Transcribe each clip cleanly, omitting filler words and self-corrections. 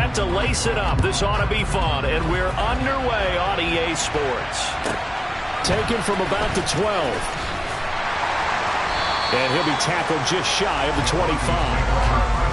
set to lace it up. This ought to be fun, and we're underway on EA Sports. Taken from about the 12. And he'll be tackled just shy of the 25.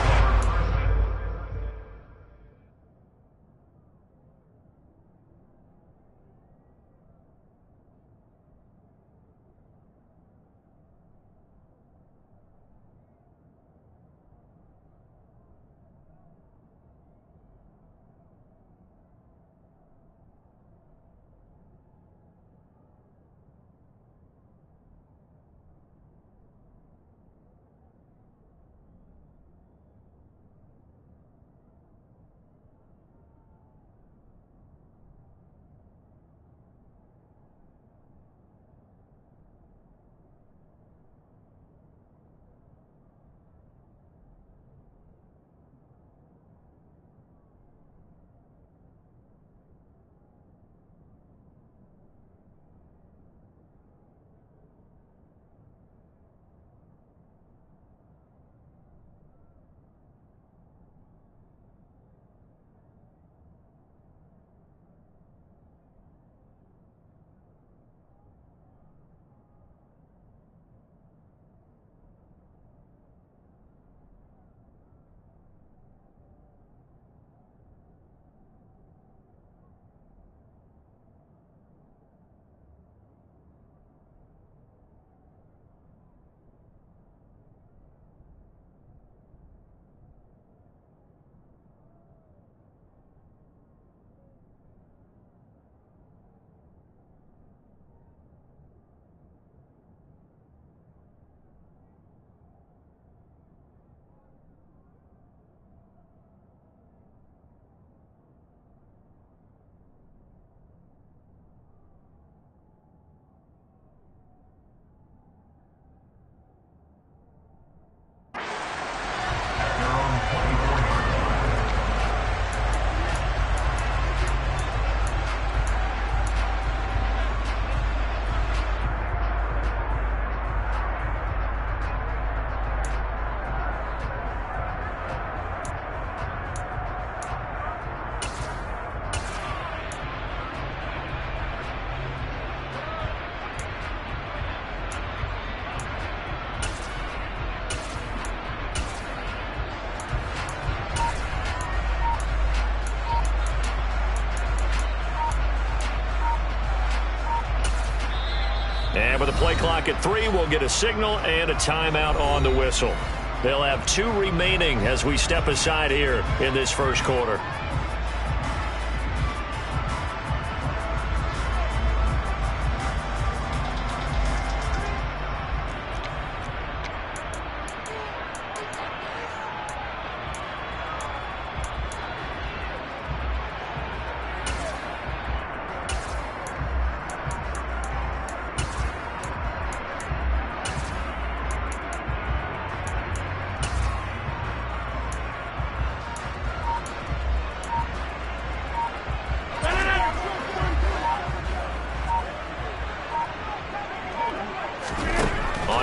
And with the play clock at 3, we'll get a signal and a timeout on the whistle. They'll have 2 remaining as we step aside here in this first quarter.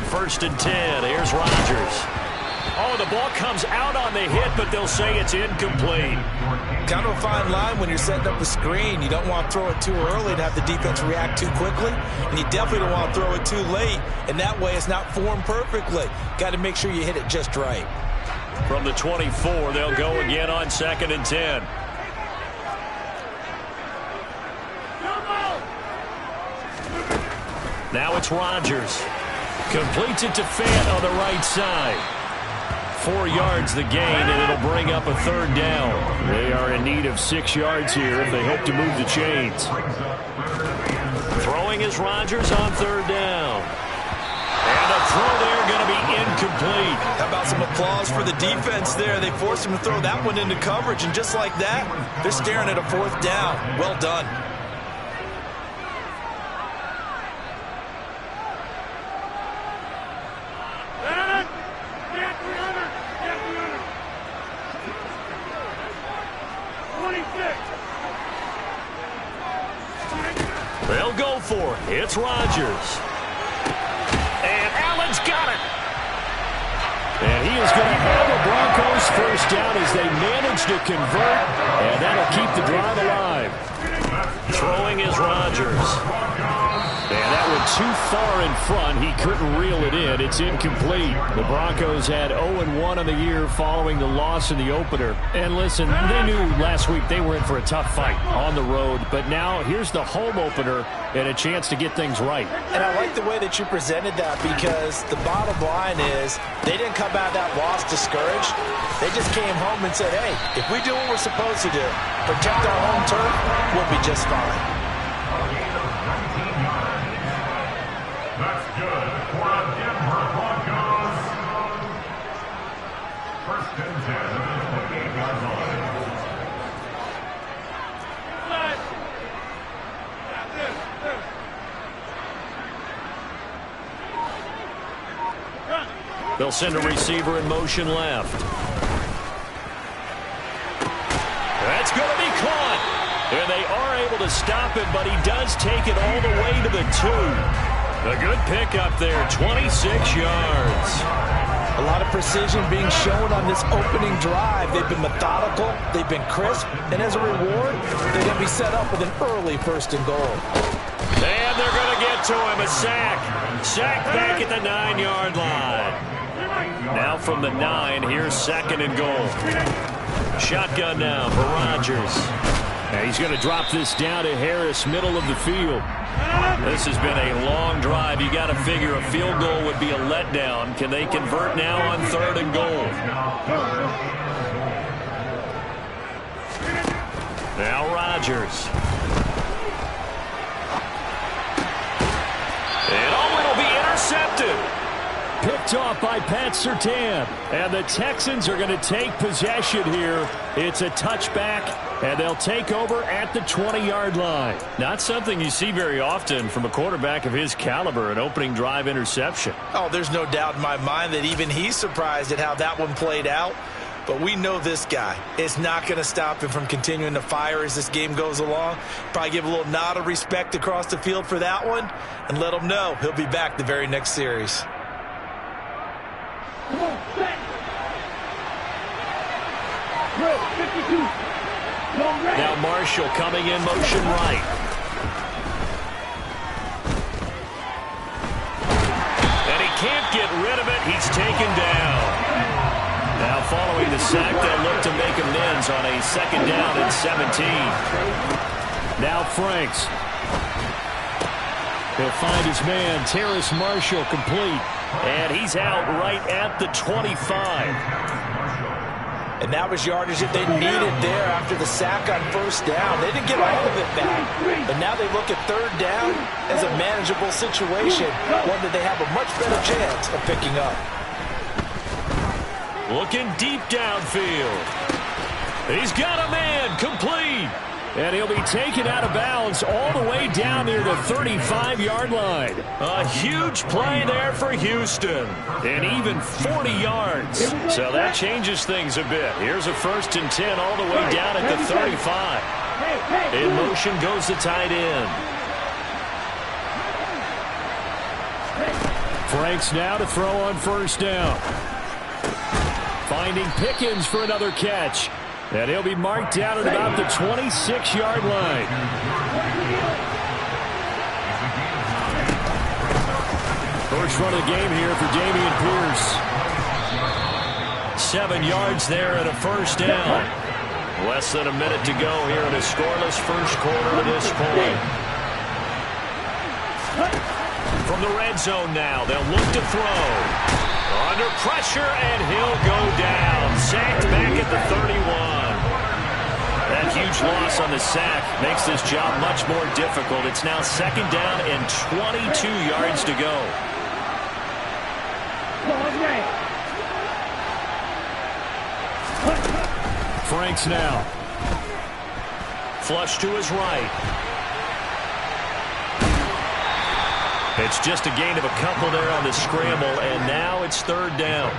First and 10. Here's Rodgers. Oh, the ball comes out on the hit, but they'll say it's incomplete. Kind of a fine line when you're setting up a screen. You don't want to throw it too early to have the defense react too quickly, and you definitely don't want to throw it too late, and that way it's not formed perfectly. Got to make sure you hit it just right. From the 24, they'll go again on 2nd and 10. Now it's Rodgers. Completes it to Fant on the right side. 4 yards the gain, and it'll bring up a 3rd down. They are in need of 6 yards here if they hope to move the chains. Throwing is Rodgers on 3rd down. And the throw there going to be incomplete. How about some applause for the defense there? They forced him to throw that one into coverage, and just like that, they're staring at a 4th down. Well done. They'll go for it. It's Rodgers. And Allen's got it. And he is going to have a Broncos first down as they manage to convert, and that'll keep the drive alive. Throwing is Rodgers. And that one too far in front. He couldn't reel it in. It's incomplete. The Broncos had 0-1 on the year following the loss in the opener. And listen, they knew last week they were in for a tough fight on the road. But now here's the home opener and a chance to get things right. And I like the way that you presented that, because the bottom line is they didn't come out of that loss discouraged. They just came home and said, hey, if we do what we're supposed to do, protect our home turf, we'll be just fine. That's good for a Denver Broncos. First and 10 at the 28-yard line. They'll send a receiver in motion left. That's going to be caught. And they are able to stop it, but he does take it all the way to the 2. A good pickup there, 26 yards. A lot of precision being shown on this opening drive. They've been methodical, they've been crisp, and as a reward, they're going to be set up with an early first and goal. And they're going to get to him, a sack. Sack back at the 9-yard line. Now from the 9, here's second and goal. Shotgun now for Rodgers. And he's going to drop this down to Harris, middle of the field. This has been a long drive. You got to figure a field goal would be a letdown. Can they convert now on third and goal? Now Rodgers. And it'll be intercepted. Picked off by Pat Surtain. And the Texans are going to take possession here. It's a touchback, and they'll take over at the 20-yard line. Not something you see very often from a quarterback of his caliber, an opening drive interception. Oh, there's no doubt in my mind that even he's surprised at how that one played out. But we know this guy is not going to stop him from continuing to fire as this game goes along. Probably give a little nod of respect across the field for that one and let him know he'll be back the very next series. Now Marshall coming in motion right. And he can't get rid of it. He's taken down. Now following the sack, they'll look to make amends on a second down and 17. Now Franks. He'll find his man, Terrace Marshall, complete. And he's out right at the 25. And that was yardage that they needed there after the sack on first down. They didn't get all of it back. But now they look at third down as a manageable situation, one that they have a much better chance of picking up. Looking deep downfield. He's got a man, complete. And he'll be taken out of bounds all the way down near the 35-yard line. A huge play there for Houston. And even 40 yards. So that changes things a bit. Here's a first and 10 all the way down at the 35. In motion goes the tight end. Franks now to throw on first down. Finding Pickens for another catch. And he'll be marked down at about the 26-yard line. First run of the game here for Dameon Pierce. 7 yards there and a first down. Less than a minute to go here in a scoreless first quarter to this point. From the red zone now, they'll look to throw. Under pressure, and he'll go down. Sacked back at the 31. That huge loss on the sack makes this job much more difficult. It's now second down and 22 yards to go. Franks now. Flush to his right. It's just a gain of a couple there on the scramble, and now it's third down.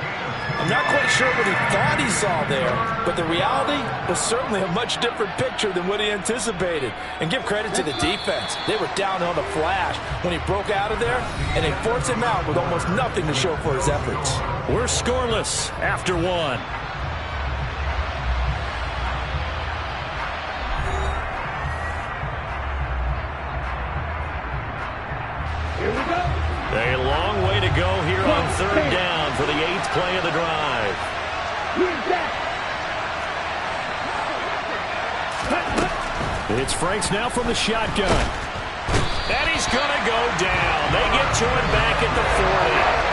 I'm not quite sure what he thought he saw there, but the reality was certainly a much different picture than what he anticipated. And give credit to the defense. They were down on the flash when he broke out of there, and they forced him out with almost nothing to show for his efforts. We're scoreless after one. A long way to go here on third down for the 8th play of the drive. It's Franks now from the shotgun. And he's going to go down. They get to him back at the 40.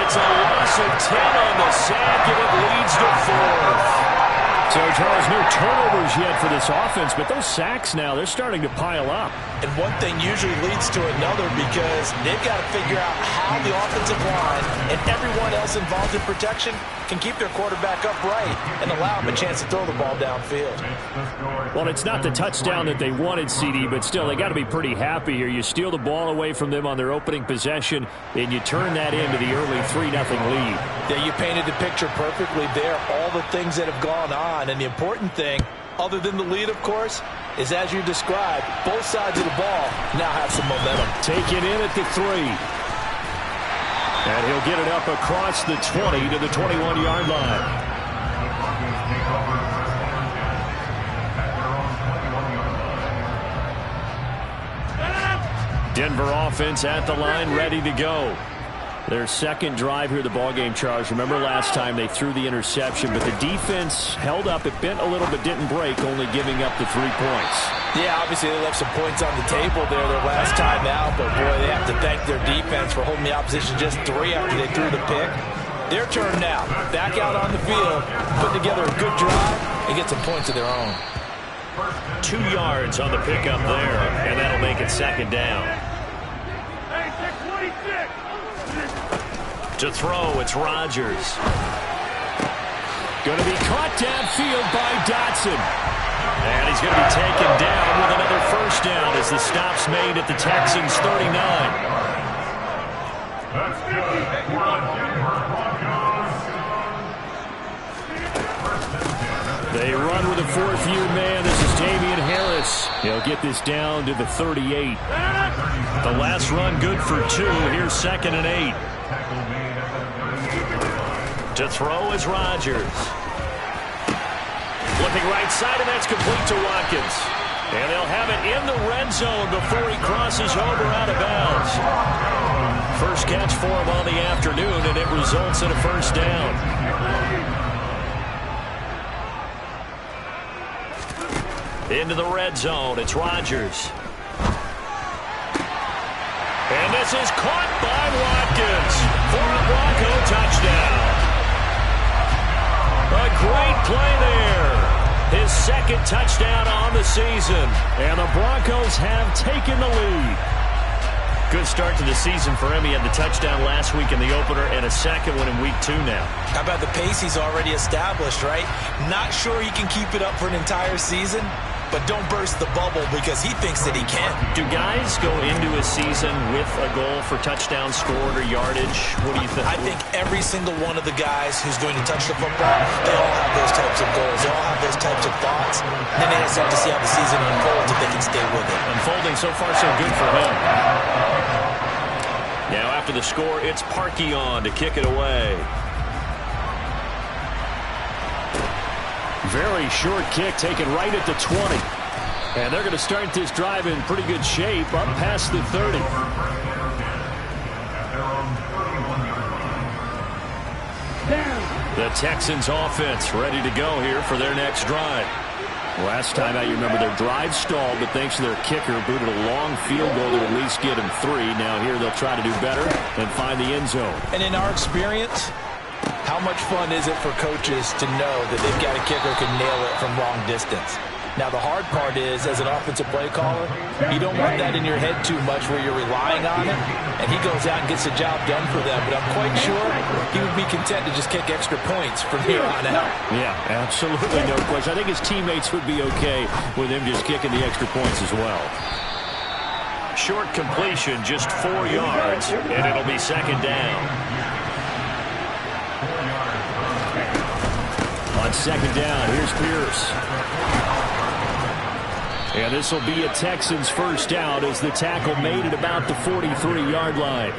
It's a loss of 10 on the sack, and it leads to 4th. So, Charles, no turnovers yet for this offense, but those sacks now, they're starting to pile up. And one thing usually leads to another because they've got to figure out how the offensive line and everyone else involved in protection can keep their quarterback upright and allow him a chance to throw the ball downfield. Well, it's not the touchdown that they wanted, CD, but still, they got to be pretty happy here. You steal the ball away from them on their opening possession, and you turn that into the early 3-0 lead. Yeah, you painted the picture perfectly there, all the things that have gone on. And the important thing, other than the lead, of course, is as you described, both sides of the ball now have some momentum. Take it in at the 3. And he'll get it up across the 20 to the 21-yard line. Denver offense at the line, ready to go. Their second drive here, the ballgame, Charles. Remember last time they threw the interception, but the defense held up. It bent a little but didn't break, only giving up the 3 points. Yeah, obviously they left some points on the table there their last time out, but boy, they have to thank their defense for holding the opposition just 3 after they threw the pick. Their turn now. Back out on the field, put together a good drive, and get some points of their own. 2 yards on the pickup there, and that'll make it second down. To throw, it's Rodgers. Going to be caught downfield by Dotson. And he's going to be taken down with another first down as the stop's made at the Texans' 39. That's good. For the Denver Broncos. They run with a 4th-year man. This is Damian Harris. He'll get this down to the 38. The last run good for 2. Here's 2nd and 8. To throw is Rodgers. Looking right side, and that's complete to Watkins. And they'll have it in the red zone before he crosses over out of bounds. First catch for him on the afternoon, and it results in a first down. Into the red zone, it's Rodgers. And this is caught by Watkins for a Bronco touchdown. A great play there. His 2nd touchdown on the season. And the Broncos have taken the lead. Good start to the season for him. He had the touchdown last week in the opener and a 2nd one in week 2 now. How about the pace he's already established, right? Not sure he can keep it up for an entire season, but don't burst the bubble because he thinks that he can. Do guys go into a season with a goal for touchdown scored or yardage? What do you think? I think every single one of the guys who's going to touch the football, they all have those types of goals. They all have those types of thoughts. And then they just have to see how the season unfolds if they can stay with it. Unfolding so far so good for him. Now after the score, it's Parkey on to kick it away. Very short kick taken right at the 20. And they're going to start this drive in pretty good shape up past the 30. The Texans offense ready to go here for their next drive. Last time out, you remember their drive stalled, but thanks to their kicker, booted a long field goal to at least get them 3. Now here they'll try to do better and find the end zone. And in our experience, how much fun is it for coaches to know that they've got a kicker who can nail it from long distance? Now, the hard part is, as an offensive play caller, you don't want that in your head too much where you're relying on it, and he goes out and gets the job done for them. But I'm quite sure he would be content to just kick extra points from here on out. Yeah, absolutely, no question. I think his teammates would be okay with him just kicking the extra points as well. short completion, just 4 yards, and it'll be second down. On second down, here's Pierce. And this will be a Texans first down as the tackle made at about the 43-yard line.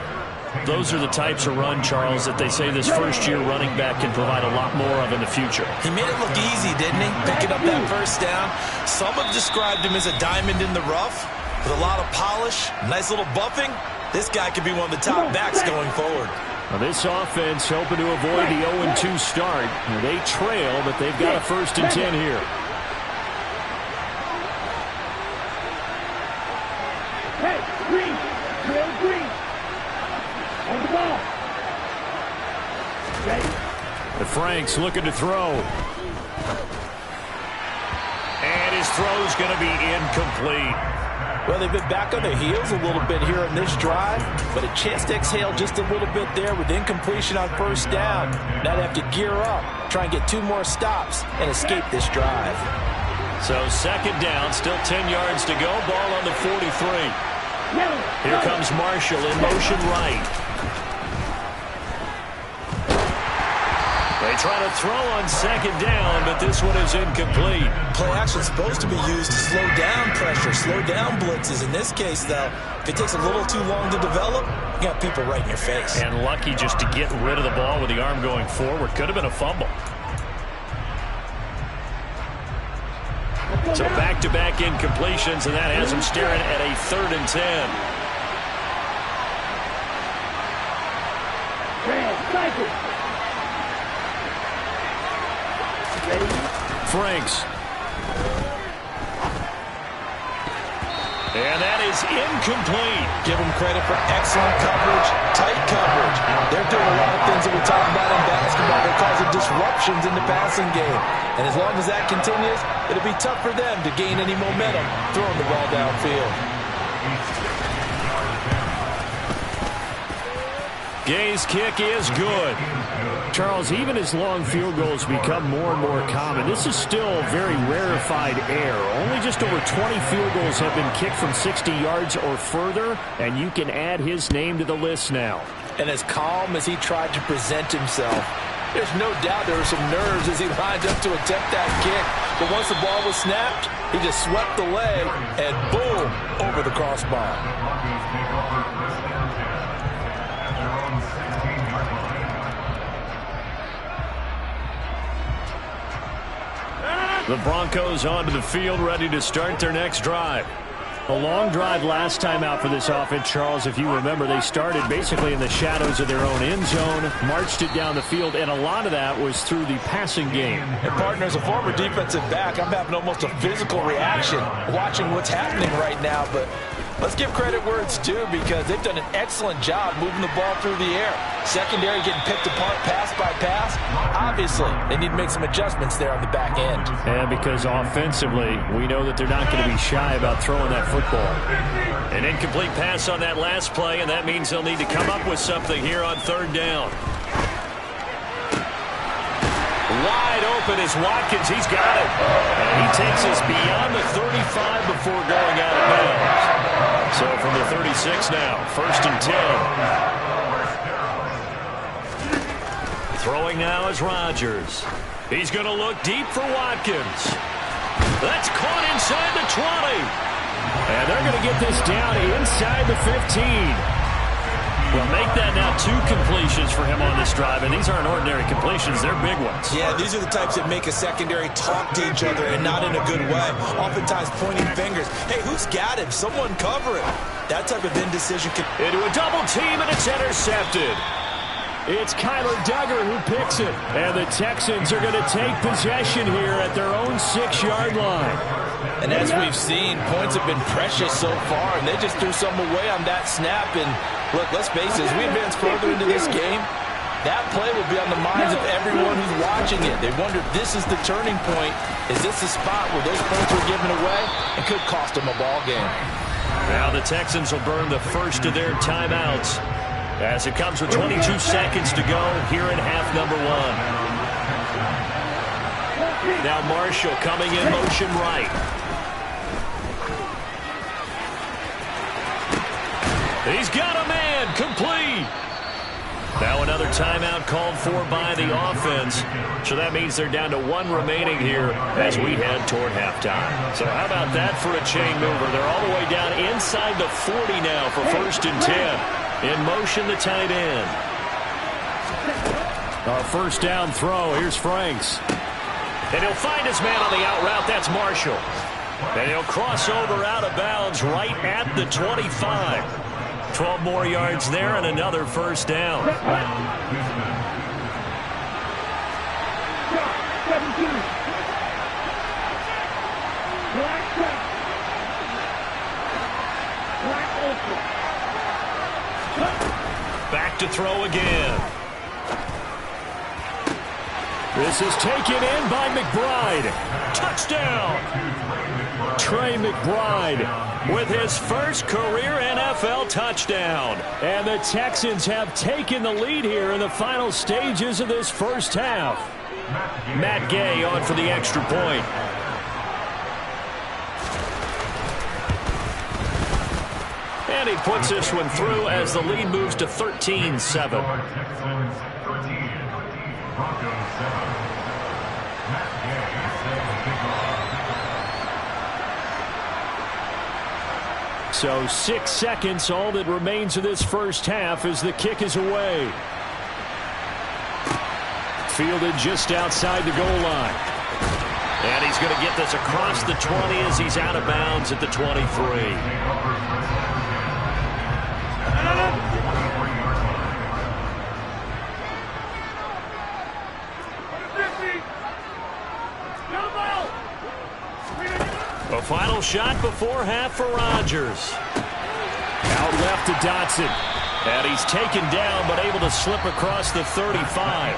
Those are the types of run, Charles, that they say this first-year running back can provide a lot more of in the future. He made it look easy, didn't he? Picking up that first down. Some have described him as a diamond in the rough with a lot of polish, nice little buffing. This guy could be one of the top backs going forward. Now this offense hoping to avoid the 0-2 start. They trail, but they've got a 1st and 10 here. Hey, Green! Trail Green! On the ball! Ready? The Franks looking to throw. And his throw's going to be incomplete. Well, they've been back on their heels a little bit here in this drive, but a chance to exhale just a little bit there with incompletion on first down. Now they have to gear up, try and get 2 more stops, and escape this drive. So second down, still 10 yards to go. Ball on the 43. Here comes Marshall in motion right. They try to throw on second down, but this one is incomplete. Play action is supposed to be used to slow down pressure, slow down blitzes. In this case, though, if it takes a little too long to develop, you got people right in your face. And lucky just to get rid of the ball with the arm going forward. Could have been a fumble. So back-to-back incompletions, and that has him staring at a 3rd and 10. Franks. And that is incomplete. Give them credit for excellent coverage, tight coverage. They're doing a lot of things that we talk about in basketball. They're causing disruptions in the passing game. And as long as that continues, it'll be tough for them to gain any momentum throwing the ball downfield. Gay's kick is good. Charles, even as long field goals become more and more common, this is still very rarefied air. Only just over 20 field goals have been kicked from 60 yards or further, and you can add his name to the list now. And as calm as he tried to present himself, there's no doubt there were some nerves as he lined up to attempt that kick. But once the ball was snapped, he just swept the leg and boom, over the crossbar. The Broncos onto the field, ready to start their next drive. A long drive last time out for this offense, Charles. If you remember, they started basically in the shadows of their own end zone, marched it down the field, and a lot of that was through the passing game. And partner, as a former defensive back, I'm having almost a physical reaction watching what's happening right now. But let's give credit where it's due, because they've done an excellent job moving the ball through the air. Secondary getting picked apart pass by pass. Obviously, they need to make some adjustments there on the back end. And because offensively, we know that they're not going to be shy about throwing that football. An incomplete pass on that last play, and that means they'll need to come up with something here on 3rd down. Wide open is Watkins. He's got it. And he takes us beyond the 35 before going out of bounds. So from the 36 now, 1st and 10. Throwing now is Rodgers. He's going to look deep for Watkins. That's caught inside the 20. And they're going to get this down inside the 15. Well, make that now 2 completions for him on this drive, and these aren't ordinary completions. They're big ones. Yeah, these are the types that make a secondary talk to each other, and not in a good way. Oftentimes pointing fingers. Hey, who's got him? Someone cover him. That type of indecision can... Into a double team, and it's intercepted. It's Kyler Duggar who picks it. And the Texans are going to take possession here at their own 6-yard line. And as we've seen, points have been precious so far, and they just threw some away on that snap. And look, let's face it, as we advance further into this game, that play will be on the minds of everyone who's watching it. They wonder if this is the turning point. Is this the spot where those points were given away and could cost them a ball game? Now the Texans will burn the first of their timeouts as it comes with 22 seconds to go here in half number 1. Now Marshall coming in motion right. He's got a man. Complete. Now another timeout called for by the offense. So that means they're down to one remaining here as we head toward halftime. So how about that for a chain mover? They're all the way down inside the 40 now for 1st and 10. In motion, the tight end. Our first down throw. Here's Franks. And he'll find his man on the out route. That's Marshall. And he'll cross over out of bounds right at the 25. 12 more yards there and another first down. 17. Black track. Black ultra. Back to throw again. This is taken in by McBride. Touchdown! Trey McBride with his first career NFL touchdown. And the Texans have taken the lead here in the final stages of this first half. Matt Gay on for the extra point. And he puts this one through as the lead moves to 13-7. So 6 seconds, all that remains of this first half as the kick is away. Fielded just outside the goal line. And he's going to get this across the 20 as he's out of bounds at the 23. A final shot before half for Rodgers. Out left to Dotson. And he's taken down but able to slip across the 35.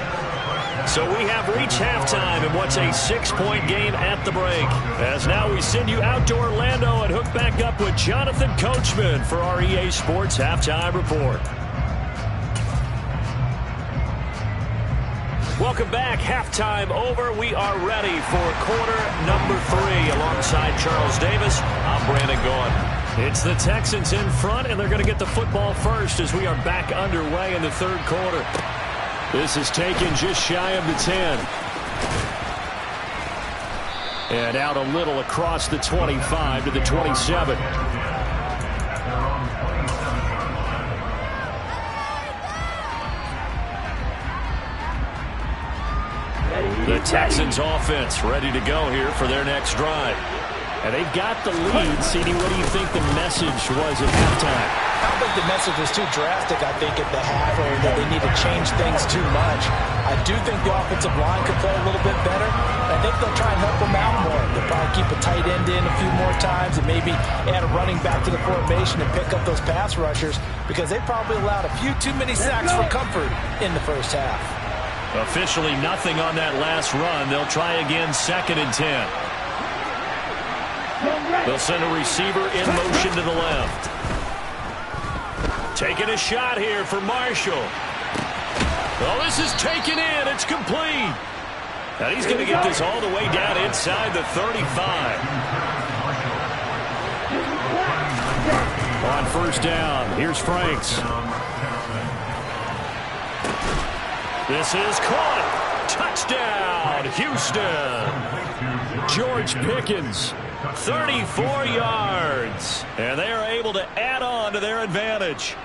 So we have reached halftime in what's a 6-point game at the break. As now we send you out to Orlando and hook back up with Jonathan Coachman for our EA Sports Halftime Report. Welcome back. Halftime over. We are ready for quarter number 3. Alongside Charles Davis, I'm Brandon Gaudin. It's the Texans in front, and they're going to get the football first as we are back underway in the third quarter. This is taken just shy of the 10. And out a little across the 25 to the 27. The Texans offense ready to go here for their next drive. And they've got the lead. CD, what do you think the message was at halftime? I don't think the message was too drastic, I think, at the half, or that they need to change things too much. I do think the offensive line could play a little bit better. I think they'll try and help them out more. They'll probably keep a tight end in a few more times and maybe add a running back to the formation and pick up those pass rushers, because they probably allowed a few too many sacks for comfort in the first half. Officially nothing on that last run. They'll try again 2nd and 10. They'll send a receiver in motion to the left. Taking a shot here for Marshall. Well, this is taken in. It's complete. And he's going to get this all the way down inside the 35. On first down, here's Franks. This is caught. Touchdown, Houston. George Pickens, 34 yards. And they are able to add on to their advantage.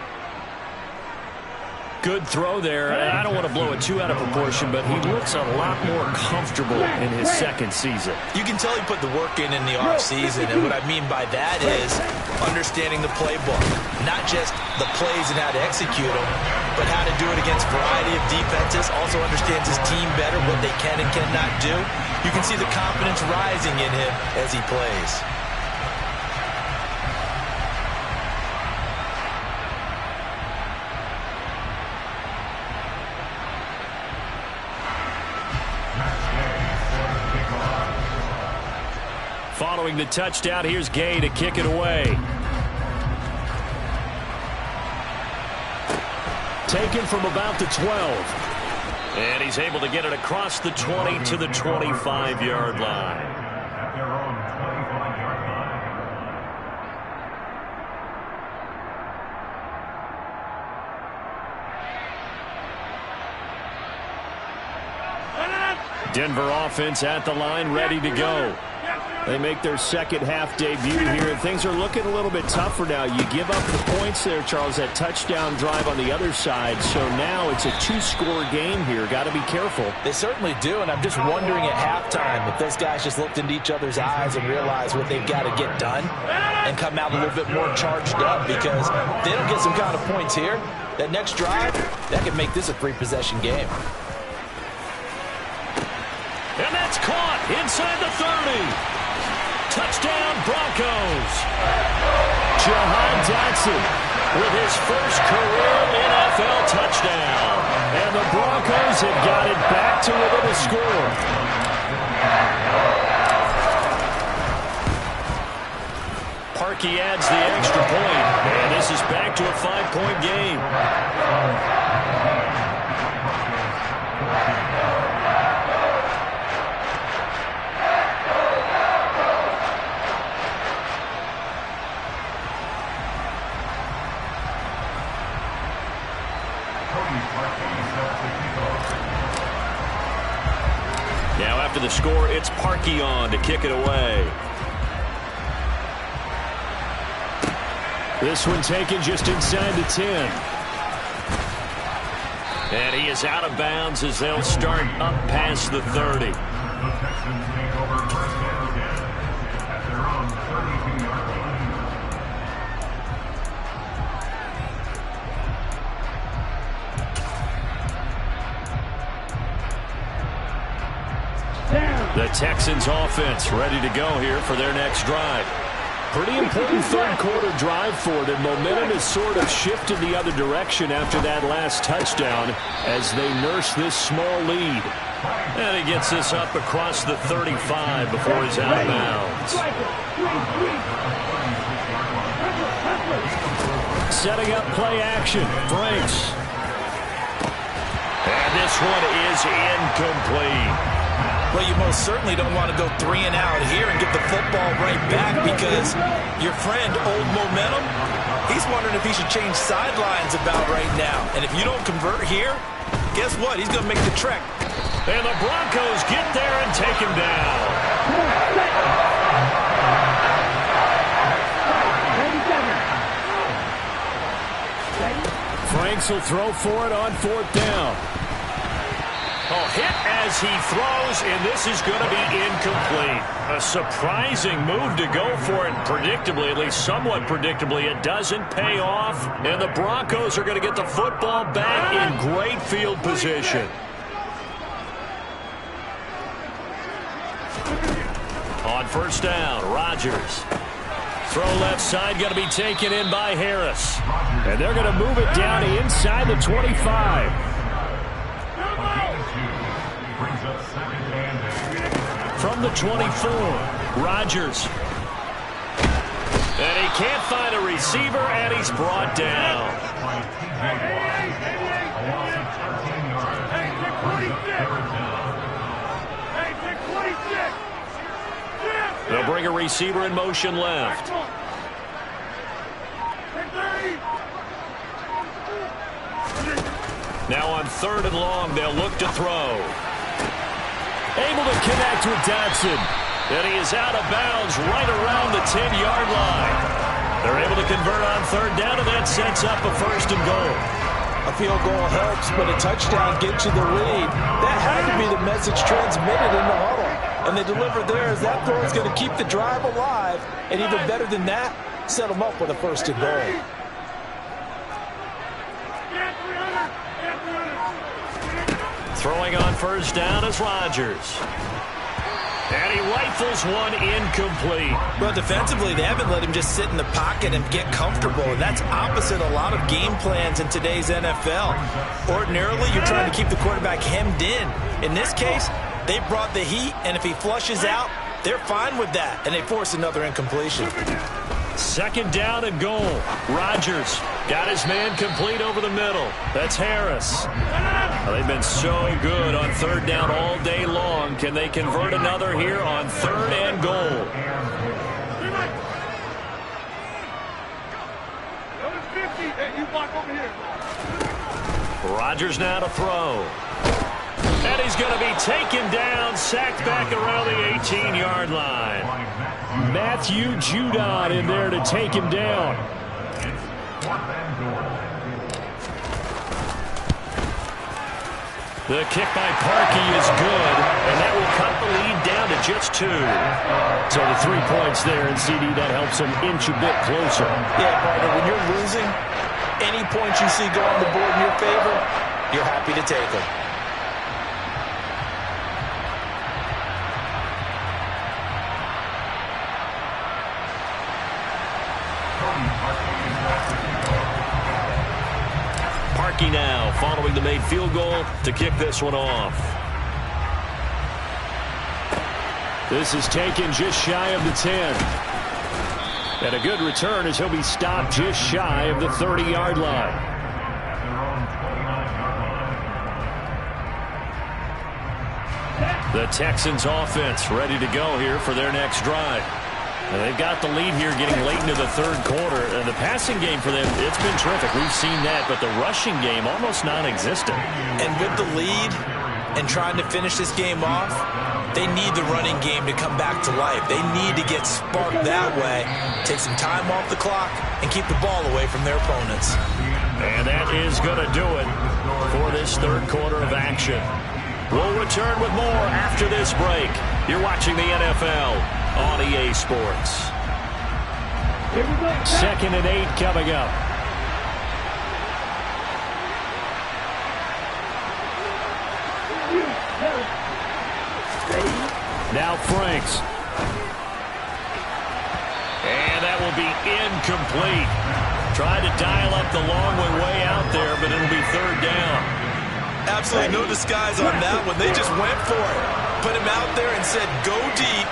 Good throw there. I don't want to blow it too out of proportion, but he looks a lot more comfortable in his second season. You can tell he put the work in the offseason, and what I mean by that is understanding the playbook. Not just the plays and how to execute them, but how to do it against a variety of defenses. Also understands his team better, what they can and cannot do. You can see the confidence rising in him as he plays. Following the touchdown, here's Gay to kick it away. Taken from about the 12. And he's able to get it across the 20 to the 25-yard line. Denver offense at the line, ready to go. They make their second half debut here, and things are looking a little bit tougher now. You give up the points there, Charles, that touchdown drive on the other side. So now it's a two-score game here. Got to be careful. They certainly do, and I'm just wondering at halftime if those guys just looked into each other's eyes and realized what they've got to get done and come out a little bit more charged up, because if they don't get some kind of points here, that next drive, that could make this a three-possession game. And that's caught inside the 30. Touchdown, Broncos. Jahan Dotson with his first career NFL touchdown. And the Broncos have got it back to within a score. Parkey adds the extra point, and this is back to a 5-point game. Now after the score, it's Parkey on to kick it away. This one taken just inside the 10. And he is out of bounds as they'll start up past the 30. The Texans take over first down again at their own 32-yard line. The Texans offense ready to go here for their next drive. Pretty important third quarter drive for them. Momentum has sort of shifted the other direction after that last touchdown as they nurse this small lead. And he gets this up across the 35 before he's out of bounds. Setting up play action. Franks. And this one is incomplete. Well, you most certainly don't want to go 3 and out here and get the football right back, because your friend, Old Momentum, he's wondering if he should change sidelines about right now. And if you don't convert here, guess what? He's going to make the trek. And the Broncos get there and take him down. Franks will throw for it on 4th down. Oh, hit as he throws, and this is going to be incomplete. A surprising move to go for it, predictably, at least somewhat predictably. It doesn't pay off, and the Broncos are going to get the football back in great field position. On 1st down, Rodgers. Throw left side, going to be taken in by Harris. And they're going to move it down inside the 25. From the 24, Rodgers. And he can't find a receiver, and he's brought down. They'll bring a receiver in motion left. Now on 3rd and long, they'll look to throw. Able to connect with Dotson. And he is out of bounds right around the 10-yard line. They're able to convert on 3rd down, and that sets up a 1st and goal. A field goal helps, but a touchdown gets you the lead. That had to be the message transmitted in the huddle. And they delivered there, as that throw is going to keep the drive alive. And even better than that, set them up with a 1st and goal. Throwing on 1st down is Rodgers. And he rifles one incomplete. Well, defensively, they haven't let him just sit in the pocket and get comfortable. And that's opposite a lot of game plans in today's NFL. Ordinarily, you're trying to keep the quarterback hemmed in. In this case, they brought the heat, and if he flushes out, they're fine with that. And they force another incompletion. 2nd down and goal. Rodgers got his man complete over the middle. That's Harris. Well, they've been so good on 3rd down all day long. Can they convert another here on 3rd and goal? Rodgers now to throw. And he's going to be taken down, sacked back around the 18-yard line. Matthew Judon in there to take him down. The kick by Parkey is good, and that will cut the lead down to just 2. So the 3 points there, and CD, that helps him inch a bit closer. Yeah, partner, when you're losing, any points you see go on the board in your favor, you're happy to take them. Parkey now following the made field goal to kick this one off. This is taken just shy of the 10. And a good return as he'll be stopped just shy of the 30-yard line. The Texans offense ready to go here for their next drive. And they've got the lead here getting late into the third quarter. And the passing game for them, it's been terrific. We've seen that, but the rushing game almost non-existent. And with the lead and trying to finish this game off, they need the running game to come back to life. They need to get sparked that way, take some time off the clock, and keep the ball away from their opponents. And that is going to do it for this third quarter of action. We'll return with more after this break. You're watching the NFL on EA Sports. Here we go. 2nd and 8 coming up. Now Franks. And that will be incomplete. Tried to dial up the long one way out there, but it'll be third down. Absolutely no disguise on that one. They just went for it. Put him out there and said, go deep.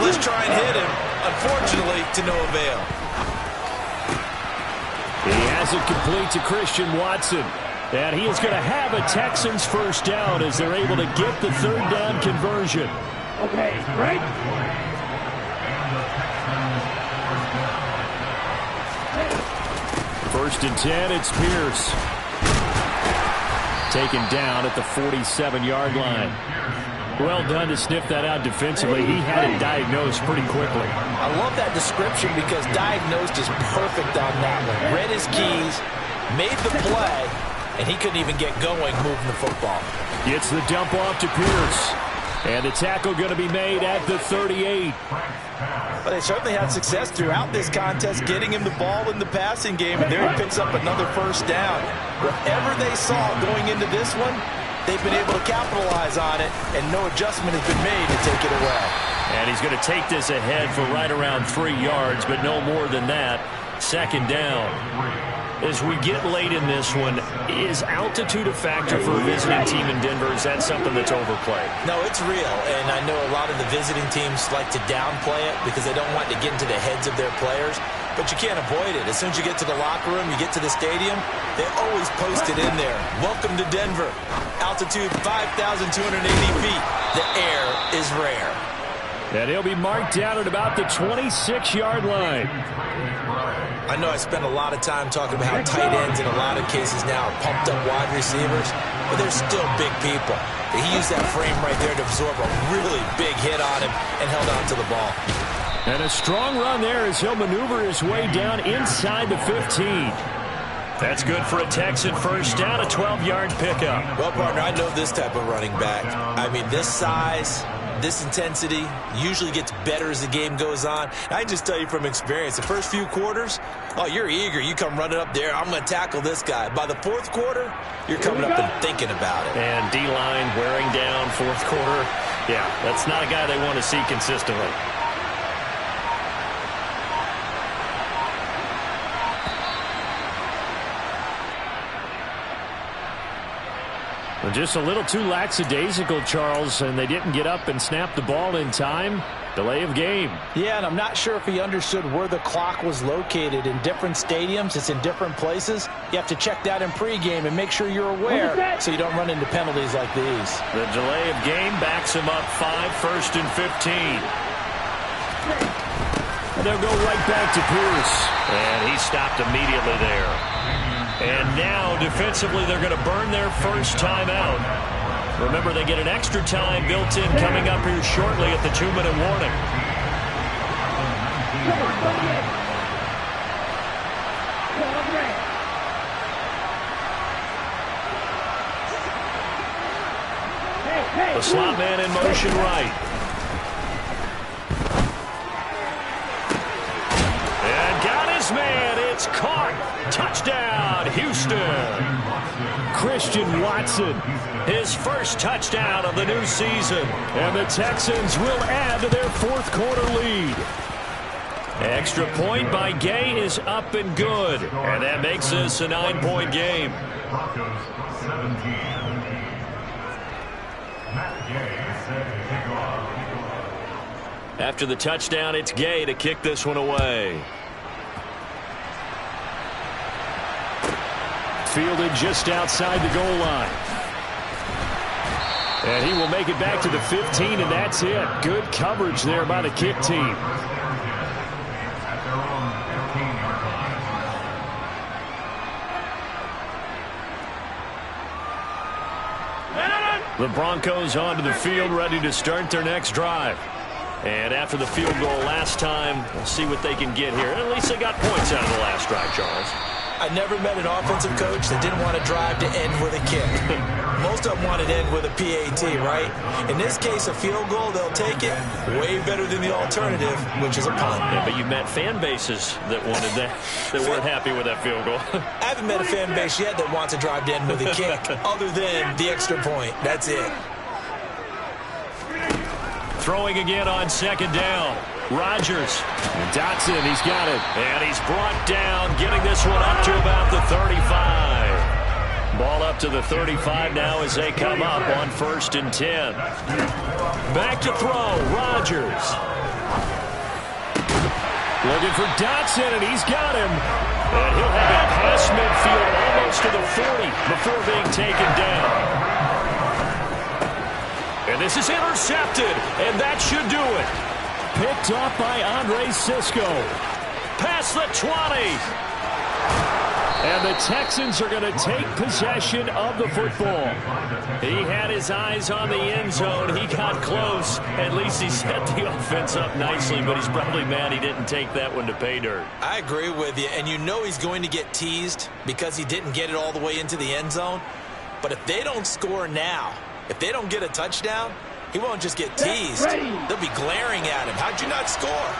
Let's try and hit him. Unfortunately, to no avail. He has it complete to Christian Watson. And he is going to have a Texans first down as they're able to get the third down conversion. Okay, right? 1st and 10, it's Pierce. Taken down at the 47-yard line. Well done to sniff that out defensively. He had it diagnosed pretty quickly. I love that description because diagnosed is perfect on that one. Read his keys, made the play, and he couldn't even get going moving the football. Gets the dump off to Pierce. And the tackle going to be made at the 38. But they certainly had success throughout this contest getting him the ball in the passing game, and there he picks up another first down. Whatever they saw going into this one, they've been able to capitalize on it, and no adjustment has been made to take it away. And he's going to take this ahead for right around 3 yards, but no more than that. 2nd down. As we get late in this one, is altitude a factor for a visiting team in Denver? Is that something that's overplayed? No, it's real, and I know a lot of the visiting teams like to downplay it because they don't want to get into the heads of their players, but you can't avoid it. As soon as you get to the locker room, you get to the stadium, they always post it in there. Welcome to Denver. Altitude 5,280 feet. The air is rare. And he'll be marked down at about the 26-yard line. I know I spend a lot of time talking about how tight ends in a lot of cases now are pumped up wide receivers, but they're still big people. He used that frame right there to absorb a really big hit on him and held on to the ball. And a strong run there as he'll maneuver his way down inside the 15. That's good for a Texan first down, a 12-yard pickup. Well, partner, I know this type of running back. I mean, this size, this intensity usually gets better as the game goes on. I can just tell you from experience, the first few quarters, oh, you're eager. You come running up there, I'm going to tackle this guy. By the fourth quarter, you're coming up and thinking about it. And D-line wearing down fourth quarter. Yeah, that's not a guy they want to see consistently. Just a little too lackadaisical, Charles, and they didn't get up and snap the ball in time. Delay of game. Yeah, and I'm not sure if he understood where the clock was located. In different stadiums, it's in different places. You have to check that in pregame and make sure you're aware so you don't run into penalties like these. The delay of game backs him up 5, 1st and 15. And they'll go right back to Pierce. And he stopped immediately there. And now, defensively, they're going to burn their first time out. Remember, they get an extra time built in coming up here shortly at the 2-minute warning. The slot man in motion right. And got his man. It's caught. Touchdown, Houston. Christian Watson, his first touchdown of the new season. And the Texans will add to their fourth quarter lead. Extra point by Gay is up and good. And that makes this a 9-point game. Broncos 17. Matt Gay set to kick off. After the touchdown, it's Gay to kick this one away. Fielded just outside the goal line. And he will make it back to the 15, and that's it. Good coverage there by the kick team. At their own 15-yard line. The Broncos onto the field, ready to start their next drive. And after the field goal last time, we'll see what they can get here. At least they got points out of the last drive, Charles. I never met an offensive coach that didn't want to drive to end with a kick. Most of them want to end with a PAT, right? In this case, a field goal, they'll take it. Way better than the alternative, which is a punt. Yeah, but you've met fan bases that wanted that weren't happy with that field goal. I haven't met a fan base yet that wants to drive to end with a kick, other than the extra point. That's it. Throwing again on second down. Rodgers. And Dotson, he's got it. And he's brought down, getting this one up to about the 35. Ball up to the 35 now as they come up on 1st and 10. Back to throw. Rodgers. Looking for Dotson, and he's got him. And he'll have it past midfield almost to the 40 before being taken down. And this is intercepted, and that should do it. Picked off by Andre Cisco. Past the 20. And the Texans are going to take possession of the football. He had his eyes on the end zone. He got close. At least he set the offense up nicely, but he's probably mad he didn't take that one to pay dirt. I agree with you, and you know he's going to get teased because he didn't get it all the way into the end zone. But if they don't score now, if they don't get a touchdown, he won't just get teased. They'll be glaring at him. How'd you not score?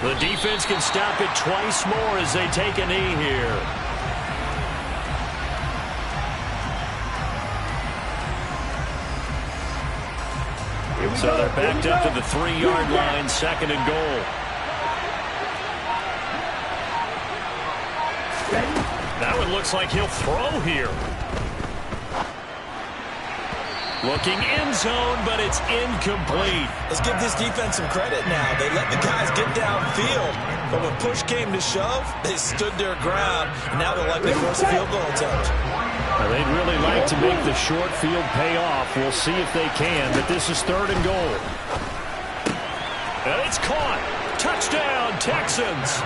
The defense can stop it twice more as they take a knee here. So they're backed up to the 3-yard line, 2nd and goal. That one looks like he'll throw here. Looking end zone, but it's incomplete. Let's give this defense some credit now. They let the guys get downfield, but when push came to shove, they stood their ground, and now they're likely to force a field goal attempt. Well, they'd really like to make the short field pay off. We'll see if they can, but this is 3rd and goal. And it's caught. Touchdown, Texans.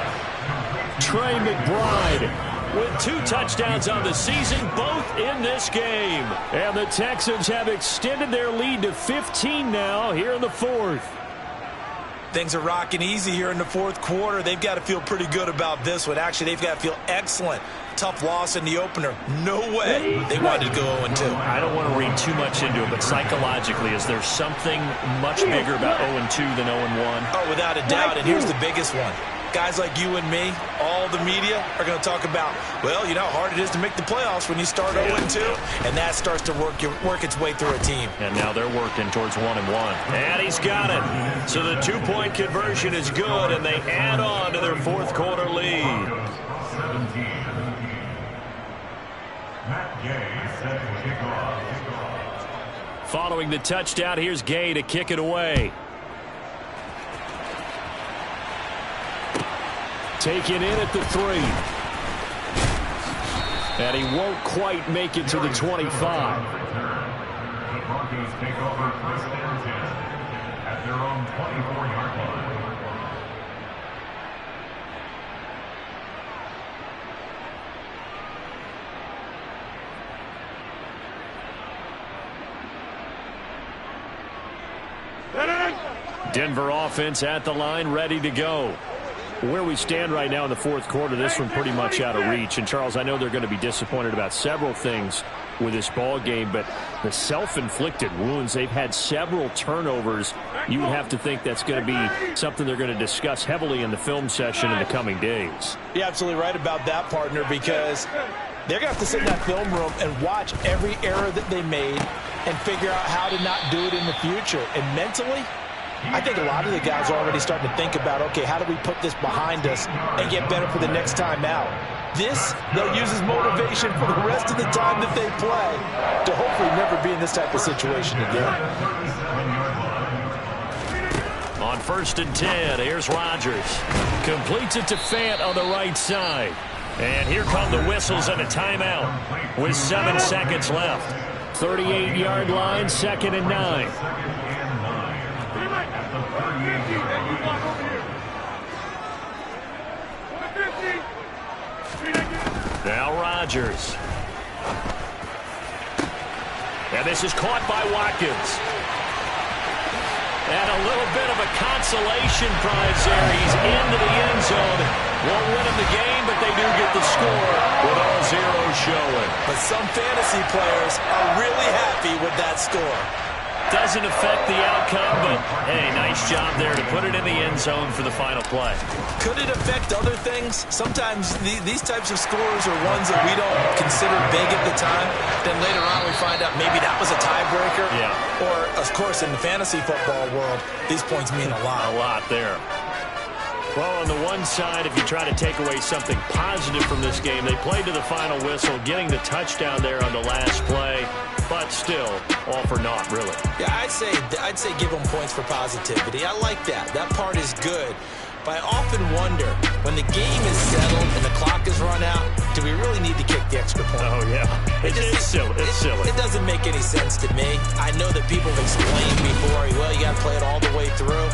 Trey McBride with 2 touchdowns on the season, both in this game. And the Texans have extended their lead to 15 now here in the 4th. Things are rocking easy here in the 4th quarter. They've got to feel pretty good about this one. Actually, they've got to feel excellent. Tough loss in the opener. No way they wanted to go 0-2. I don't want to read too much into it, but psychologically, is there something much bigger about 0-2 than 0-1? Oh, without a doubt, and here's the biggest one. Guys like you and me, all the media, are going to talk about, well, you know how hard it is to make the playoffs when you start 0-2, and that starts to work its way through a team. And now they're working towards 1-1. And he's got it. So the 2-point conversion is good, and they add on to their 4th quarter lead. 17. Matt Gay set to kick off. Following the touchdown, here's Gay to kick it away. Taken in at the 3. And he won't quite make it to the 25. The Broncos take over 1st and 10 at their own 24-yard line. Denver offense at the line, ready to go. Where we stand right now in the fourth quarter, this one pretty much out of reach. And, Charles, I know they're going to be disappointed about several things with this ball game, but the self-inflicted wounds, they've had several turnovers. You would have to think that's going to be something they're going to discuss heavily in the film session in the coming days. You're absolutely right about that, partner, because they're going to have to sit in that film room and watch every error that they made and figure out how to not do it in the future. And mentally, I think a lot of the guys are already starting to think about, okay, how do we put this behind us and get better for the next time out? This, they'll use as motivation for the rest of the time that they play to hopefully never be in this type of situation again. On 1st and 10, here's Rodgers. Completes it to Fant on the right side. And here come the whistles and a timeout with 7 seconds left. 38-yard line, 2nd and 9. Now Rodgers. And this is caught by Watkins. And a little bit of a consolation prize there. He's into the end zone. Won't win him the game, but they do get the score with all zeros showing. But some fantasy players are really happy with that score. Doesn't affect the outcome, but, hey, nice job there to put it in the end zone for the final play. Could it affect other things? Sometimes these types of scores are ones that we don't consider big at the time. Then later on we find out maybe that was a tiebreaker. Yeah. Or, of course, in the fantasy football world, these points mean a lot. A lot there. Well, on the one side, if you try to take away something positive from this game, they played to the final whistle, getting the touchdown there on the last play, but still, all for naught, really. Yeah, I'd say give them points for positivity. I like that. That part is good. But I often wonder, when the game is settled and the clock is run out, do we really need to kick the extra point? Oh, yeah. It's silly. It's silly. It doesn't make any sense to me. I know that people have explained before, well, you got to play it all the way through.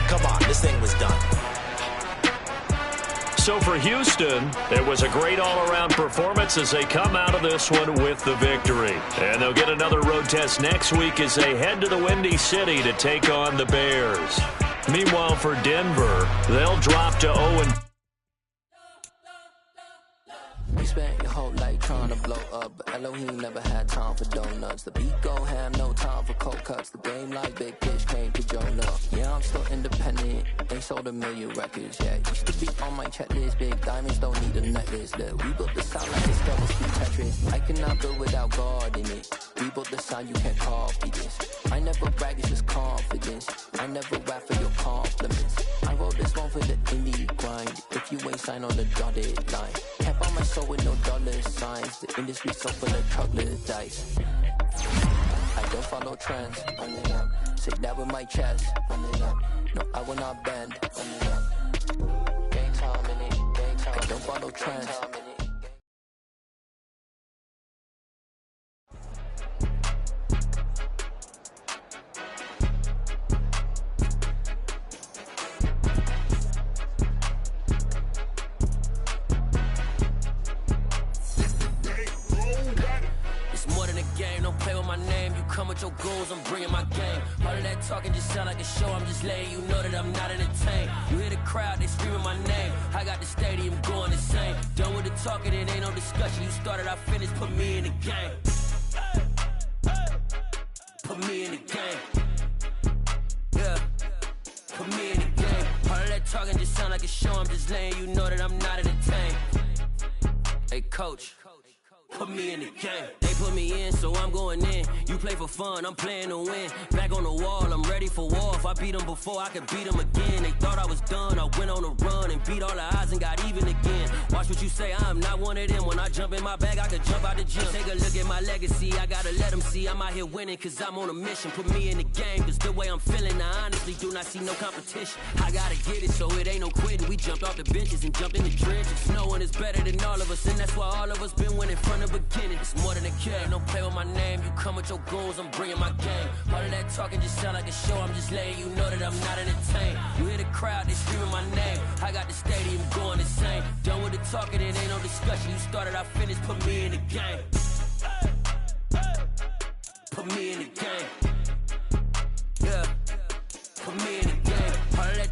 Come on, this thing was done. So for Houston, it was a great all-around performance as they come out of this one with the victory. And they'll get another road test next week as they head to the Windy City to take on the Bears. Meanwhile, for Denver, they'll drop to 0-. You spent your whole life trying to blow up, but Elohim never had time for donuts. The beat go ham, no time for cold cuts. The game like Big Fish came to Jonah. Yeah, I'm still independent, ain't sold a million records yet. Used to be on my checklist, big diamonds don't need a necklace. Look, we built the sound like it's double speed Tetris. I cannot build without God in it. We built the sound, you can't copy this. I never brag, it's just confidence. I never rap for your compliments. I wrote this one for the indie grind. If you ain't signed on the dotted line, can't buy my soul with no dollar signs. The industry so full of troglodytes. I don't follow trends. Say that with my chest. No, I will not bend. Game time in it. I don't follow trends. Come with your goals, I'm bringing my game. All of that talking just sound like a show. I'm just letting you know that I'm not entertained. You hear the crowd, they screaming my name. I got the stadium going insane. Done with the talking, it ain't no discussion. You started, I finished, put me in the game. Put me in the game. Yeah, put me in the game. All of that talking just sound like a show. I'm just letting you know that I'm not entertained. Hey, coach. Put me in the game. They put me in, so I'm going in. You play for fun, I'm playing to win. Back on the wall, I'm ready for war. If I beat them before, I could beat them again. They thought I was done, I went on a run and beat all the odds and got even again. Watch what you say, I'm not one of them. When I jump in my bag, I could jump out the gym. Take a look at my legacy, I gotta let them see I'm out here winning, cause I'm on a mission. Put me in the game, cause the way I'm feeling, I honestly do not see no competition. I gotta get it, so it ain't no quitting. We jumped off the benches and jumped in the trenches. No one is better than all of us, and that's why all of us been winning from the beginning. It's more than a kill, don't play with my name. You come with your goals, I'm bringing my game. All of that talking just sound like a show. I'm just letting you know that I'm not entertained. You hear the crowd, they screaming my name. I got the stadium going insane. Done with the talking, it ain't no discussion. You started, I finished, put me in the game. Put me in the game. Yeah, put me in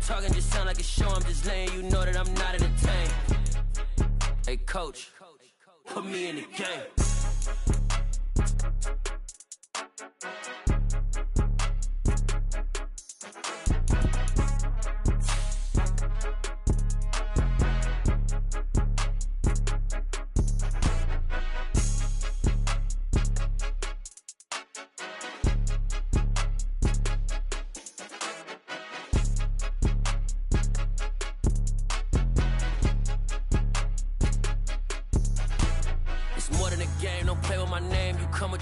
talking just sound like a show. I'm just letting you know that I'm not entertained. Hey, coach, put me in the game.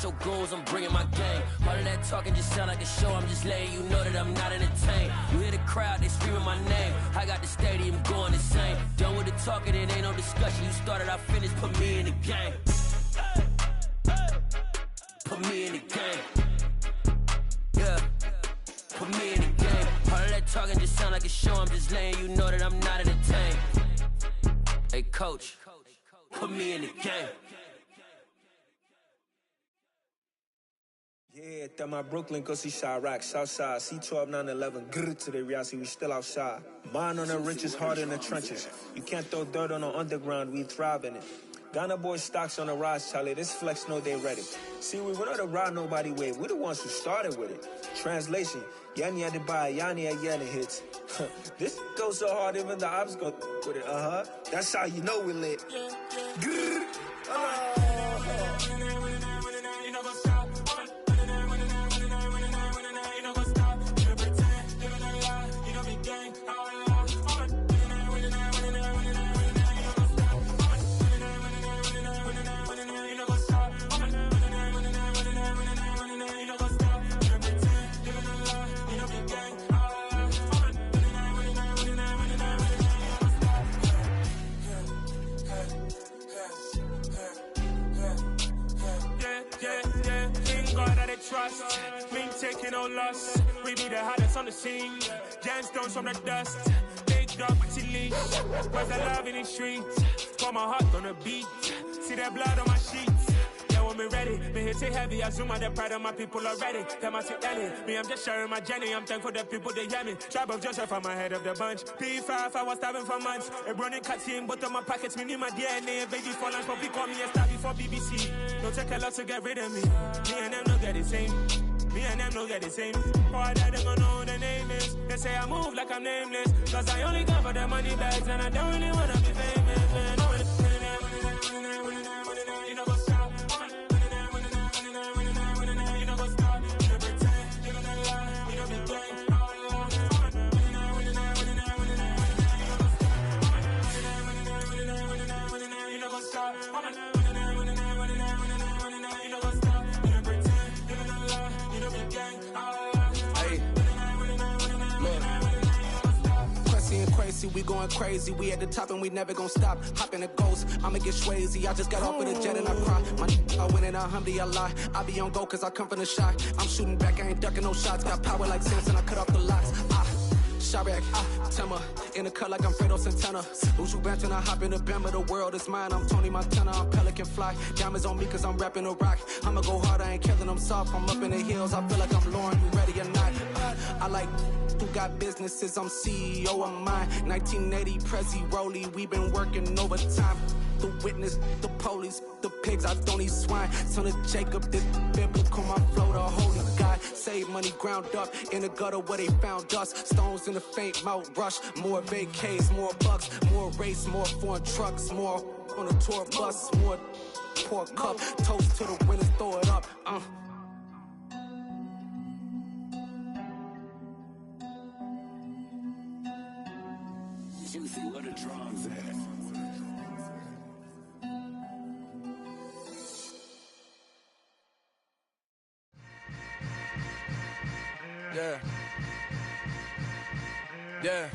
Your goals, I'm bringing my game. All of that talking just sound like a show. I'm just letting you know that I'm not entertained. You hear the crowd, they screaming my name. I got the stadium going insane. Done with the talking, it ain't no discussion. You started, I finished, put me in the game. Put me in the game. Yeah, put me in the game. All of that talking just sound like a show. I'm just letting you know that I'm not entertained. Hey, coach, put me in the game. Yeah, that my Brooklyn, go see Chirac, Southside, C12, 911, grrr to the reality, we still outside. Mine on the riches, hard in the trenches. You can't throw dirt on the underground, we thrive in it. Ghana boys stocks on the rise, Charlie, this flex know they ready. See, we were not to ride nobody with, we the ones who started with it. Translation, Yanni had to buy, Yanni had Yanni hits. This goes so hard, even the ops go with it, That's how you know we lit. Grrr, trust, me taking no loss. We be the hottest on the scene. Gemstones from the dust. Big dog with your leash. Where's the love in the streets? Got my heart on the beat. See that blood on my sheets. Yeah, when we ready, me hit it heavy. I zoom out the pride of my people already. Them I see Ellie. Me, I'm just sharing my journey. I'm thankful that people they hear me. Tribe of Joseph, I'm ahead of the bunch. P5, I was starving for months. A running cut in both of my pockets. Me need my DNA. Baby for lunch, but we call me a star before BBC. Don't take a lot to get rid of me. Me and them don't get the same. Me and them don't get the same. Boy, that they don't know who the name is. They say I move like I'm nameless. Cause I only come for the money bags. And I don't really wanna be famous, man. You know, go stop. You know, go stop. You know, pretend. You know, lie. You know, be gang. You know, go stop. We going crazy, we at the top and we never gon' stop. Hop in the ghost, I'ma get swayzy. I just got off of the jet and I cry. My I win in a Humvee, I lie. I be on go cause I come from the shot. I'm shooting back, I ain't ducking no shots. Got power like Samson, I cut off the locks. Chirac, Tema, in the cut like I'm Fredo Santana. Uju Benton, I hop in the Bama, the world is mine. I'm Tony Montana, I'm Pelican Fly. Diamonds on me cause I'm rapping a rock. I'ma go hard, I ain't killing them soft. I'm up in the hills, I feel like I'm Lauren, you ready or not? I like who got businesses, I'm CEO of mine. 1980, Prezi Rolly, we been working overtime. The witness, the police, the pigs, I don't eat swine. Son of Jacob, this biblical, my flow, the holy God. Save money ground up in the gutter where they found us. Stones in the faint mouth rush. More vacays, more bucks, more race, more foreign trucks, more on a tour bus, more pour cup. Toast to the winners, throw it up. Juicy, where the drums at? Yeah. Yeah.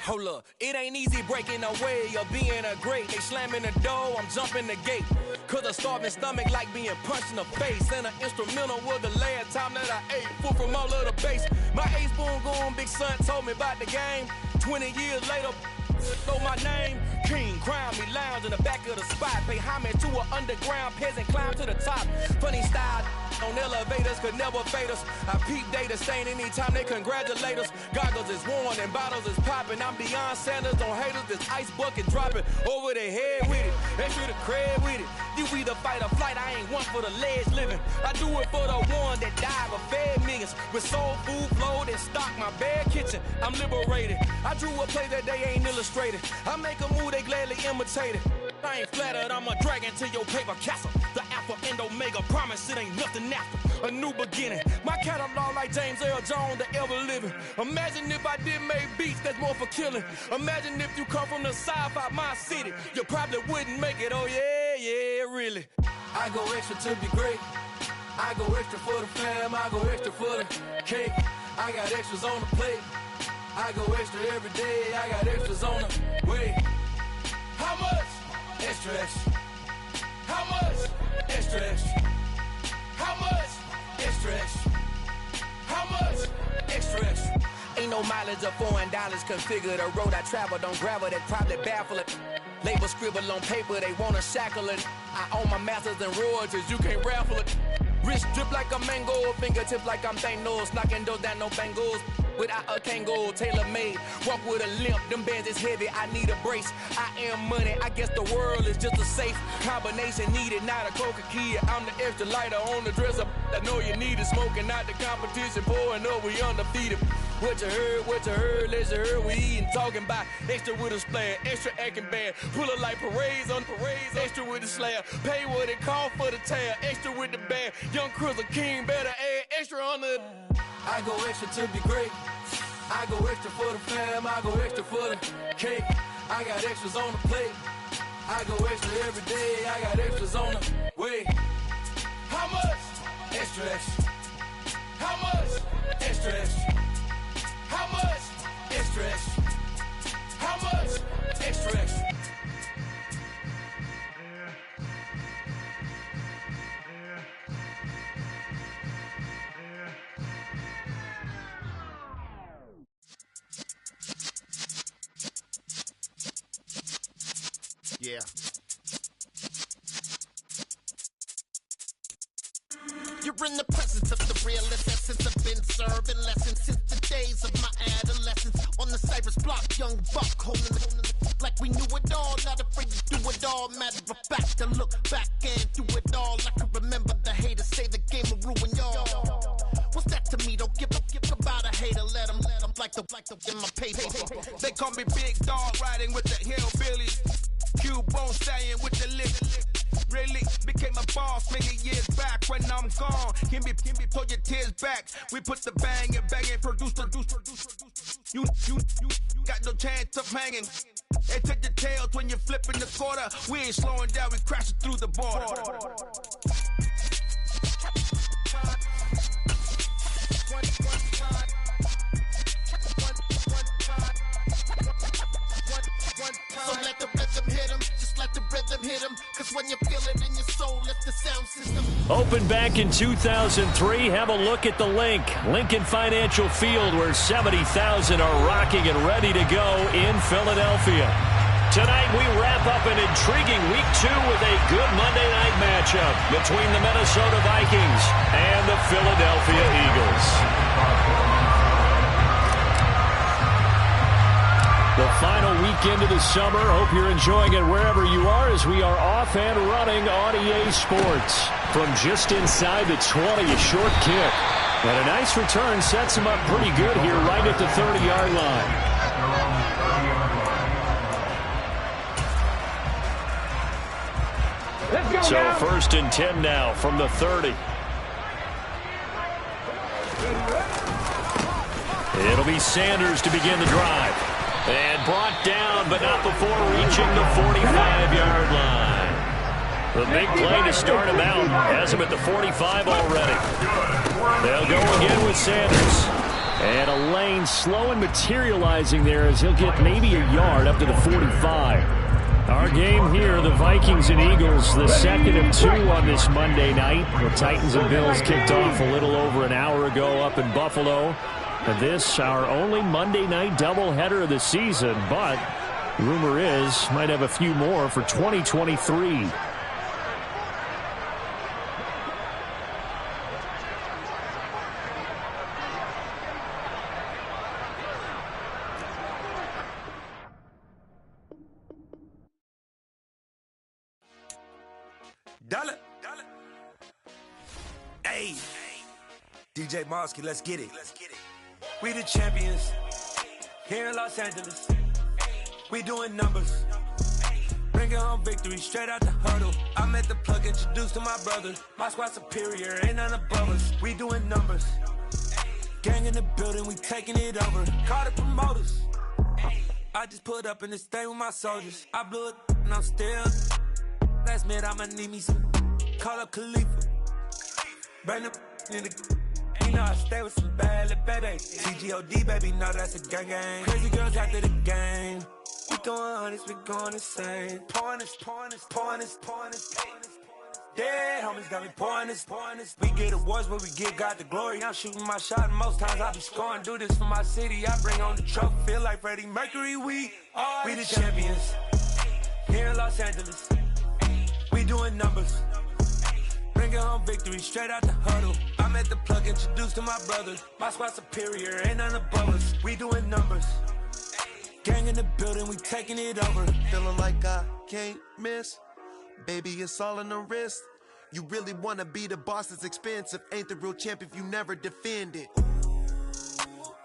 Hold up, it ain't easy breaking away or being a great. They slamming the door, I'm jumping the gate. Cause a starving stomach like being punched in the face. And an instrumental was the last time that I ate. Food from all of the bass. My ace spoon going, big son told me about the game. 20 years later, know my name. King, crown me, lounge in the back of the spot. Pay homage to an underground peasant, climb to the top. Funny style, On elevators could never fade us. I peep data stain anytime they congratulate us. Goggles is worn and bottles is popping. I'm Deion Sanders on haters. This ice bucket dropping over their head with it. They should have cred with it. You either fight or flight. I ain't one for the ledge living. I do it for the one that died but fed millions. With soul food flowed and stocked my bare kitchen. I'm liberated. I drew a play that they ain't illustrated. I make a move they gladly imitate it. I ain't flattered, I'm a dragon to your paper castle. The Alpha and Omega, promise it ain't nothing after. A new beginning, my catalog like James Earl Jones, the ever living. Imagine if I did make beats, that's more for killing. Imagine if you come from the sci-fi, my city. You probably wouldn't make it, oh yeah, really. I go extra to be great. I go extra for the fam, I go extra for the cake. I got extras on the plate. I go extra every day, I got extras on the way. How much? Extra, extra. How much? Extra, extra. How much? Extra, extra. How much? Extra, extra. Ain't no mileage of $4 configure the road I travel. Don't gravel, that probably baffle it. Label scribble on paper, they wanna shackle it. I own my masters and royalties, you can't raffle it. Wrist drip like a mango, fingertips like I'm Thanos, knocking those down, no bangles. Without a Kangol, tailor-made, walk with a limp, them bands is heavy, I need a brace. I am money, I guess the world is just a safe combination needed, not a coca key. I'm the extra lighter on the dresser, I know you need it, smoking out the competition, pouring up, we undefeated. What you heard, let's hear we eating, talking about extra with a splash, extra acting bad, pull it like parades on parades, extra with the slab, pay what it cost for the tab, extra with the bag, young Cruz King, better add extra on the. I go extra to be great. I go extra for the fam, I go extra for the cake. I got extras on the plate. I go extra every day, I got extras on the way. How much? Extra, extra. How much? Extra, extra. How much? Extra, extra. How much? Extra, extra. Yeah. You're in the presence of the realest essence. I've been serving lessons since the days of my adolescence. On the Cypress block, young buck holding the like we knew it all. Not afraid to do it all. Matter of fact, to look back and do it all. I can remember the haters say the game will ruin y'all. What's that to me? Don't give about a hater. Let them like the in my paper. They call me Big Dog, riding with the hillbillies. Cubone staying with the lift. Really became a boss many years back. When I'm gone, can be pull your tears back. We put the bang and produce. You got no chance of hanging. They take your tails when you're flipping the quarter. We ain't slowing down, we crashing through the border. So let the rhythm hit him, just let the rhythm hit him. Cause when you feel it in your soul, let the sound system. Opened back in 2003, have a look at the link. Lincoln Financial Field, where 70,000 are rocking and ready to go in Philadelphia. Tonight we wrap up an intriguing Week 2 with a good Monday night matchup between the Minnesota Vikings and the Philadelphia Eagles. The final weekend of the summer. Hope you're enjoying it wherever you are as we are off and running on EA Sports. From just inside the 20, a short kick. And a nice return sets him up pretty good here right at the 30-yard line. So now. 1st and 10 now from the 30. It'll be Sanders to begin the drive. And brought down, but not before reaching the 45-yard line. The big play to start him out. Has him at the 45 already. They'll go again with Sanders. And a lane slow and materializing there as he'll get maybe a yard up to the 45. Our game here, the Vikings and Eagles, the second of 2 on this Monday night. The Titans and Bills kicked off a little over an hour ago up in Buffalo. And this, our only Monday night doubleheader of the season, but rumor is might have a few more for 2023. Dollar. Hey, DJ Mosky, let's get it. We the champions here in Los Angeles. We doing numbers. Bringing home victory straight out the huddle. I'm at the plug, introduced to my brother. My squad superior, ain't none above us. We doing numbers. Gang in the building, we taking it over. Call the promoters. I just put up in this thing with my soldiers. I blew it and I'm still. Last minute I'ma need me some. Call up Khalifa. Bring the in the. You know I stay with some bad little baby. TGOD baby, know that's a gang gang. Crazy girls after the game. We throwing hundreds, we going insane. Pouring this. Dead homies got me pouring this. We get awards, but we give God the glory. I'm shooting my shot, and most times I be scoring. Do this for my city, I bring on the trophy. Feel like Freddie Mercury, we the champions. Here in Los Angeles, we doing numbers. Bringing home victory straight out the huddle. I'm at the plug, introduced to my brother. My squad superior, ain't none above us. We doing numbers. Gang in the building, we taking it over. Feeling like I can't miss. Baby, it's all in the wrist. You really wanna be the boss, it's expensive. Ain't the real champ if you never defend it.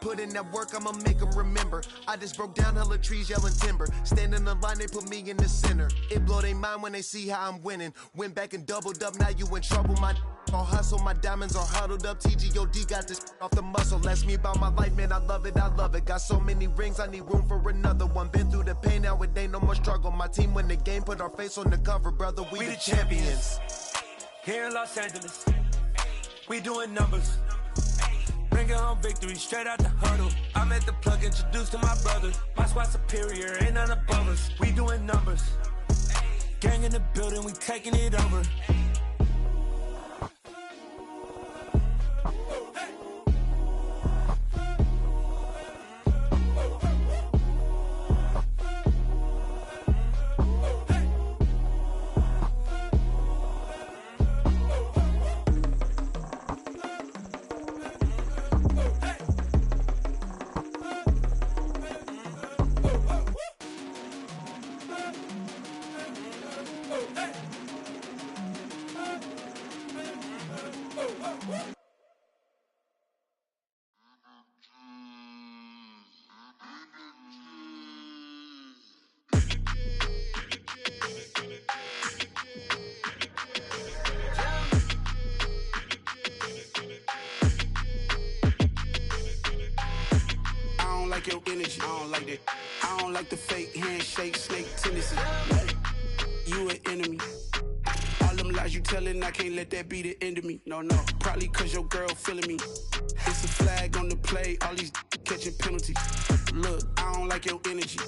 Put in that work, I'ma make them remember. I just broke down hella trees, yelling timber. Stand in the line, they put me in the center. It blow their mind when they see how I'm winning. Went back and doubled up, now you in trouble. My all hustle, my diamonds are huddled up. TGOD got this off the muscle. Ask me about my life, man, I love it. Got so many rings, I need room for another one. Been through the pain, now it ain't no more struggle. My team win the game, put our face on the cover, brother. We the champions. Here in Los Angeles, we doing numbers. Bringing home victory straight out the huddle. I'm at the plug, introduced to my brother. My squad superior, ain't none above us. We doing numbers. Gang in the building, we taking it over. Your energy, I don't like that. I don't like the fake handshake, snake tendency. You an enemy. All them lies you telling, I can't let that be the end of me. No, probably cause your girl feeling me. It's a flag on the play, all these catching penalties. Look, I don't like your energy.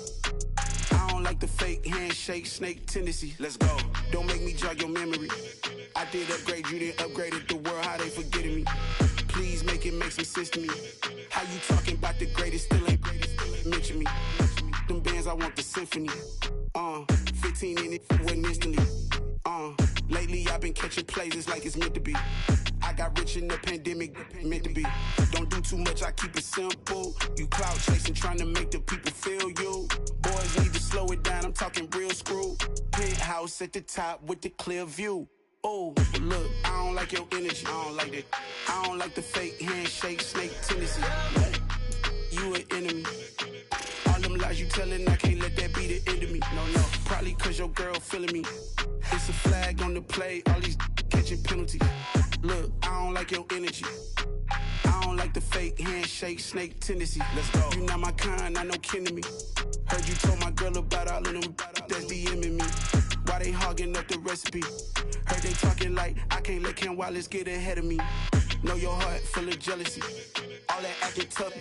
I don't like the fake handshake, snake tendency. Let's go. Don't make me jog your memory. I did upgrade, you didn't upgrade it. The world, how they forgetting me. Please make it make some sense to me. How you talking about the greatest, still ain't mention me. Them bands, I want the symphony. 15 in it, went instantly. Lately I've been catching plays, it's like it's meant to be. I got rich in the pandemic, meant to be. Don't do too much, I keep it simple. You clout chasing, trying to make the people feel you. Boys need to slow it down, I'm talking real screw. Penthouse at the top with the clear view. Oh, look, I don't like your energy, I don't like that. I don't like the fake handshake, snake tendency. You an enemy. All them lies you telling, I can't let that be the end of me. No, probably cause your girl feeling me. It's a flag on the play, all these catching penalties. Look, I don't like your energy. I don't like the fake handshake, snake tendency. Let's go. You not my kind, I know kin to me. Heard you told my girl about all of them that's DMing me. Why they hogging up the recipe? Heard they talking like I can't let Ken Wallace get ahead of me. Know your heart full of jealousy. All that acting tough,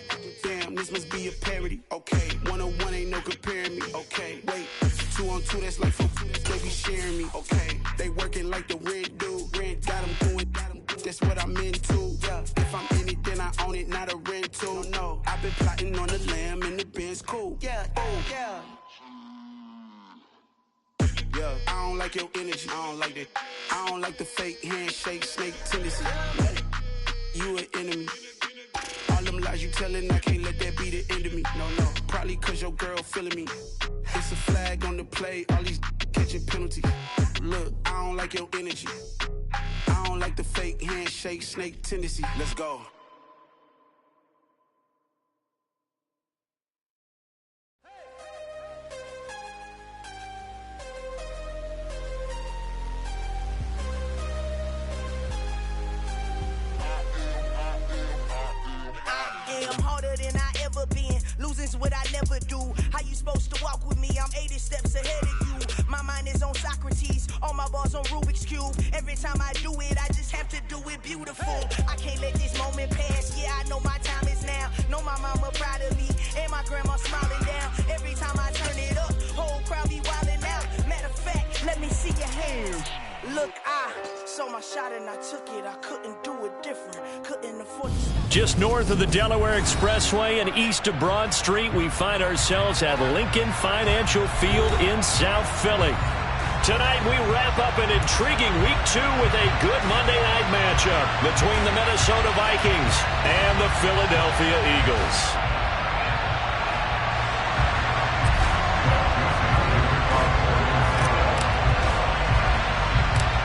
damn, this must be a parody. Okay, 1-on-1 ain't no comparing me. Okay, wait, 2-on-2, that's like 4, they be sharing me. Okay, they working like the rent dude. Rent got them doing, that's what I'm into. Yeah, if I'm in it, then I own it, not a rental. No, I've been plotting on the lamb and the Benz cool. Yeah, yeah. Yeah, I don't like your energy, I don't like that. I don't like the fake handshake, snake tendency. You an enemy. All them lies you telling, I can't let that be the end of me. No, probably cause your girl feeling me. It's a flag on the play, all these catching penalties. Look, I don't like your energy. I don't like the fake handshake, snake tendency. Let's go. Losing's what I never do. How you supposed to walk with me? I'm 80 steps ahead of you. My mind is on Socrates, all my bars on Rubik's Cube. Every time I do it, I just have to do it beautiful. I can't let this moment pass. Yeah, I know my time is now. Know my mama proud of me, and my grandma smiling down. Every time I turn it up, whole crowd be wildin' out. Matter of fact, let me see your hands. Look, I saw my shot and I took it. I couldn't do it different. Couldn't afford to stop. Just north of the Delaware Expressway and east of Broad Street, we find ourselves at Lincoln Financial Field in South Philly. Tonight, we wrap up an intriguing Week 2 with a good Monday night matchup between the Minnesota Vikings and the Philadelphia Eagles.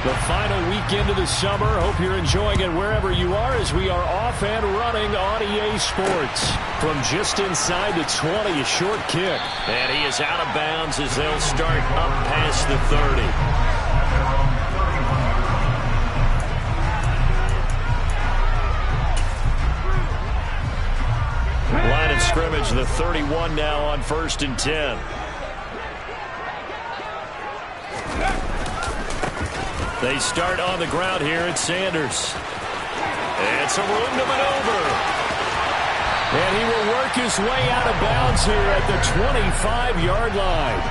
The final weekend of the summer. Hope you're enjoying it wherever you are as we are off and running on EA Sports. From just inside the 20, a short kick. And he is out of bounds as they'll start up past the 30. Line of scrimmage, the 31 now on 1st and 10. They start on the ground here at Sanders. And some room to maneuver. And he will work his way out of bounds here at the 25-yard line.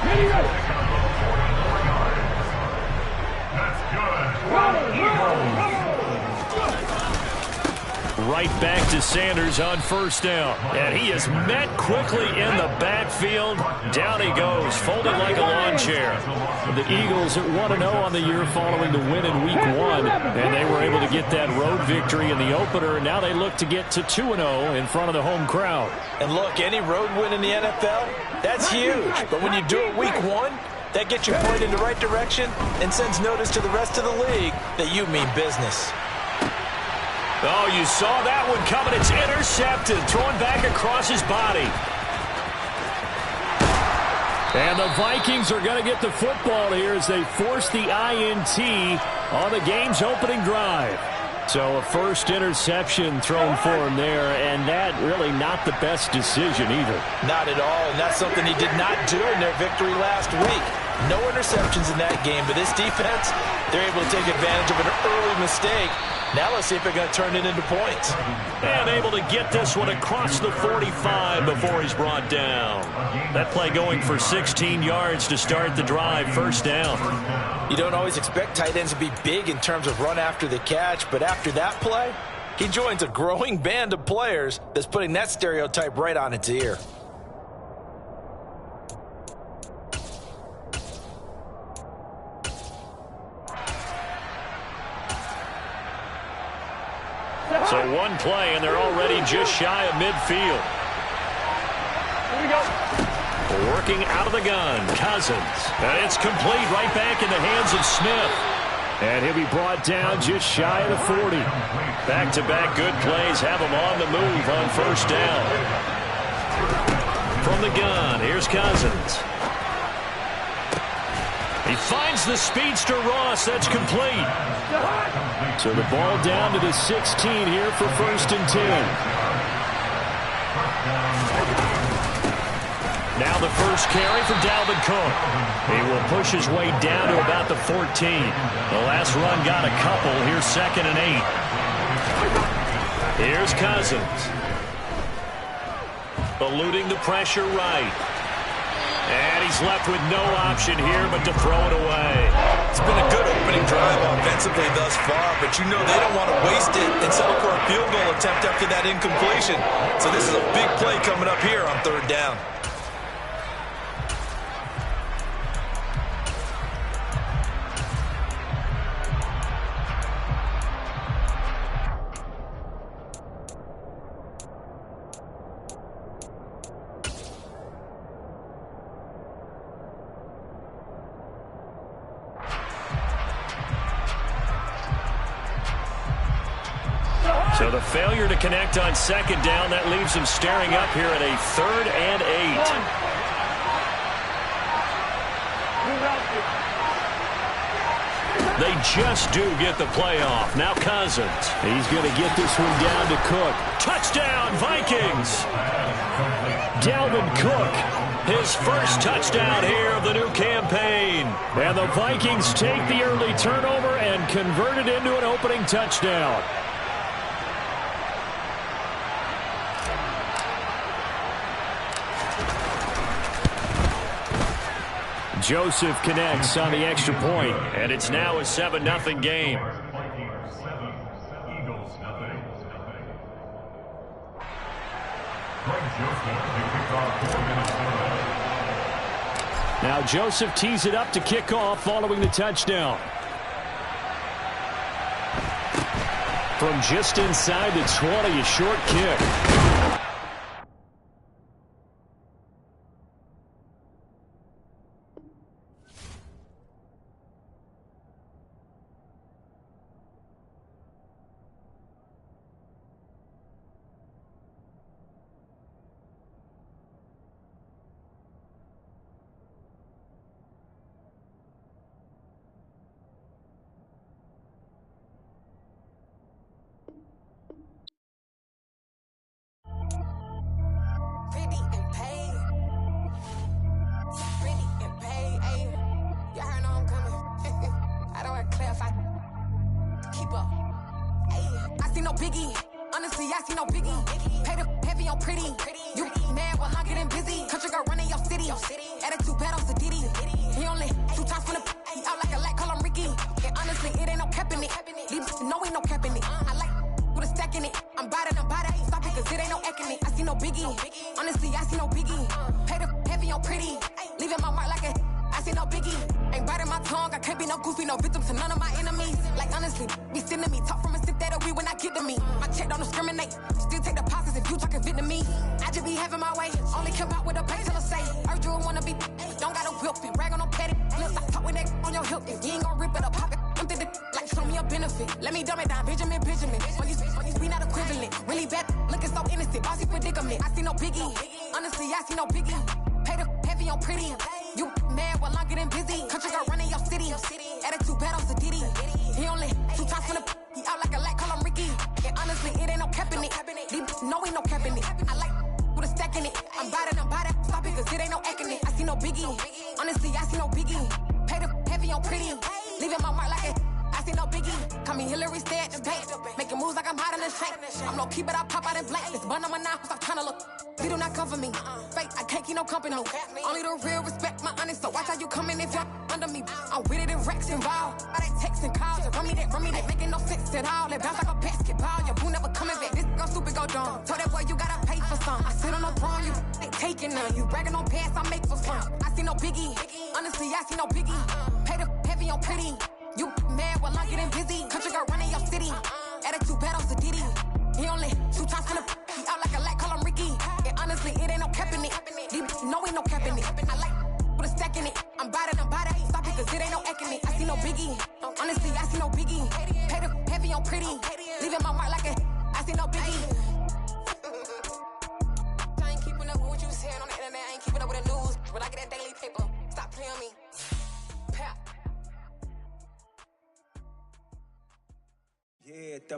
Right back to Sanders on 1st down. And he is met quickly in the backfield. Down he goes, folded like a lawn chair. The Eagles at 1-0 on the year following the win in Week 1. And they were able to get that road victory in the opener. And now they look to get to 2-0 in front of the home crowd. And look, any road win in the NFL, that's huge. But when you do it Week 1, that gets you pointed in the right direction and sends notice to the rest of the league that you mean business. Oh, you saw that one coming. It's intercepted, thrown back across his body. And the Vikings are going to get the football here as they force the INT on the game's opening drive. So a first interception thrown for him there, and that really not the best decision either. Not at all, and that's something he did not do in their victory last week. No interceptions in that game, but this defense, they're able to take advantage of an early mistake. Now let's see if they're going to turn it into points. And able to get this one across the 45 before he's brought down. That play going for 16 yards to start the drive, 1st down. You don't always expect tight ends to be big in terms of run after the catch, but after that play, he joins a growing band of players that's putting that stereotype right on its ear. So one play, and they're already just shy of midfield. Here we go. Working out of the gun, Cousins. And it's complete right back in the hands of Smith. And he'll be brought down just shy of the 40. Back-to-back good plays have him on the move on 1st down. From the gun, here's Cousins. He finds the speedster Ross. That's complete. So the ball down to the 16 here for 1st and 10. Now the first carry for Dalvin Cook. He will push his way down to about the 14. The last run got a couple. Here's 2nd and 8. Here's Cousins. Eluding the pressure right. And he's left with no option here but to throw it away. It's been a good opening drive offensively thus far, but you know they don't want to waste it and settle for a field goal attempt after that incompletion. So this is a big play coming up here on 3rd down. So the failure to connect on second down, that leaves them staring up here at a 3rd and 8. They just do get the playoff. Now Cousins. He's going to get this one down to Cook. Touchdown, Vikings! Dalvin Cook, his first touchdown here of the new campaign. And the Vikings take the early turnover and convert it into an opening touchdown. Joseph connects on the extra point, and it's now a 7-0 game. Now Joseph tees it up to kick off following the touchdown. From just inside the 20, a short kick.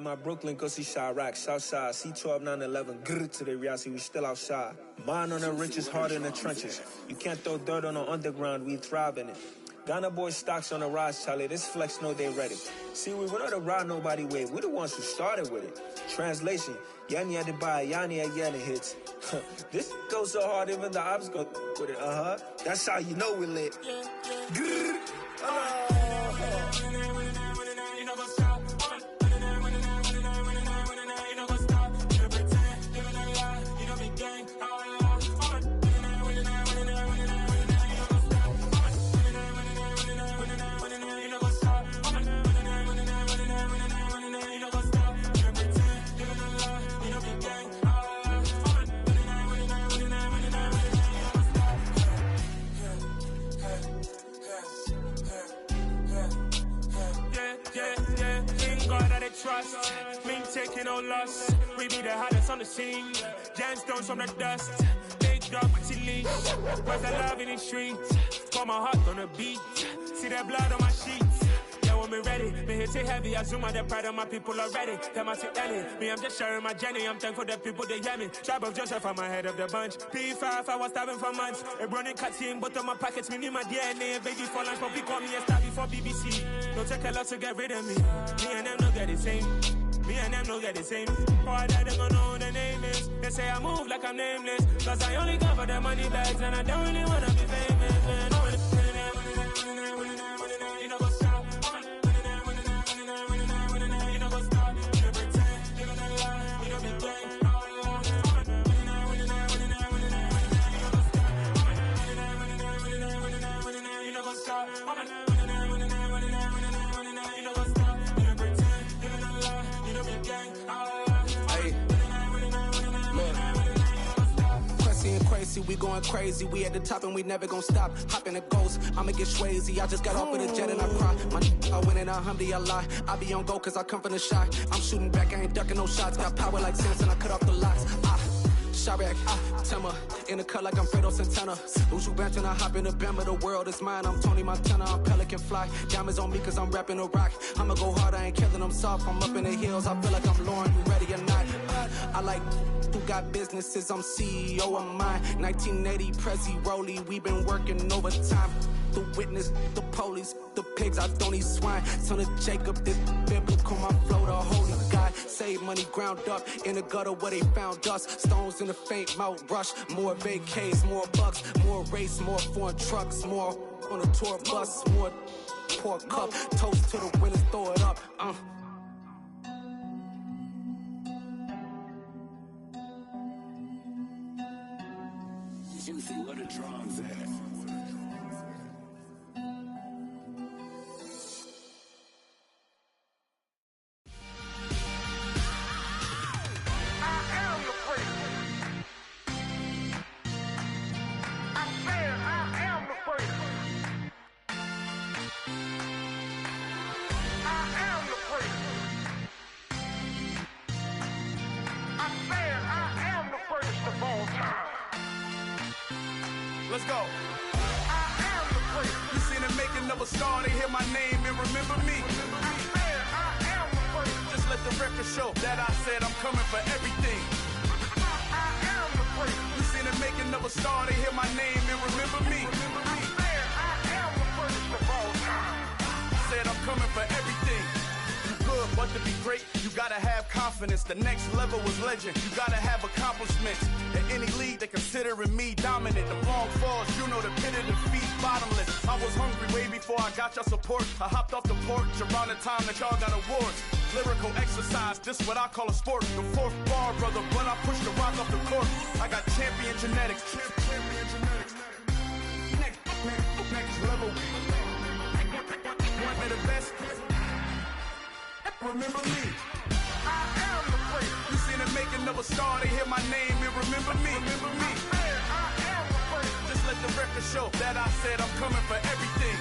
My Brooklyn, go see Chirac, Southside, C12, 911, grr to the Riasi, we still outside. Mine on the riches, hard in the trenches. You can't throw dirt on the underground, we thrive in it. Ghana boys stocks on the rise, Charlie, this flex know they ready. See, we don't ride nobody wave, we the ones who started with it. Translation, Yanni had to buy, Yanni had Yanni hits. This goes so hard, even the ops go with it, That's how you know we lit. Grr, loss. We be the hottest on the scene. Gemstones from the dust. Big dog with leash. Where's the love in the streets? Got my heart on the beat. See that blood on my sheets. Yeah, when me ready, me hit it heavy. I zoom out the pride of my people already. Them I see Ellie. Me, I'm just sharing my journey. I'm thankful the people they hear me. Tribe of Joseph, I'm ahead of the bunch. P5, I was starving for months. A running cut team, but on my pockets, me need my DNA. Baby for lunch, but call me a star before BBC. Don't take a lot to get rid of me. Me and them don't get the same. Me and them don't get the same. For I die, they gon' know who the name is. They say I move like I'm nameless. Cause I only cover the money bags and I don't really wanna be famous, man. You know what's up? You know what's up? You know pretend. You know that lie. You know be gang. You know what's up? Crazy, we going crazy. We at the top and we never gon' stop. Hop in a ghost, I'ma get swayzy. I just got off with a jet and I cry. I went in a Humvee, I lie. I be on go cause I come from the shot. I'm shooting back, I ain't ducking no shots. Got power like Samson, I cut off the locks. Shabak, Timmer, in the cut like I'm Fredo Santana. Uju Banton, I hop in the Bama, the world is mine. I'm Tony Montana, I'm Pelican Fly. Diamonds on me cause I'm rapping a rock. I'ma go hard, I ain't killing them soft. I'm up in the hills, I feel like I'm Lauren, you ready or not? I like who got businesses, I'm CEO of mine. 1980 Prezi Rolly, we been working overtime. The witness, the police, the pigs, I don't eat swine. Son of Jacob, this biblical, my flow, the holy God. Save money ground up in the gutter where they found us. Stones in the faint mouth rush. More vacays, more bucks, more race, more foreign trucks, more on a tour bus, more pour cup. Toast to the winners, throw it up. Juicy, where the drums at? Let's go. You seen the making of a star, they hear my name and remember me. Just let the record show that I said I'm coming for everything. You seen the making of a star, they hear my name and remember me. Said I'm coming for everything. Good, but to be great, you gotta have confidence. The next level was legend. You gotta have accomplishments. In any league, they considering me dominant. The long falls, you know the pit of defeat, bottomless. I was hungry way before I got your support. I hopped off the porch around the time that y'all got awards. Lyrical exercise, this what I call a sport. The fourth bar, brother, when I push the rock off the court. I got champion genetics. Next level. One of the best. Remember me. I am the place. You seen the making of a star, they hear my name and remember me. Remember me. I am the place. Just let the record show that I said I'm coming for everything.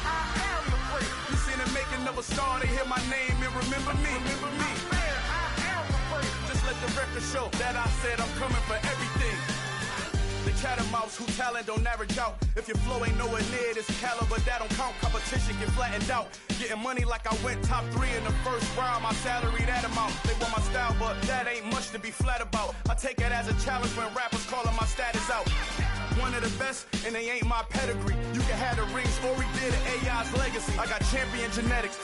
I am the place. You seen the making of a star, they hear my name and remember me. Remember me. I am the place. Just let the record show that I said I'm coming for everything. The chattermouths who talent don't average out. If your flow ain't nowhere near this caliber, that don't count. Competition get flattened out. Getting money like I went top 3 in the first round. My salary that amount. They want my style, but that ain't much to be flat about. I take it as a challenge when rappers calling my status out. One of the best, and they ain't my pedigree. You can have the rings, or we did an AI's legacy. I got champion genetics.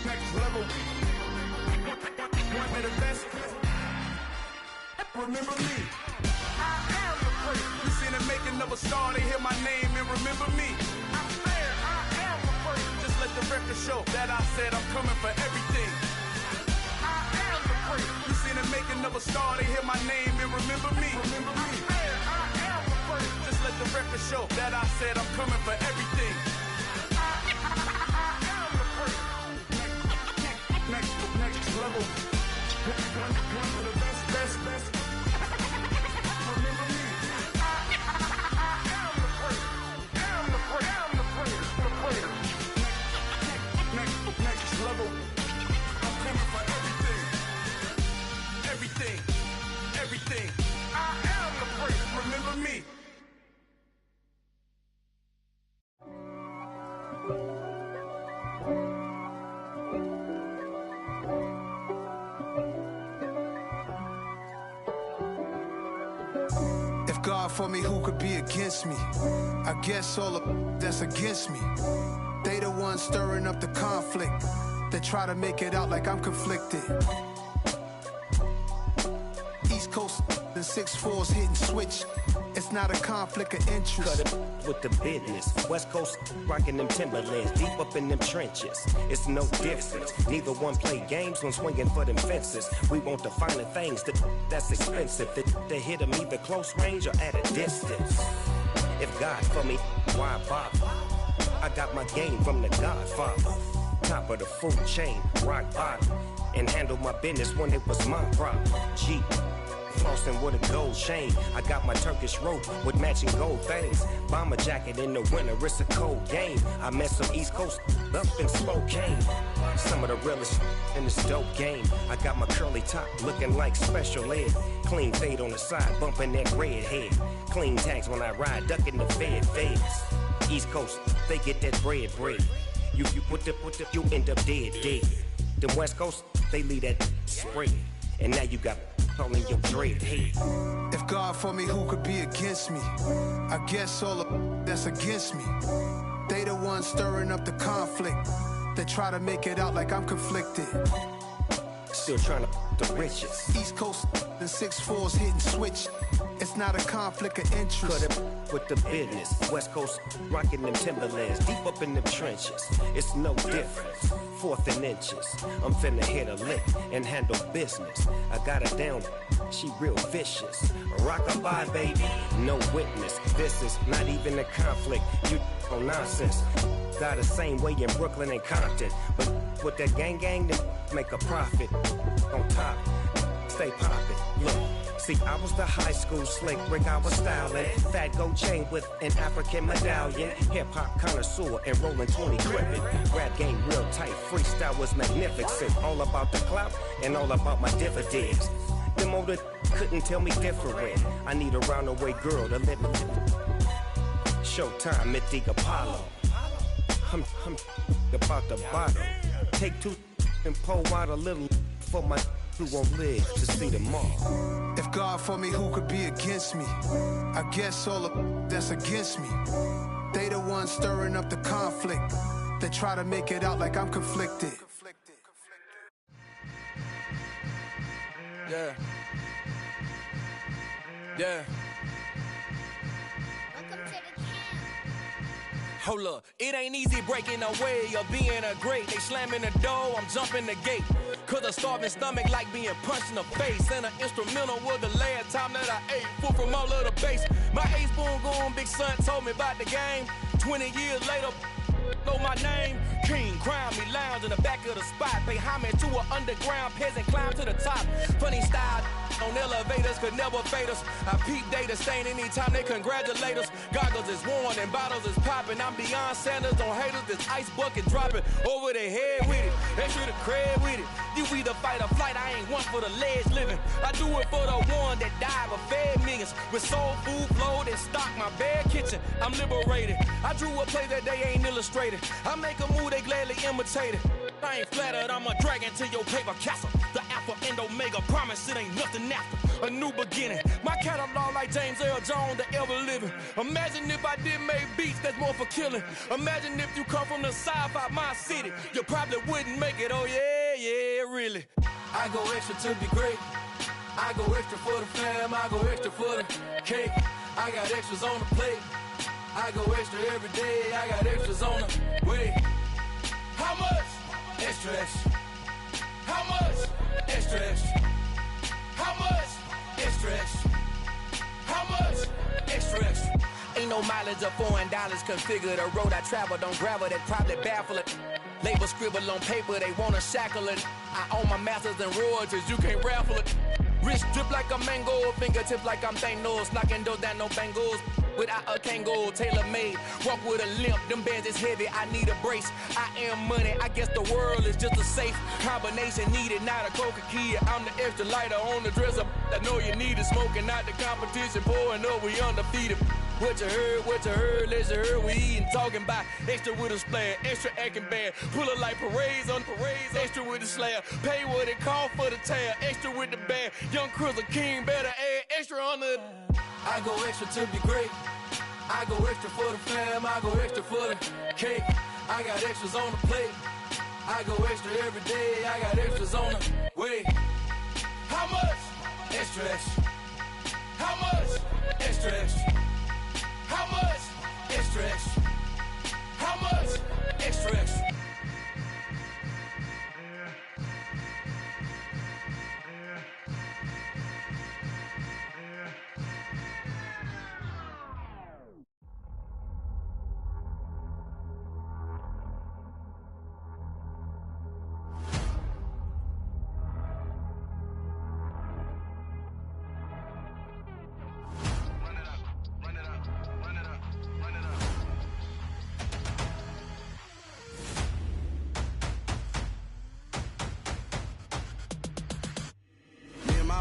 Next level. One of the best. Remember me. I am the place. You seen the making of a star, they hear my name and remember me. I am the place. Just let the record show that I said I'm coming for everything. I am the place. You seen the making of a star, they hear my name and remember me. Remember me. I am the place. Just let the record show that I said I'm coming for everything. I am the place. Next level. One of the best. Next level. first, remember me. If God for me, who could be against me? I guess all of that's against me. They the ones stirring up the conflict. They try to make it out like I'm conflicted. East Coast and 6'4's hitting switch. It's not a conflict of interest. Cut it with the business. West Coast rocking them Timberlands, deep up in them trenches. It's no difference. Neither one play games when swinging for them fences. We want the finer things that's expensive. They hit them either close range or at a distance. If God for me, why bother? I got my game from the Godfather. Top of the food chain, rock bottom. And handle my business when it was my problem. G. Flossing with a gold chain. I got my Turkish rope with matching gold things. Bomber jacket in the winter, it's a cold game. I met some East Coast up in Spokane. Some of the realest in this dope game. I got my curly top looking like special ed. Clean fade on the side, bumping that red head. Clean tags when I ride, ducking the feds. East Coast, they get that bread. You you end up dead. The West Coast, they leave that spray. And now you got all in your dread head. If God for me, who could be against me? I guess all of that's against me. They the ones stirring up the conflict. They try to make it out like I'm conflicted. Still trying to the riches. East Coast and 6'4's hitting switch. It's not a conflict of interest. Cut it with the business. West Coast rocking them Timberlands, deep up in them trenches. It's no difference. 4th and inches. I'm finna hit a lick and handle business. I got her down, she real vicious. Rock-a-bye, baby, no witness. This is not even a conflict. You on nonsense. Got the same way in Brooklyn and Compton. But with that gang, then make a profit. On top, stay poppin'. Look. See, I was the high school slick Rick, I was styling. Fat gold chain with an African medallion. Hip-hop connoisseur and rolling 20 gripping. Rap game real tight, freestyle was magnificent. All about the clout and all about my dividends. Them older couldn't tell me different. I need a roundaway girl to live with. Showtime, Mythic Apollo. I'm about the bottle. Take 2 and pour out a little for my who won't live to see tomorrow. If God for me, who could be against me? I guess all of that's against me. They the ones stirring up the conflict. They try to make it out like I'm conflicted. Yeah. Yeah. Hold up, it ain't easy breaking away or being a great. They slamming the door, I'm jumping the gate. Cause a starving stomach like being punched in the face. And an instrumental was the last time that I ate. Food from all of the bass. My ace spoon going, big son told me about the game. 20 years later, know my name. King, crown me, lounge in the back of the spot. Pay homage to an underground peasant, climb to the top. Funny style on elevators could never fade us. I peep data stain anytime they congratulate us. Goggles is worn and bottles is popping. I'm Deion Sanders on haters, this ice bucket dropping over their head with it. Extra the cred with it. You either fight or flight, I ain't one for the ledge living. I do it for the one that died but fed millions. With soul food flowed and stocked my bare kitchen. I'm liberated. I drew a play that they ain't illustrated. I make a move, they gladly imitate it. I ain't flattered, I'm a dragon to your paper castle. The Alpha and Omega, promise it ain't nothing after. A new beginning. My catalog like James Earl Jones, the ever living. Imagine if I did make beats that's more for killing. Imagine if you come from the south out my city. You probably wouldn't make it, oh yeah, really. I go extra to be great. I go extra for the fam, I go extra for the cake. I got extras on the plate. I go extra every day, I got extras on the way. How much? Extra, extra. How much? Extra, extra. How much? Extra, extra. How much? Extra, extra. Ain't no mileage of $4 configure the road I travel. Don't gravel that probably baffle it. Label scribble on paper, they wanna shackle it. I own my masters and royalties, you can't raffle it. Wrist drip like a mango, fingertip like I'm Thanos, knocking doors down, no bangles. Without a Kangol, tailor-made, walk with a limp, them bands is heavy, I need a brace. I am money, I guess the world is just a safe combination needed, not a Coca-Cola. I'm the extra lighter on the dresser, I know you need it, smoking out the competition, pouring up, we undefeated. What you heard, let's hear we eating, talking about extra with a splash, extra acting bad, pull it like parades on parades, extra with the slab, pay what it cost for the tab, extra with the bag, young Cruiser King, better add extra on the... I go extra to be great. I go extra for the fam. I go extra for the cake. I got extras on the plate. I go extra every day. I got extras on the way. How much? Extra, extra. How much? Extra, extra. How much? Extra, extra. How much? Extra, extra.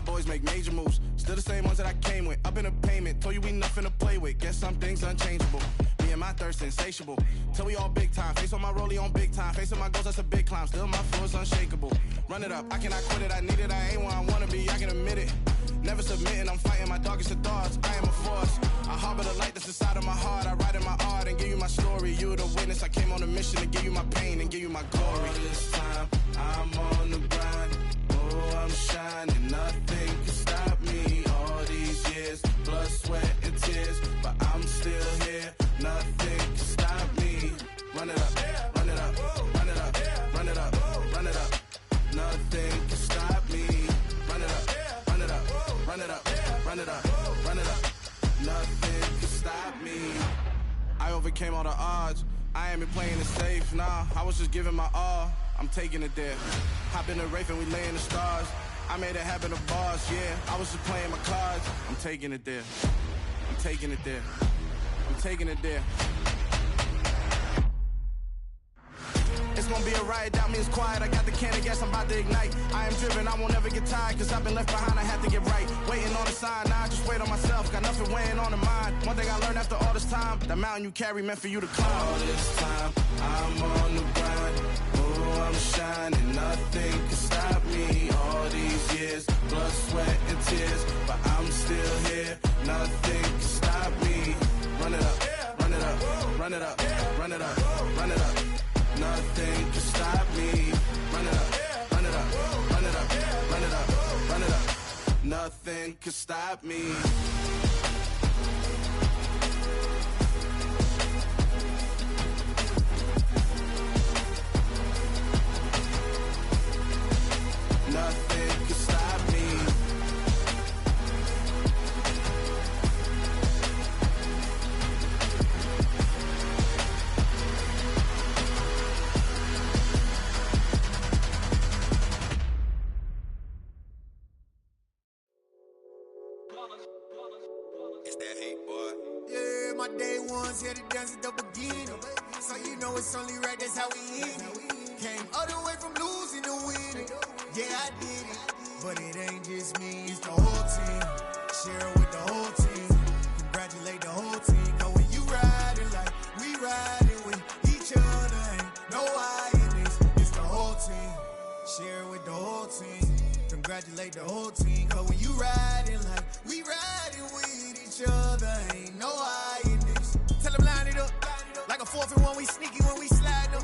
Boys make major moves, still the same ones that I came with. Up in a payment, told you we nothing to play with. Guess some things unchangeable. Me and my thirst insatiable. Till we all big time. Face on my rollie on big time. Facing my goals, that's a big climb. Still my flow is unshakable. Run it up, I cannot quit it. I need it, I ain't where I wanna be. I can admit it. Never submitting, I'm fighting my darkest of thoughts. I am a force. I harbor the light that's inside of my heart. I write in my art and give you my story. You the witness. I came on a mission to give you my pain and give you my glory. All this time, I'm on the grind. Oh, I'm shining. Nothing can stop me. All these years, blood, sweat, and tears. But I'm still here. Nothing can stop me. Run it up, run it up, run it up, run it up, run it up. Nothing can stop me. Run it up, run it up, run it up, run it up, run it up. Nothing can stop me. I overcame all the odds. I ain't been playing it safe, nah. I was just giving my all. I'm taking it there. Hop in the Wraith and we lay in the stars. I made it happen to bars, yeah. I was just playing my cards. I'm taking it there. I'm taking it there. I'm taking it there. It's gonna be a riot, doubt me it's quiet. I got the can of gas, I'm about to ignite. I am driven, I won't ever get tired, cause I've been left behind, I have to get right. Waiting on the sign, now I just wait on myself. Got nothing weighing on the mind. One thing I learned after all this time, that mountain you carry meant for you to climb. All this time, I'm on the grind. Oh, I'm shining, nothing can stop me. All these years, blood, sweat, and tears. But I'm still here, nothing can stop me. Run it up, run it up, run it up, run it up, run it up. Nothing can stop me. Run it up, run it up, run it up, run it up, run it up. Nothing can stop me. Nothing can stop me. Day ones, yeah, the dance at the beginning. So you know it's only right, that's how we end it. Came all the way from losing to winning. Yeah, I did it, but it ain't just me, it's the whole team. Share it with the whole team. Congratulate the whole team. Cause when you riding like we riding with each other, ain't no I in this, it's the whole team. Share it with the whole team. Congratulate the whole team. Cause when you riding like we riding with each other, ain't no I in this. Tell them line it up. Like a 4th and 1, we sneaky when we slide them.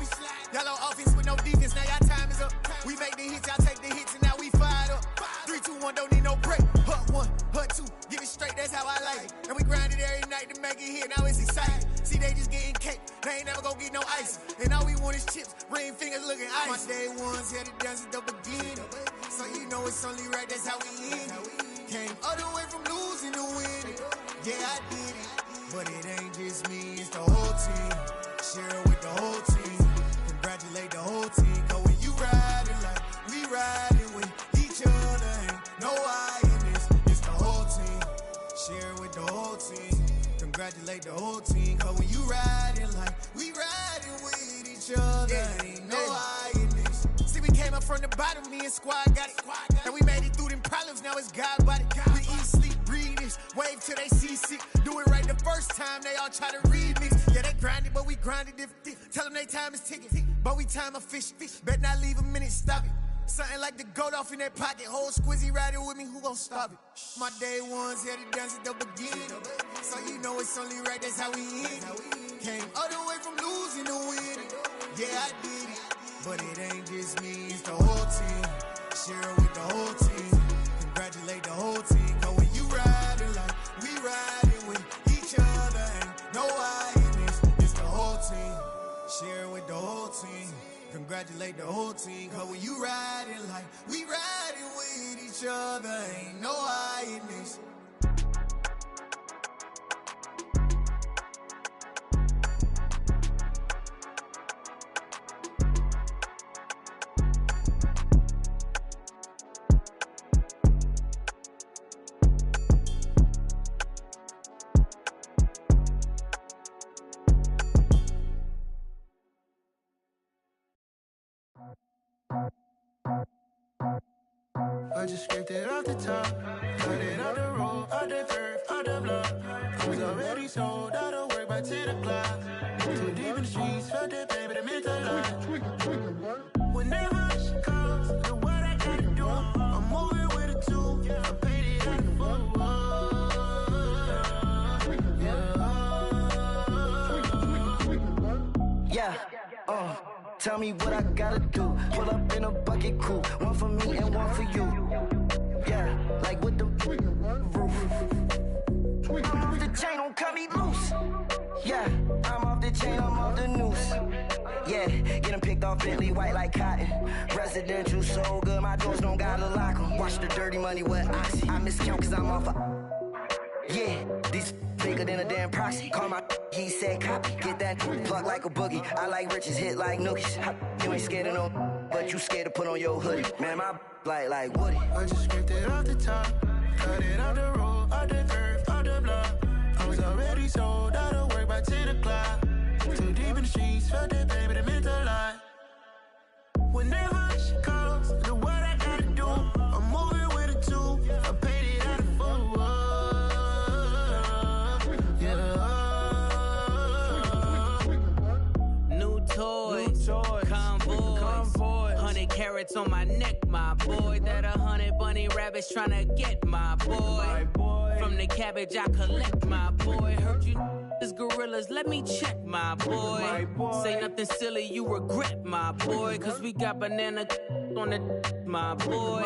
Y'all on offense with no defense, now y'all time is up. We make the hits, y'all take the hits, and now we fired up. 3, 2, 1, don't need no break. Hut 1, hut 2, get it straight, that's how I like it. And we grind it every night to make it hit, now it's exciting. See, they just getting cake, they ain't never gonna get no ice. And all we want is chips, ring fingers looking ice. My day ones, yeah, the dance at the beginning. So you know it's only right, that's how we end it. Came all the way from losing to winning. Yeah, I did it, but it ain't just me, it's the whole team. Share it with the whole team. Congratulate the whole team. Cause when you riding like we riding with each other, ain't no I. whole team. Congratulate the whole team. Cause when you riding like we riding with each other, ain't no hiding this. See, we came up from the bottom, me and squad got it. And we made it through them problems, now it's God body. We eat, sleep, breathe this. Wave till they see sick. Do it right the first time, they all try to remix. Yeah, they grinded, but we grinded different. Tell them they time is ticking, but we time a fish. Bet not leave a minute, stop it. Something like the goat off in that pocket. Whole squizzy riding with me, who gon' stop it? My day ones had to dance at the beginning. So you know it's only right, that's how we end. Came all the way from losing to winning. Yeah, I did it. But it ain't just me, it's the whole team. Share it with the whole team. Congratulate the whole team. Cause when you riding like we riding with each other, ain't no hiding this. It's the whole team. Share it with the whole team. Congratulate the whole team. Cause when you riding like we riding with each other, ain't no hiding this. I just scraped it off the top, cut it off the road, off the curve, off the block. I was already sold out of work by 10 o'clock. Too deep in the streets, felt that pain, but it meant a lot. When that hush comes, look what I gotta do. I'm moving with a two, I paid it out of full. Yeah, tell me what I gotta do. Pull up in a bucket crew, one for me and one for you. Yeah, like with the roof. I'm off the chain, don't cut me loose. Yeah, I'm off the chain, I'm off the noose. Yeah, getting picked off Bentley white like cotton. Residential so good, my doors don't gotta lock 'em. Watch the dirty money with Oxy. I miscount cause I'm off yeah, these bigger than a damn proxy. Call my he said copy. Get that plug like a boogie. I like riches, hit like nookies. You ain't scared of no, but you scared to put on your hoodie. Man, my like Woody. I just scraped it off the top, cut it off the road, off the curve, off the block. I was already sold out of work by 10 o'clock. Too deep in the streets, felt that pain, but it meant a lot. When that hush comes, look what I gotta do. I'm moving with a two, I paid it out of full. Toys, convoy, 100 carats on my neck, my boy. That 100 bunny rabbits tryna get my boy. From the cabbage I collect, my boy. Heard you is gorillas, let me check, my boy. Say nothing silly, you regret, my boy. Cause we got banana on the my boy.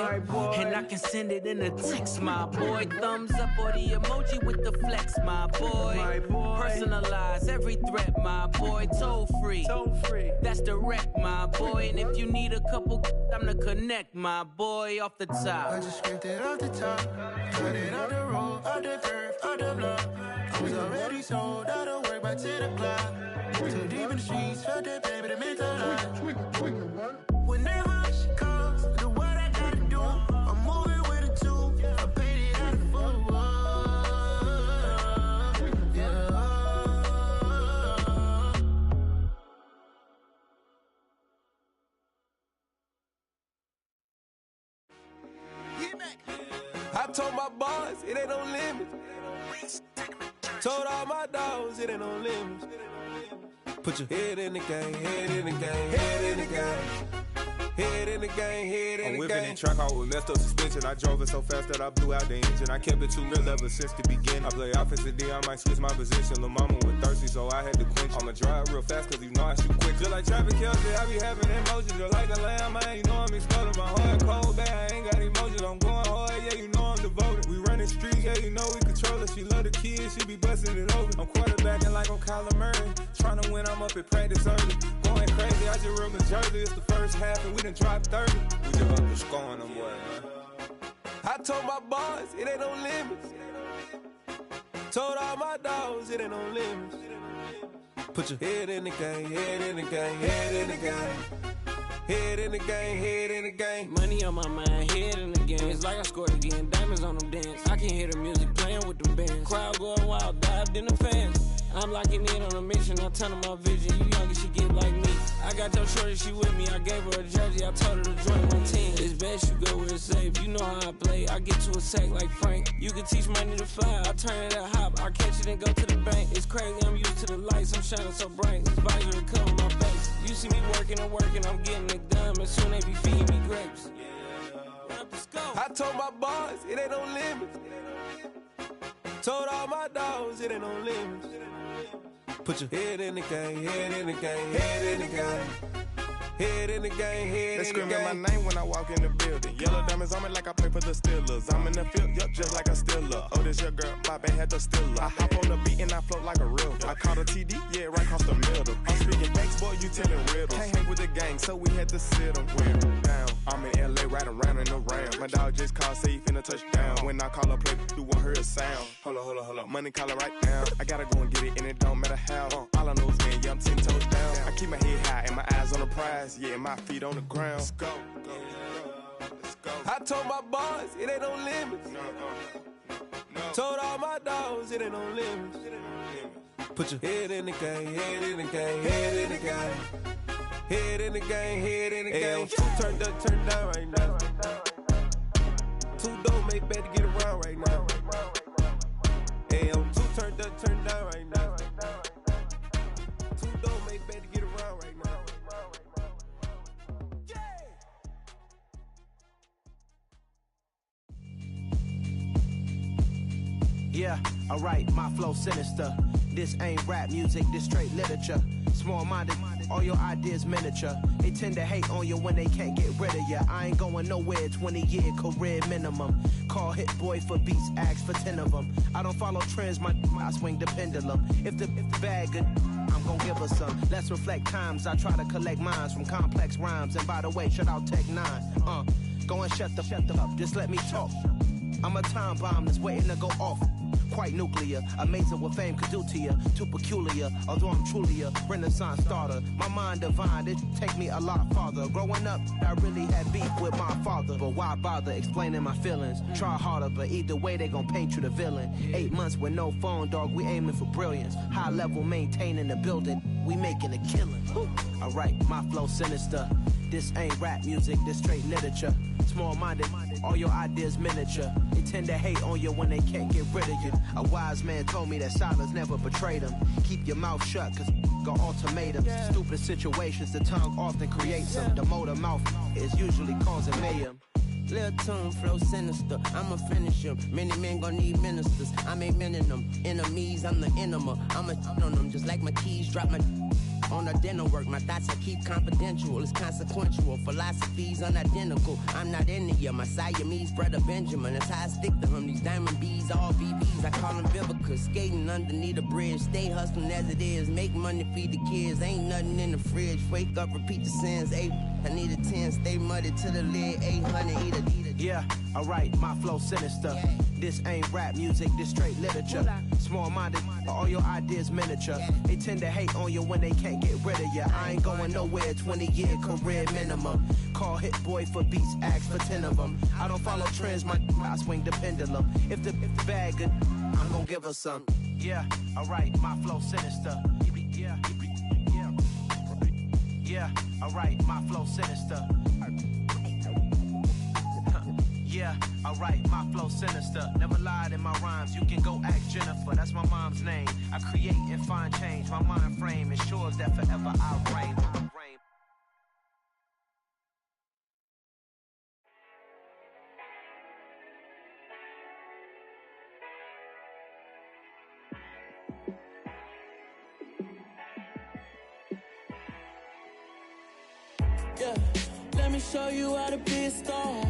And I can send it in a text, my boy. Thumbs up or the emoji with the flex, my boy. Personalize every threat, my boy. Toll free. That's direct, my boy. And if you need a couple, I'm the connect, my boy. Off the top. I just scraped it off the top, cut it off the road, off the curve, off the block. I was already sold out of work by 10 o'clock. Too deep in the streets, felt that pain, but it meant a lot. When that hush comes, look what I gotta do. I'm moving with a two, I paid it out of full. I told my boys, it ain't no limits. Told all my dogs, it ain't no limits. Put your head in the game, head in the game, head in the game. Head in the game, head in the game. I'm whipping in track out with messed up suspension. I drove it so fast that I blew out the engine. I kept it too real ever since the beginning. I play offensive D, I might switch my position. Lil' mama was thirsty, so I had to quench. I'ma drive real fast, cause you know I shoot quick. Just like Travis Kelce, I be having emotions. Just like the lamb, man, you know I'm exploding. My heart cold, bad, I ain't got emotions. I'm going hard, yeah, you know I'm devoted. We running streets, yeah, you know we control it. She love the kids, she be busting it over. I'm quarterbacking like I'm Kyler Murray. Trying to win, I'm up at practice early. Going crazy, I just rub the jersey. It's the first half and we done dropped 30. We just up to scoring them, boy, man. I told my boys, it ain't no limits. Told all my dogs, it ain't no limits. Put your head in the game, head in the game, head in the game. Head in the game, head in the game. Money on my mind, head in the game. It's like I scored again, diamonds on them dance. I can hear the music playing with them bands. Crowd going wild, dived in the fans. I'm locking in on a mission, I turn on my vision. You young and she get like me. I got your shorty, she with me. I gave her a jersey, I told her to join my team. It's best you go where it's safe. You know how I play. I get to a sack like Frank. You can teach money to fly. I turn it at hop. I catch it and go to the bank. It's crazy, I'm used to the lights. I'm shining so bright. This visor cover my face. You see me working and working, I'm getting it done. And soon they be feeding me grapes. I told my boys, it ain't no limits. Told all my dogs, it ain't no limits. Put your head in the game, head in the game, head in the game. Head in the game, head in the game. They screaming my name when I walk in the building. Yellow diamonds on me like I play for the Steelers. I'm in the field, yup, just like a Steeler. Oh, this your girl, my bad, had the Steeler. I hop on the beat and I float like a river. I caught a TD, yeah, right across the middle. I'm speaking banks, boy, you telling riddles. Can't hang with the gang, so we had to sit them down. I'm in LA, riding around in the Rams. My dog just called, say he finna touchdown. When I call a play, you won't hear a sound. Hold up, money call it right now. I gotta go and get it, and it don't matter how. All I know is man, yeah, I'm 10 toes down. I keep my head high and my eyes on the prize. Yeah, my feet on the ground. Let's go. I told my boys, it ain't no limits. Told all my dogs, it ain't no limits. Put your head in the game, head in the game, head in the game. Head in the game, head in the game. Two turned up, turned down right now. Two dope make bad to get around right now. Hey, I'm two turned up, turned down right now. Two dope make bad to get around right now. Yeah, alright, my flow sinister. This ain't rap music, this straight literature. Small-minded, all your ideas miniature. They tend to hate on you when they can't get rid of you. I ain't going nowhere, 20-year career minimum. Call Hit Boy for beats, ask for 10 of them. I don't follow trends, I swing the pendulum. If the bag good, I'm gon' give her some. Let's reflect times, I try to collect minds from complex rhymes. And by the way, shout out Tech 9. Go and shut the up, just let me talk. I'm a time bomb that's waiting to go off. Quite nuclear, amazing what fame could do to you. Too peculiar, although I'm truly a renaissance starter. My mind divine, it take me a lot farther. Growing up, I really had beef with my father. But why bother explaining my feelings? Try harder, but either way they gon' paint you the villain. 8 months with no phone, dog, we aiming for brilliance. High level, maintaining the building, we making a killing. Alright, my flow sinister. This ain't rap music, this straight literature. Small-minded, all your ideas miniature. They tend to hate on you when they can't get rid of you. A wise man told me that silence never betrayed him. Keep your mouth shut, cause got ultimatums. Stupid situations, the tongue often creates them. The motor mouth is usually causing mayhem. Lil' tune, flow sinister, I'ma finish him. Many men gon' need ministers, I'm aiming them. Enemies, I'm the enema. I'ma on them, just like my keys, drop my on the dental work. My thoughts I keep confidential, it's consequential. Philosophies unidentical, I'm not into you. My Siamese brother Benjamin, that's how I stick to him. These diamond bees, all BBs, I call them Vivica. Skating underneath a bridge, stay hustling as it is. Make money, feed the kids, ain't nothing in the fridge. Wake up, repeat the sins, I need a 10, stay muddy to the lid, 800, eat a. Yeah, alright, my flow sinister. This ain't rap music, this straight literature. Small-minded, all your ideas miniature. They tend to hate on you when they can't get rid of you. I ain't going nowhere, 20-year career minimum. Call Hit Boy for beats, ask for 10 of them. I don't follow trends, I swing the pendulum. If the bag good, I'm gon' give her some. Yeah, alright, my flow sinister. Yeah, alright, my flow sinister. Yeah, alright, my flow sinister. Never lied in my rhymes, you can go ask Jennifer, that's my mom's name. I create and find change, my mind frame ensures that forever I reign. Yeah, let me show you how to be a star.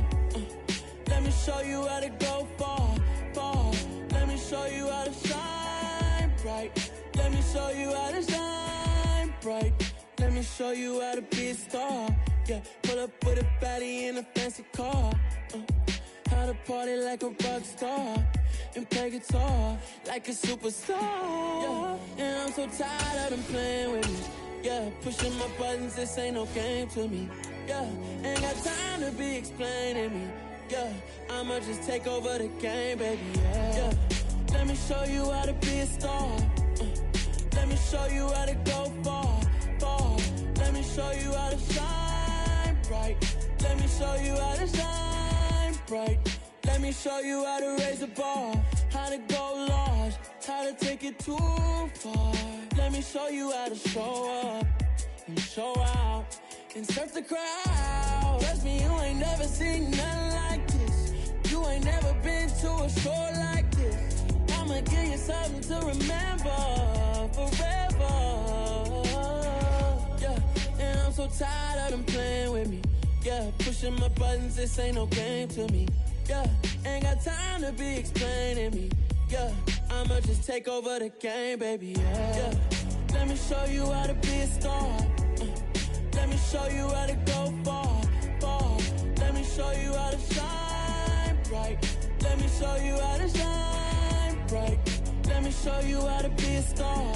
Let me show you how to go far, far. Let me show you how to shine bright. Let me show you how to shine bright. Let me show you how to be a star. Yeah, pull up with a baddie in a fancy car. How to party like a rock star and play guitar like a superstar. Yeah, and I'm so tired of them playing with me. Yeah, pushing my buttons, this ain't no game to me. Yeah, ain't got time to be explaining me. Yeah, I'ma just take over the game, baby. Yeah, let me show you how to be a star. Let me show you how to go far, far. Let me show you how to shine bright. Let me show you how to shine bright. Let me show you how to raise the bar, how to go large, how to take it too far. Let me show you how to show up and show out and surf the crowd. Trust me, you ain't never seen nothing like this. You ain't never been to a show like this. I'ma give you something to remember forever. Yeah, and I'm so tired of them playing with me. Yeah, pushing my buttons, this ain't no game to me. Yeah, ain't got time to be explaining me. Yeah, I'ma just take over the game, baby. Yeah, let me show you how to be a star. Let me show you how to go far, far. Let me show you how to shine bright. Let me show you how to shine bright. Let me show you how to be a star.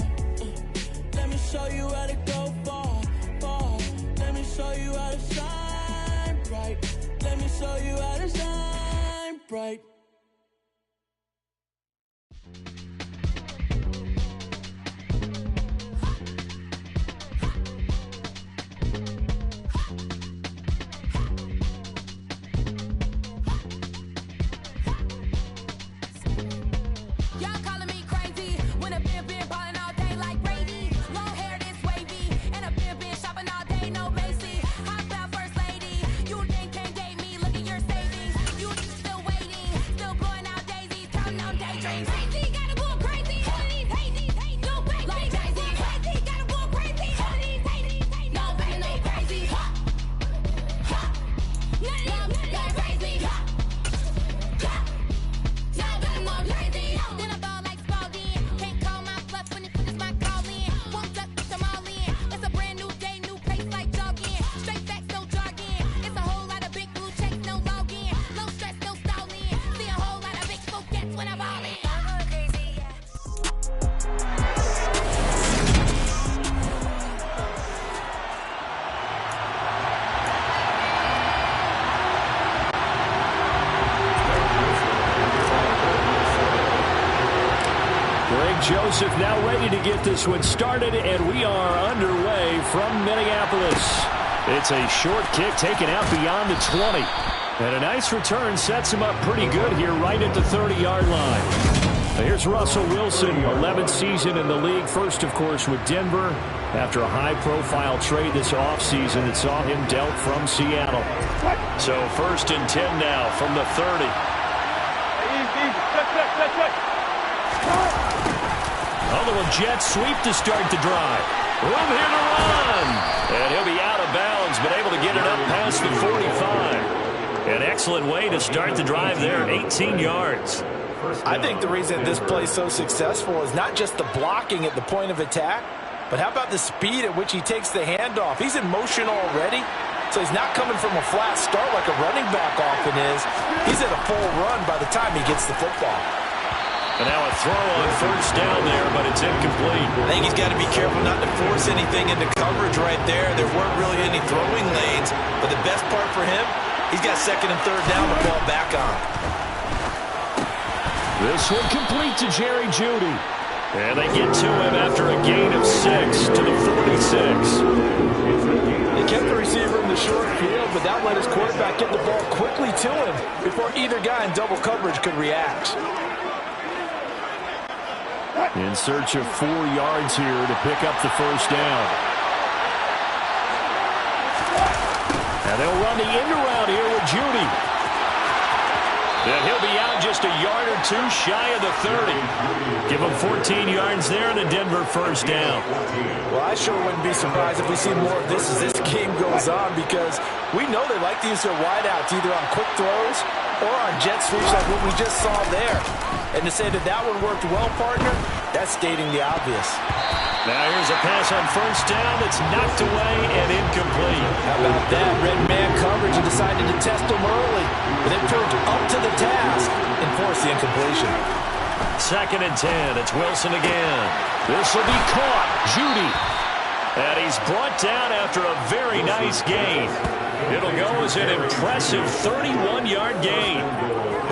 Let me show you how to go far, far. Let me show you how to shine bright. Let me show you how to shine bright. Joseph now ready to get this one started, and we are underway from Minneapolis. It's a short kick taken out beyond the 20. And a nice return sets him up pretty good here right at the 30-yard line. Here's Russell Wilson, 11th season in the league. First, of course, with Denver after a high-profile trade this offseason that saw him dealt from Seattle. So 1st and 10 now from the 30. A little jet sweep to start the drive. Room here to run. And he'll be out of bounds, but able to get it up past the 45. An excellent way to start the drive there, 18 yards. I think the reason this play is so successful is not just the blocking at the point of attack, but how about the speed at which he takes the handoff? He's in motion already, so he's not coming from a flat start like a running back often is. He's at a full run by the time he gets the football. And now a throw on 1st down there, but it's incomplete. I think he's got to be careful not to force anything into coverage right there. There weren't really any throwing lanes, but the best part for him, he's got 2nd and 3rd down to fall back on. This one complete to Jerry Jeudy. And they get to him after a gain of 6 to the 46. They kept the receiver in the short field, but that let his quarterback get the ball quickly to him before either guy in double coverage could react. In search of 4 yards here to pick up the 1st down. And they'll run the end around here with Jeudy. And he'll be out just a yard or 2 shy of the 30. Give him 14 yards there and a Denver 1st down. Well, I sure wouldn't be surprised if we see more of this as this game goes on, because we know they like to use their wideouts either on quick throws or on jet sweeps like what we just saw there. And to say that that one worked well, partner, that's stating the obvious. Now here's a pass on 1st down that's knocked away and incomplete. How about that? Red man coverage and decided to test him early. But they proved up to the task and forced the incompletion. 2nd and 10. It's Wilson again. This will be caught. Jeudy. And he's brought down after a very nice gain. It'll go as an impressive 31-yard gain.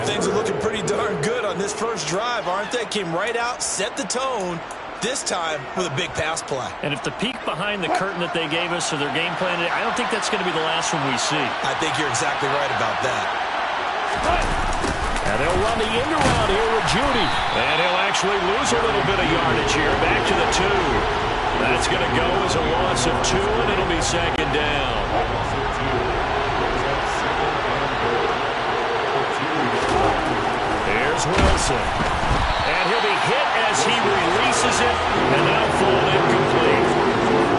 Things are looking pretty darn good on this first drive, aren't they? Came right out, set the tone, this time with a big pass play. And if the peek behind the curtain that they gave us for their game plan, I don't think that's going to be the last one we see. I think you're exactly right about that. And they'll run the end around here with Judy. And he'll actually lose a little bit of yardage here. Back to the 2. That's going to go as a loss of 2, and it'll be second down. Here's Wilson. And he'll be hit as he releases it, and that'll fall incomplete.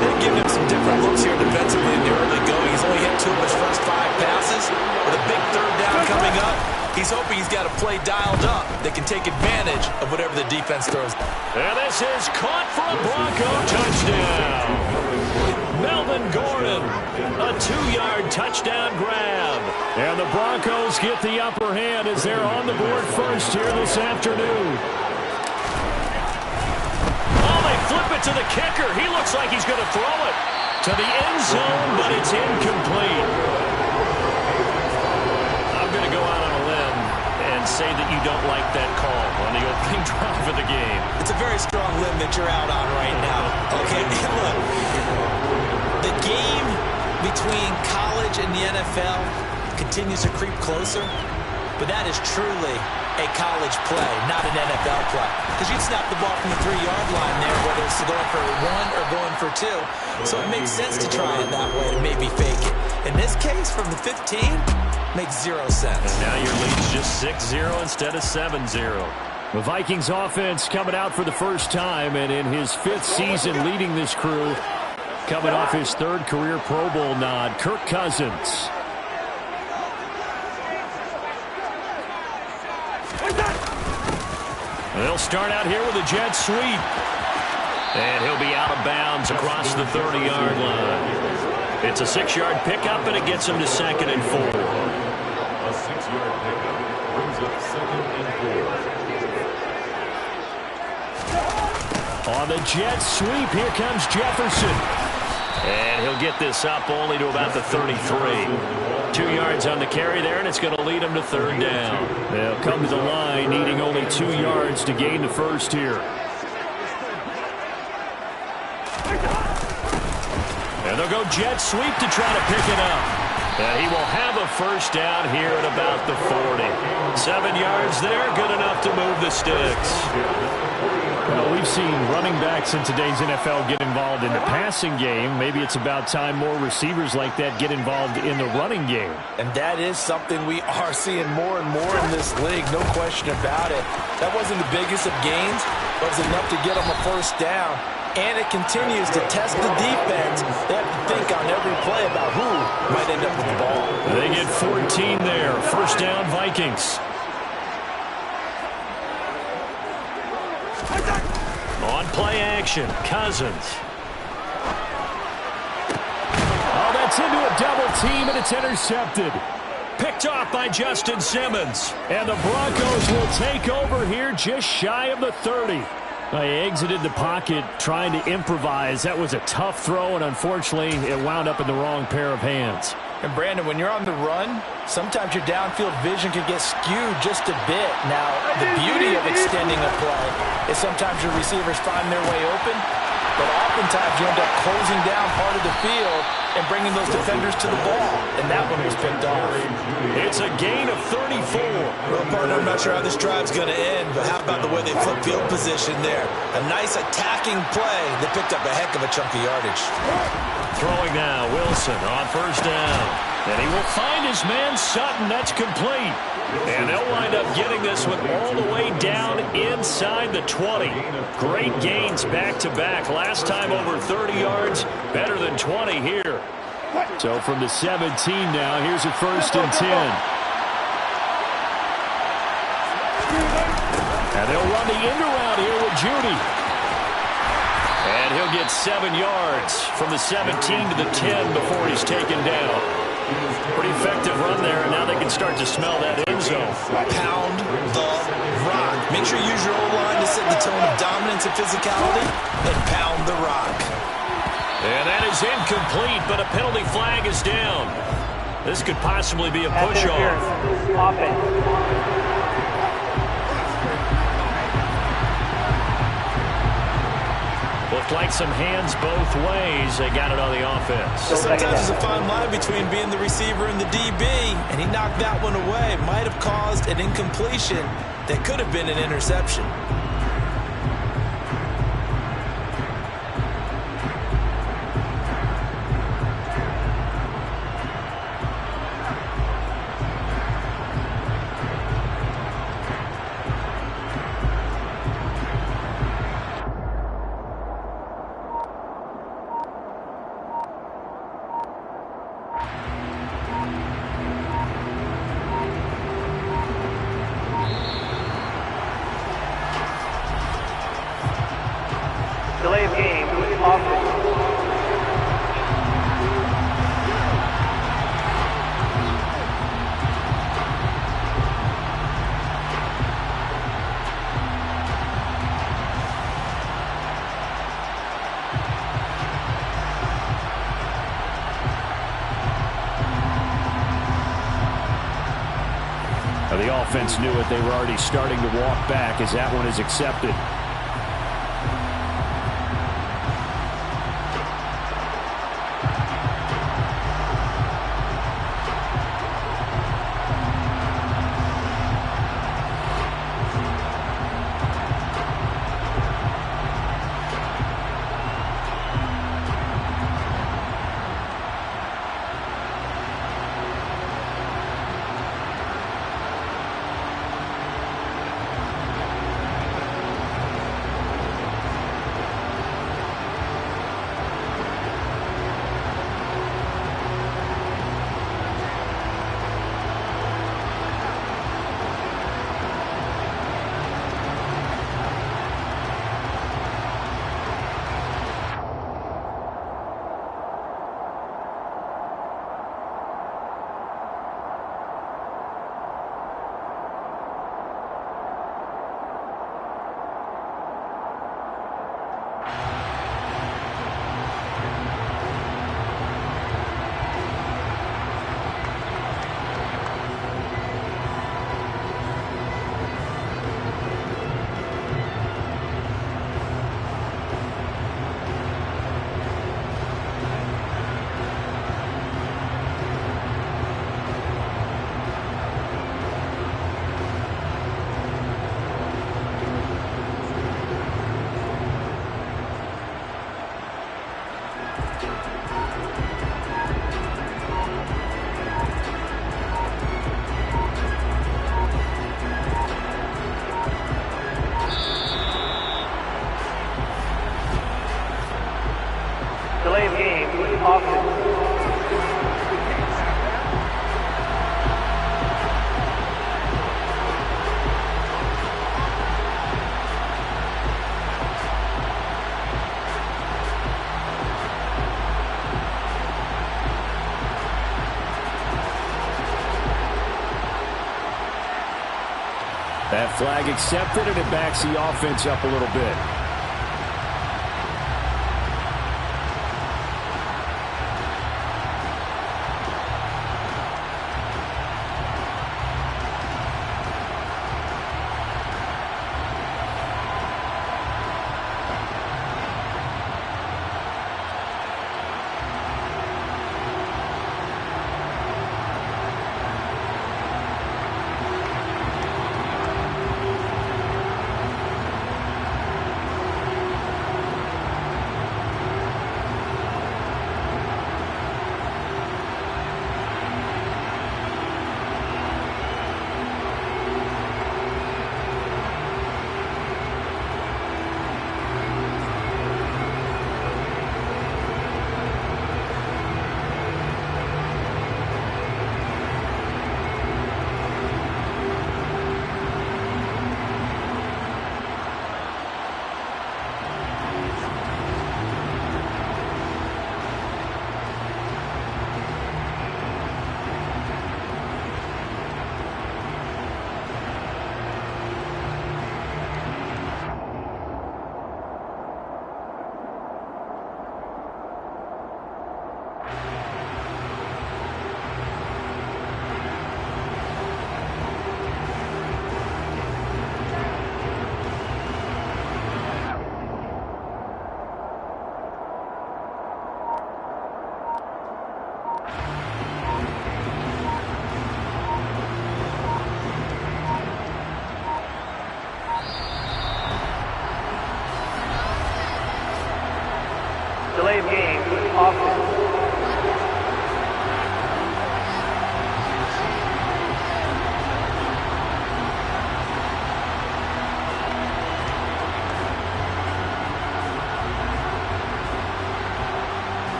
They're giving him some different looks here defensively in the early going. He's only hit 2 of his first 5 passes. With a big third down coming up, he's hoping he's got a play dialed up that can take advantage of whatever the defense throws. And this is caught for a Bronco touchdown. Melvin Gordon, a 2-yard touchdown grab. And the Broncos get the upper hand as they're on the board first here this afternoon. Oh, they flip it to the kicker. He looks like he's going to throw it to the end zone, but it's incomplete. I'm going to go out on a limb and say that you don't like that call on the opening drive of the game. It's a very strong limb that you're out on right now. Okay, look, the game between college and the NFL continues to creep closer, but that is truly a college play, not an NFL play. Because you'd snap the ball from the 3-yard line there, whether it's going for 1 or going for 2. So it makes sense to try it that way to maybe fake it. In this case, from the 15, makes 0 sense. And now your lead's just 6-0 instead of 7-0. The Vikings offense coming out for the first time, and in his 5th season leading this crew, coming off his 3rd career Pro Bowl nod, Kirk Cousins. They'll start out here with a jet sweep. And he'll be out of bounds across the 30-yard line. It's a 6-yard pickup, and it gets him to 2nd and 4. A 6-yard pickup brings up 2nd and 4. On the jet sweep, here comes Jefferson. And he'll get this up only to about the 33. 2 yards on the carry there, and it's going to lead him to 3rd down. They'll come to the line, needing only 2 yards to gain the first here. And they'll go jet sweep to try to pick it up. And he will have a first down here at about the 40. 7 yards there, good enough to move the sticks. Well, we've seen running backs in today's NFL get involved in the passing game. Maybe it's about time more receivers like that get involved in the running game. And that is something we are seeing more and more in this league, no question about it. That wasn't the biggest of gains, but it was enough to get them a first down. And it continues to test the defense. They have to think on every play about who might end up with the ball. They get 14 there. First down, Vikings. On play action, Cousins. Oh, that's into a double team, and it's intercepted. Picked off by Justin Simmons. And the Broncos will take over here just shy of the 30. They exited the pocket trying to improvise. That was a tough throw, and unfortunately, it wound up in the wrong pair of hands. And Brandon, when you're on the run, sometimes your downfield vision can get skewed just a bit. Now, the beauty of extending a play is sometimes your receivers find their way open, but oftentimes you end up closing down part of the field and bringing those defenders to the ball, and that one was picked off. It's a gain of 34. Well, partner, I'm not sure how this drive's going to end, but how about the way they flip field position there? A nice attacking play that picked up a heck of a chunk of yardage. Throwing now, Wilson on first down. And he will find his man Sutton. That's complete. And they'll wind up getting this one all the way down inside the 20. Great gains back-to-back. Last time over 30 yards, better than 20 here. So from the 17 now, here's a 1st and 10. And they'll run the end around here with Judy. And he'll get 7 yards from the 17 to the 10 before he's taken down. Pretty effective run there, and now they can start to smell that end zone. Pound the rock. Make sure you use your O-line to set the tone of dominance and physicality, and pound the rock. And that is incomplete, but a penalty flag is down. This could possibly be a push-off. Looked like some hands both ways. They got it on the offense. Sometimes there's a fine line between being the receiver and the DB, and he knocked that one away. Might have caused an incompletion that could have been an interception. Delay of game, offense. The offense knew it. They were already starting to walk back as that one is accepted. Delay of game, offense. That flag accepted, and it backs the offense up a little bit. Delay of game, offense.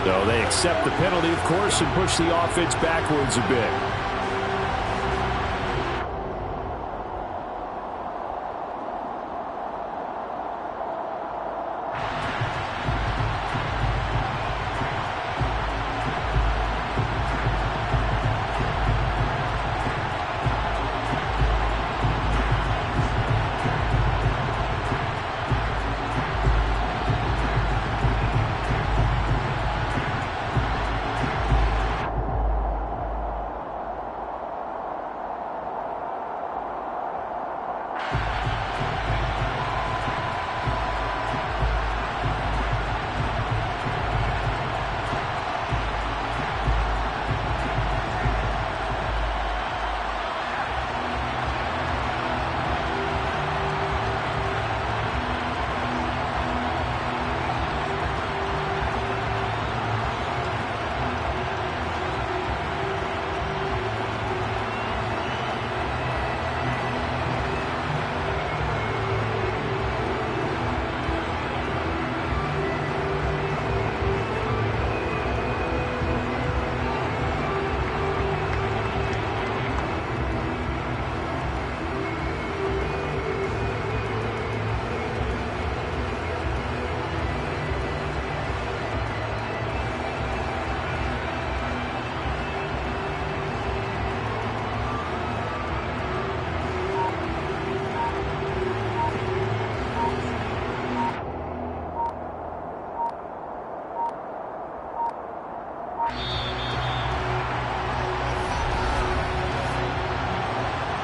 So they accept the penalty, of course, and push the offense backwards a bit.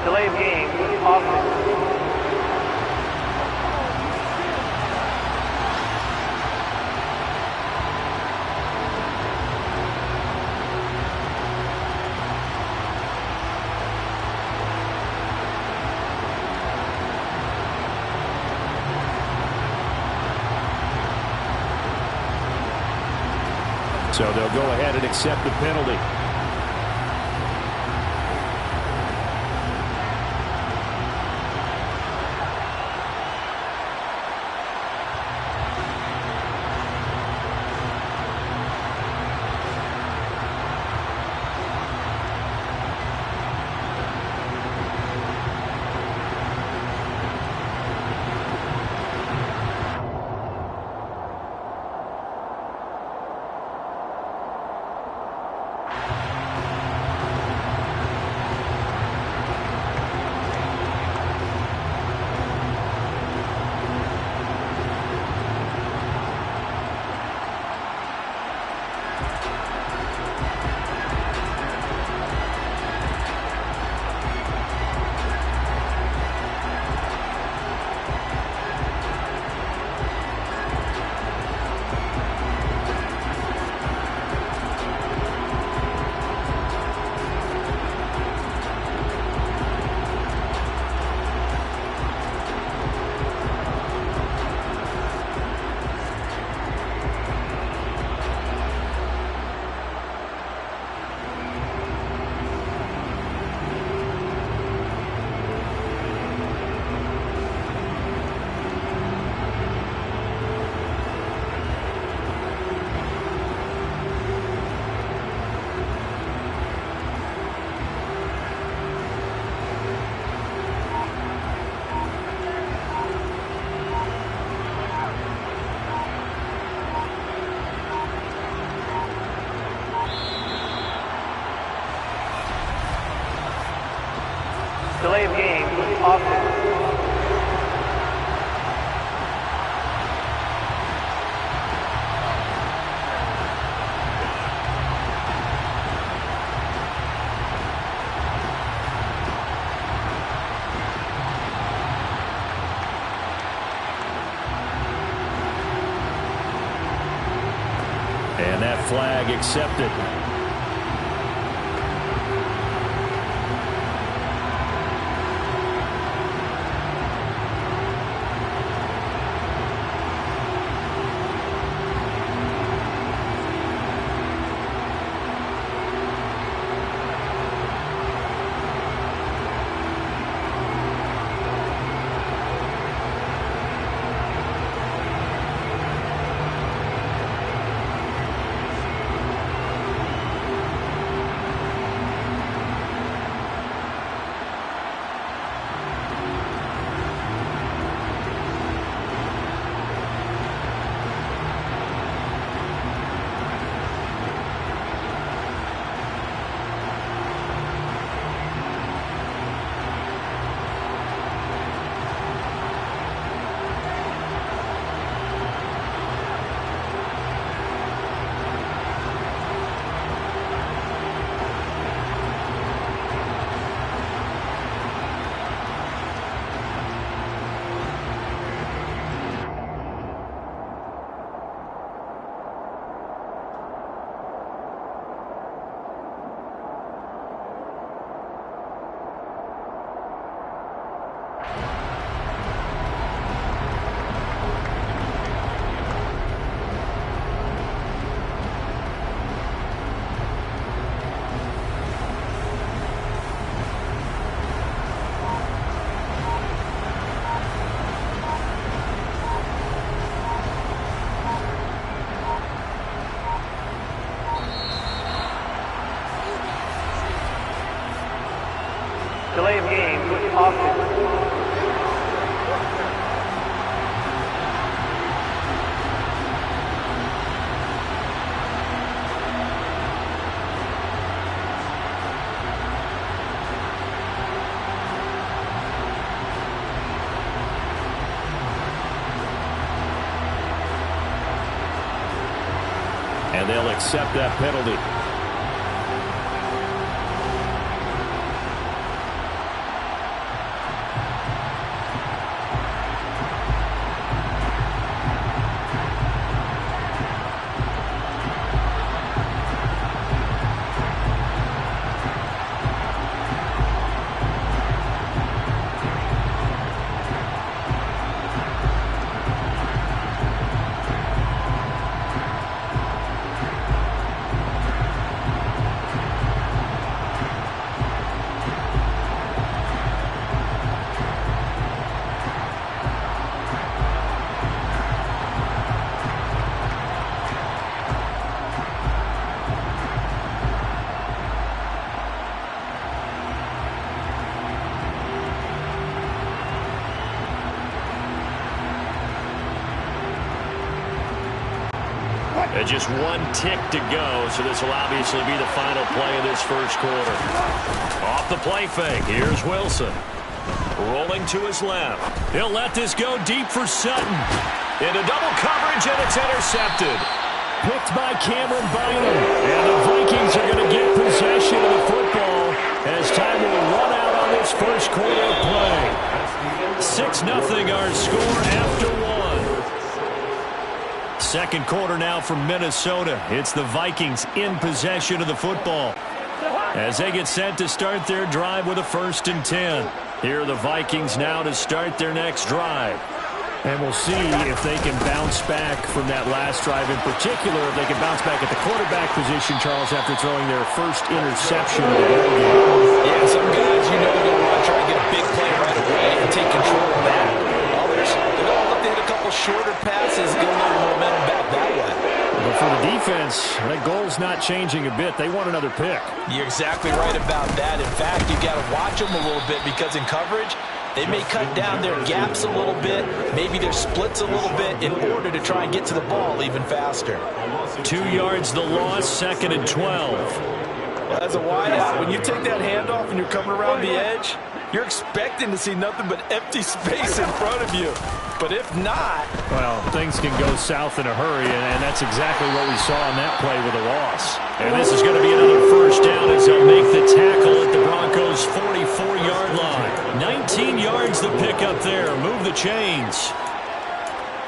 Delay of game, offense. So they'll go ahead and accept the penalty. Delay of game, offense. And that flag accepted. Delay Delay of game, offense. And they'll accept that penalty. Just one tick to go, so this will obviously be the final play of this first quarter. Off the play fake, here's Wilson. Rolling to his left. He'll let this go deep for Sutton. Into double coverage, and it's intercepted. Picked by Cameron Bynum. And the Vikings are going to get possession of the football as time will run out on this first quarter of play. 6-0 our score after one. Second quarter now from Minnesota. It's the Vikings in possession of the football as they get set to start their drive with a 1st and 10. Here are the Vikings now to start their next drive. And we'll see if they can bounce back from that last drive, in particular if they can bounce back at the quarterback position, Charles, after throwing their first interception of the ball game. Yeah, some guys, you know, they're going to want to try to get a big play right away and take control of that. Others, they're going to look to hit a couple shorter passes, get a little momentum back that way. But for the defense, that goal's not changing a bit. They want another pick. You're exactly right about that. In fact, you've got to watch them a little bit because in coverage, they may cut down their gaps a little bit, maybe their splits a little bit in order to try and get to the ball even faster. 2 yards the loss, 2nd and 12. As a wideout, when you take that handoff and you're coming around the edge, you're expecting to see nothing but empty space in front of you. But if not... Well, things can go south in a hurry, and that's exactly what we saw on that play with a loss. And this is going to be another first down as they'll make the tackle at the Broncos' 44-yard line. 19 yards the pickup there. Move the chains.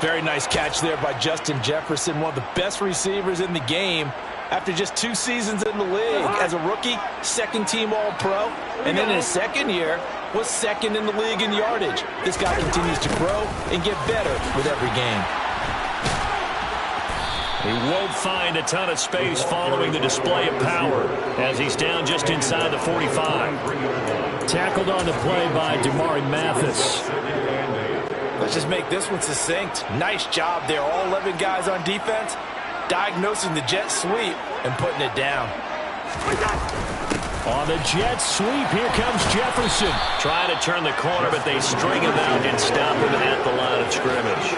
Very nice catch there by Justin Jefferson, one of the best receivers in the game. After just 2 seasons in the league as a rookie, 2nd-team All-Pro, and then in his 2nd year was 2nd in the league in yardage. This guy continues to grow and get better with every game. He won't find a ton of space following the display of power as he's down just inside the 45. Tackled on the play by Damari Mathis. Let's just make this one succinct. Nice job there. All 11 guys on defense diagnosing the jet sweep and putting it down. On the jet sweep, here comes Jefferson. Trying to turn the corner, but they string him out and stop him at the line of scrimmage.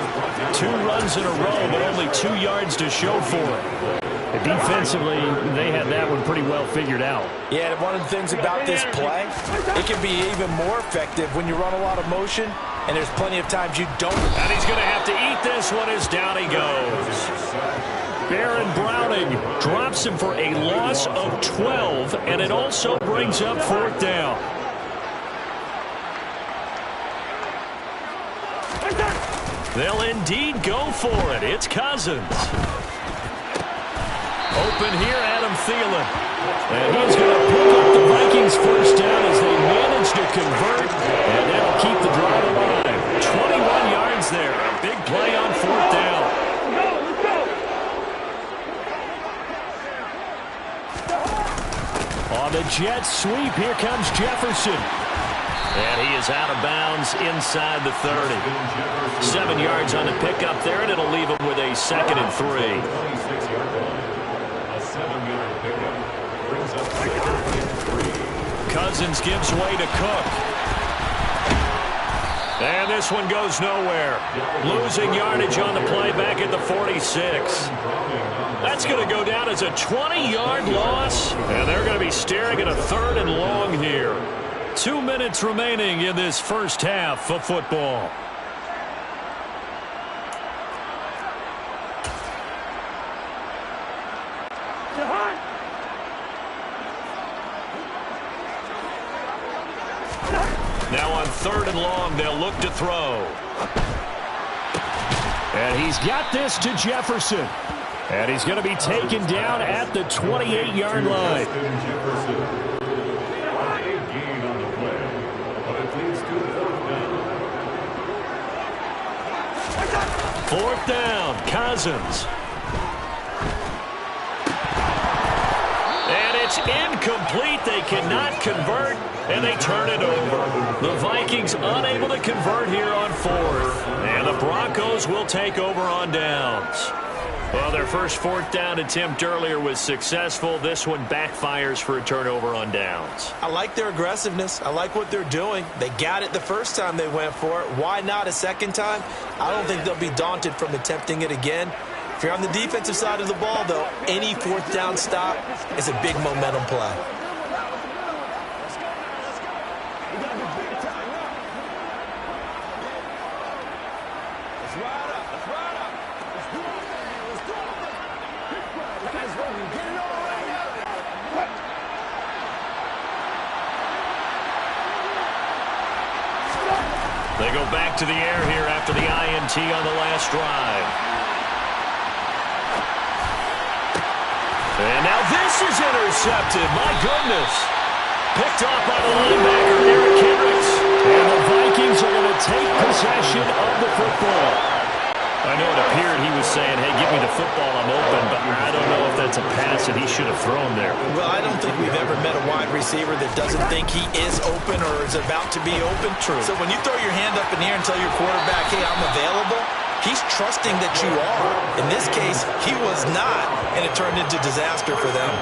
2 runs in a row, but only 2 yards to show for it. Defensively, they had that one pretty well figured out. Yeah, and one of the things about this play, it can be even more effective when you run a lot of motion, and there's plenty of times you don't. And he's going to have to eat this one as down he goes. Baron Browning drops him for a loss of 12, and it also brings up 4th down. They'll indeed go for it. It's Cousins. Open here, Adam Thielen. And he's going to pick up the Vikings' first down as they manage to convert, and that'll keep the drive alive. 21 yards there. A big play on 4th down. On the jet sweep, here comes Jefferson. And he is out of bounds inside the 30. 7 yards on the pickup there, and it'll leave him with a 2nd and 3. Cousins gives way to Cook. And this one goes nowhere. Losing yardage on the play back at the 46. That's going to go down as a 20-yard loss. And they're going to be staring at a 3rd and long here. 2 minutes remaining in this first half of football. Now on 3rd and long, they'll look to throw. And he's got this to Jefferson. And he's going to be taken down at the 28-yard line. Gain on the play, but it leads to 4th down, Cousins. And it's incomplete. They cannot convert, and they turn it over. The Vikings unable to convert here on 4th. And the Broncos will take over on downs. Well, their first 4th down attempt earlier was successful. This one backfires for a turnover on downs. I like their aggressiveness. I like what they're doing. They got it the first time they went for it. Why not a second time? I don't think they'll be daunted from attempting it again. If you're on the defensive side of the ball, though, any 4th down stop is a big momentum play. They go back to the air here after the INT on the last drive. And now this is intercepted. My goodness. Picked off by the linebacker, Eric Kendricks. And the Vikings are going to take possession of the football. I know it appeared he was saying, hey, give me the football, I'm open, but I don't know if that's a pass that he should have thrown there. Well, I don't think we've ever met a wide receiver that doesn't think he is open or is about to be open. True. So when you throw your hand up in the air and tell your quarterback, hey, I'm available, he's trusting that you are. In this case, he was not, and it turned into disaster for them.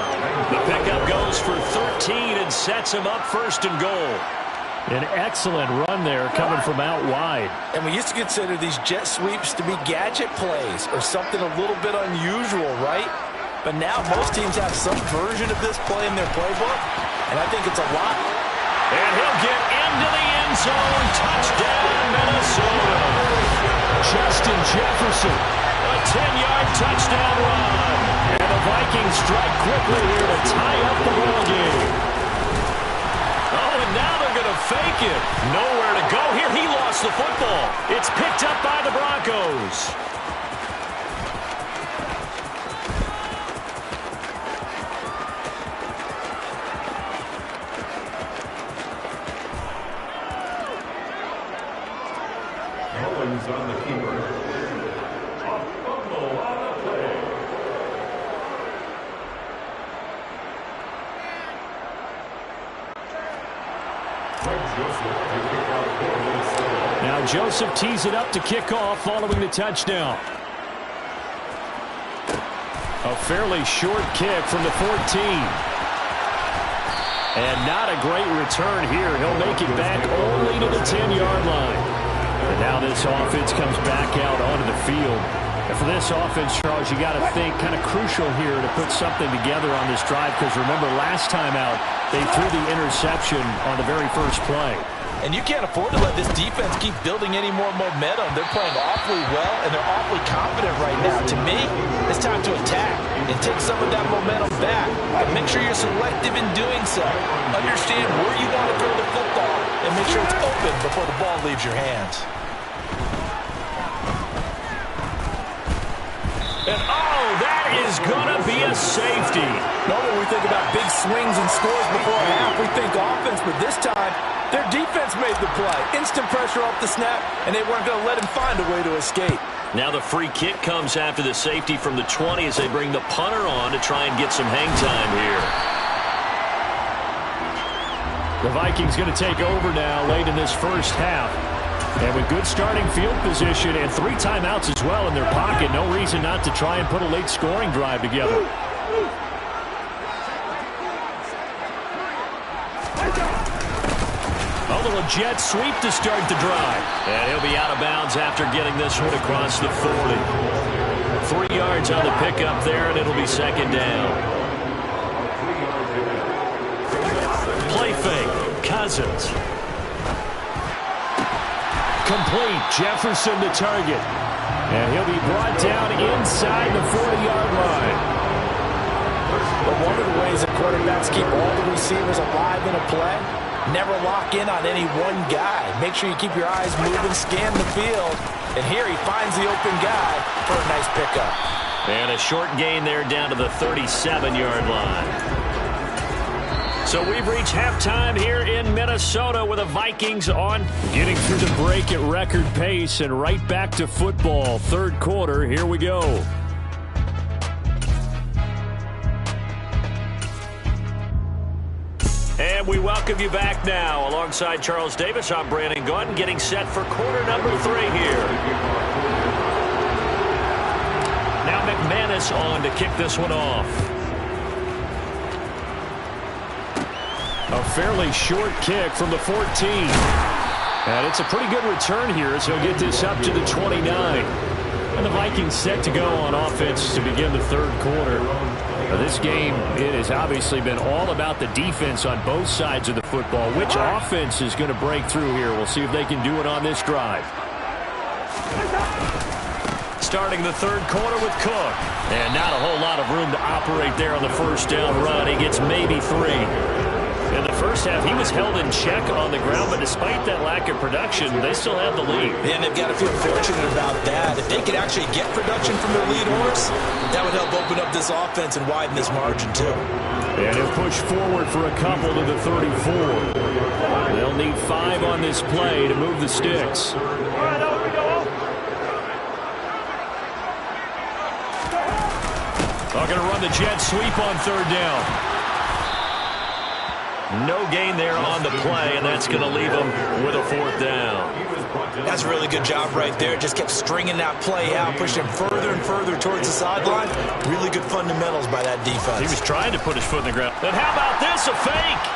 The pickup goes for 13 and sets him up 1st and goal. An excellent run there coming from out wide. And we used to consider these jet sweeps to be gadget plays or something a little bit unusual, right? But now most teams have some version of this play in their playbook, and I think it's a lot. And he'll get into the end zone. Touchdown, Minnesota. Justin Jefferson, a 10-yard touchdown run. And the Vikings strike quickly here to tie up the ball game. Oh, and now they're going to fake it. Nowhere to go here. He lost the football. It's picked up by the Broncos. Mullins on the keeper. A fumble on the play. Now Joseph tees it up to kick off following the touchdown. A fairly short kick from the 14. And not a great return here. He'll make it back only to the 10-yard line. And now this offense comes back out onto the field. And for this offense, Charles, you got to think kind of crucial here to put something together on this drive, because remember last time out they threw the interception on the very first play. And you can't afford to let this defense keep building any more momentum. They're playing awfully well, and they're awfully confident right now. To me, it's time to attack and take some of that momentum back. But make sure you're selective in doing so. Understand where you want to throw the football, and make sure it's open before the ball leaves your hands. And oh, that is going to be a safety. Normally we think about big swings and scores before a half. We think offense, but this time their defense made the play. Instant pressure off the snap, and they weren't going to let him find a way to escape. Now the free kick comes after the safety from the 20 as they bring the punter on to try and get some hang time here. The Vikings going to take over now late in this first half. And with good starting field position and 3 timeouts as well in their pocket, no reason not to try and put a late scoring drive together. little jet sweep to start the drive. And he'll be out of bounds after getting this one across the 40. 3 yards on the pickup there, and it'll be second down. Play fake. Cousins. Complete. Jefferson the target. And he'll be brought down inside the 40-yard line. But one of the ways that quarterbacks keep all the receivers alive in a play, never lock in on any one guy. Make sure you keep your eyes moving, scan the field. And here he finds the open guy for a nice pickup. And a short gain there down to the 37-yard line. So we've reached halftime here in Minnesota with the Vikings on. Getting through the break at record pace and right back to football. Third quarter, here we go. And we welcome you back now. Alongside Charles Davis, I'm Brandon Gunn, getting set for quarter number 3 here. Now McManus on to kick this one off. A fairly short kick from the 14. And it's a pretty good return here as he'll get this up to the 29. And the Vikings set to go on offense to begin the third quarter. Now this game, it has obviously been all about the defense on both sides of the football. Which offense is going to break through here? We'll see if they can do it on this drive. Starting the third quarter with Cook. And not a whole lot of room to operate there on the first down run. He gets maybe 3. In the first half, he was held in check on the ground, but despite that lack of production, they still have the lead. And they've got to feel fortunate about that. If they could actually get production from their lead horse, that would help open up this offense and widen this margin, too. And he'll push forward for a couple to the 34. They'll need 5 on this play to move the sticks. They're going to run the jet sweep on third down. No gain there on the play, and that's going to leave them with a 4th down. That's a really good job right there. Just kept stringing that play out, pushing him further and further towards the sideline. Really good fundamentals by that defense. He was trying to put his foot in the ground. And how about this, a fake?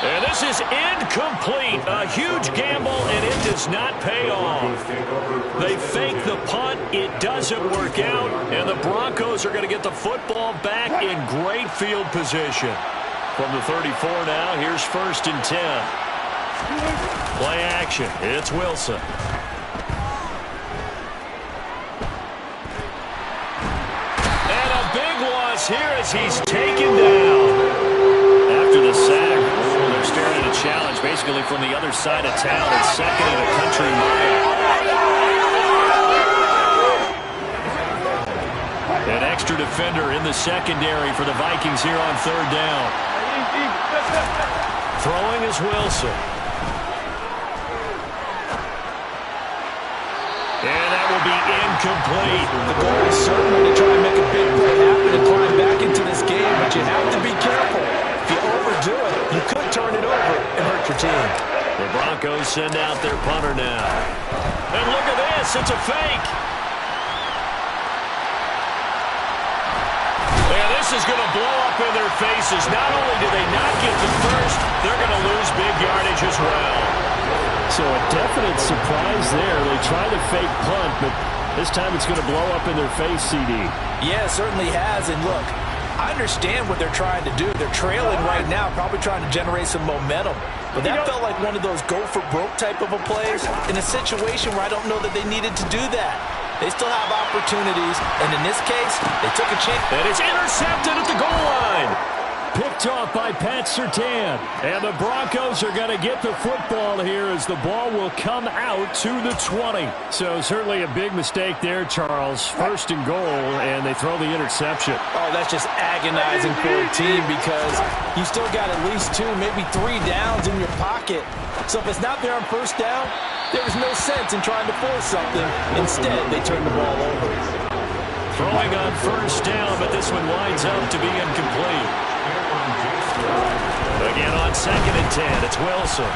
And this is incomplete. A huge gamble, and it does not pay off. They fake the punt. It doesn't work out, and the Broncos are going to get the football back in great field position. From the 34 now, here's 1st and 10. Play action. It's Wilson. And a big loss here as he's taken down. After the sack, they're staring at a challenge basically from the other side of town. It's 2nd and a country mile. An extra defender in the secondary for the Vikings here on third down. Throwing is Wilson. And that will be incomplete. The goal is certainly to try and make a big play happen and climb back into this game, but you have to be careful. If you overdo it, you could turn it over and hurt your team. The Broncos send out their punter now. And look at this, it's a fake. And this is going to blow up in their faces. Not only do they not get the first, they're going to lose big yardage as well. So a definite surprise there. They try to fake punt, but this time it's going to blow up in their face, CD. Yeah, it certainly has. And look, I understand what they're trying to do. They're trailing right now, probably trying to generate some momentum. But that felt like one of those go-for-broke type of a plays in a situation where I don't know that they needed to do that. They still have opportunities, and in this case, they took a chance. And it's intercepted at the goal line. Picked off by Pat Surtain. And the Broncos are going to get the football here as the ball will come out to the 20. So certainly a big mistake there, Charles. 1st and goal, and they throw the interception. Oh, that's just agonizing for a team because you still got at least 2, maybe 3 downs in your pocket. So if it's not there on 1st down, there was no sense in trying to force something. Instead, they turned the ball over. Throwing on 1st down, but this one winds up to be incomplete. Again on 2nd and 10, it's Wilson.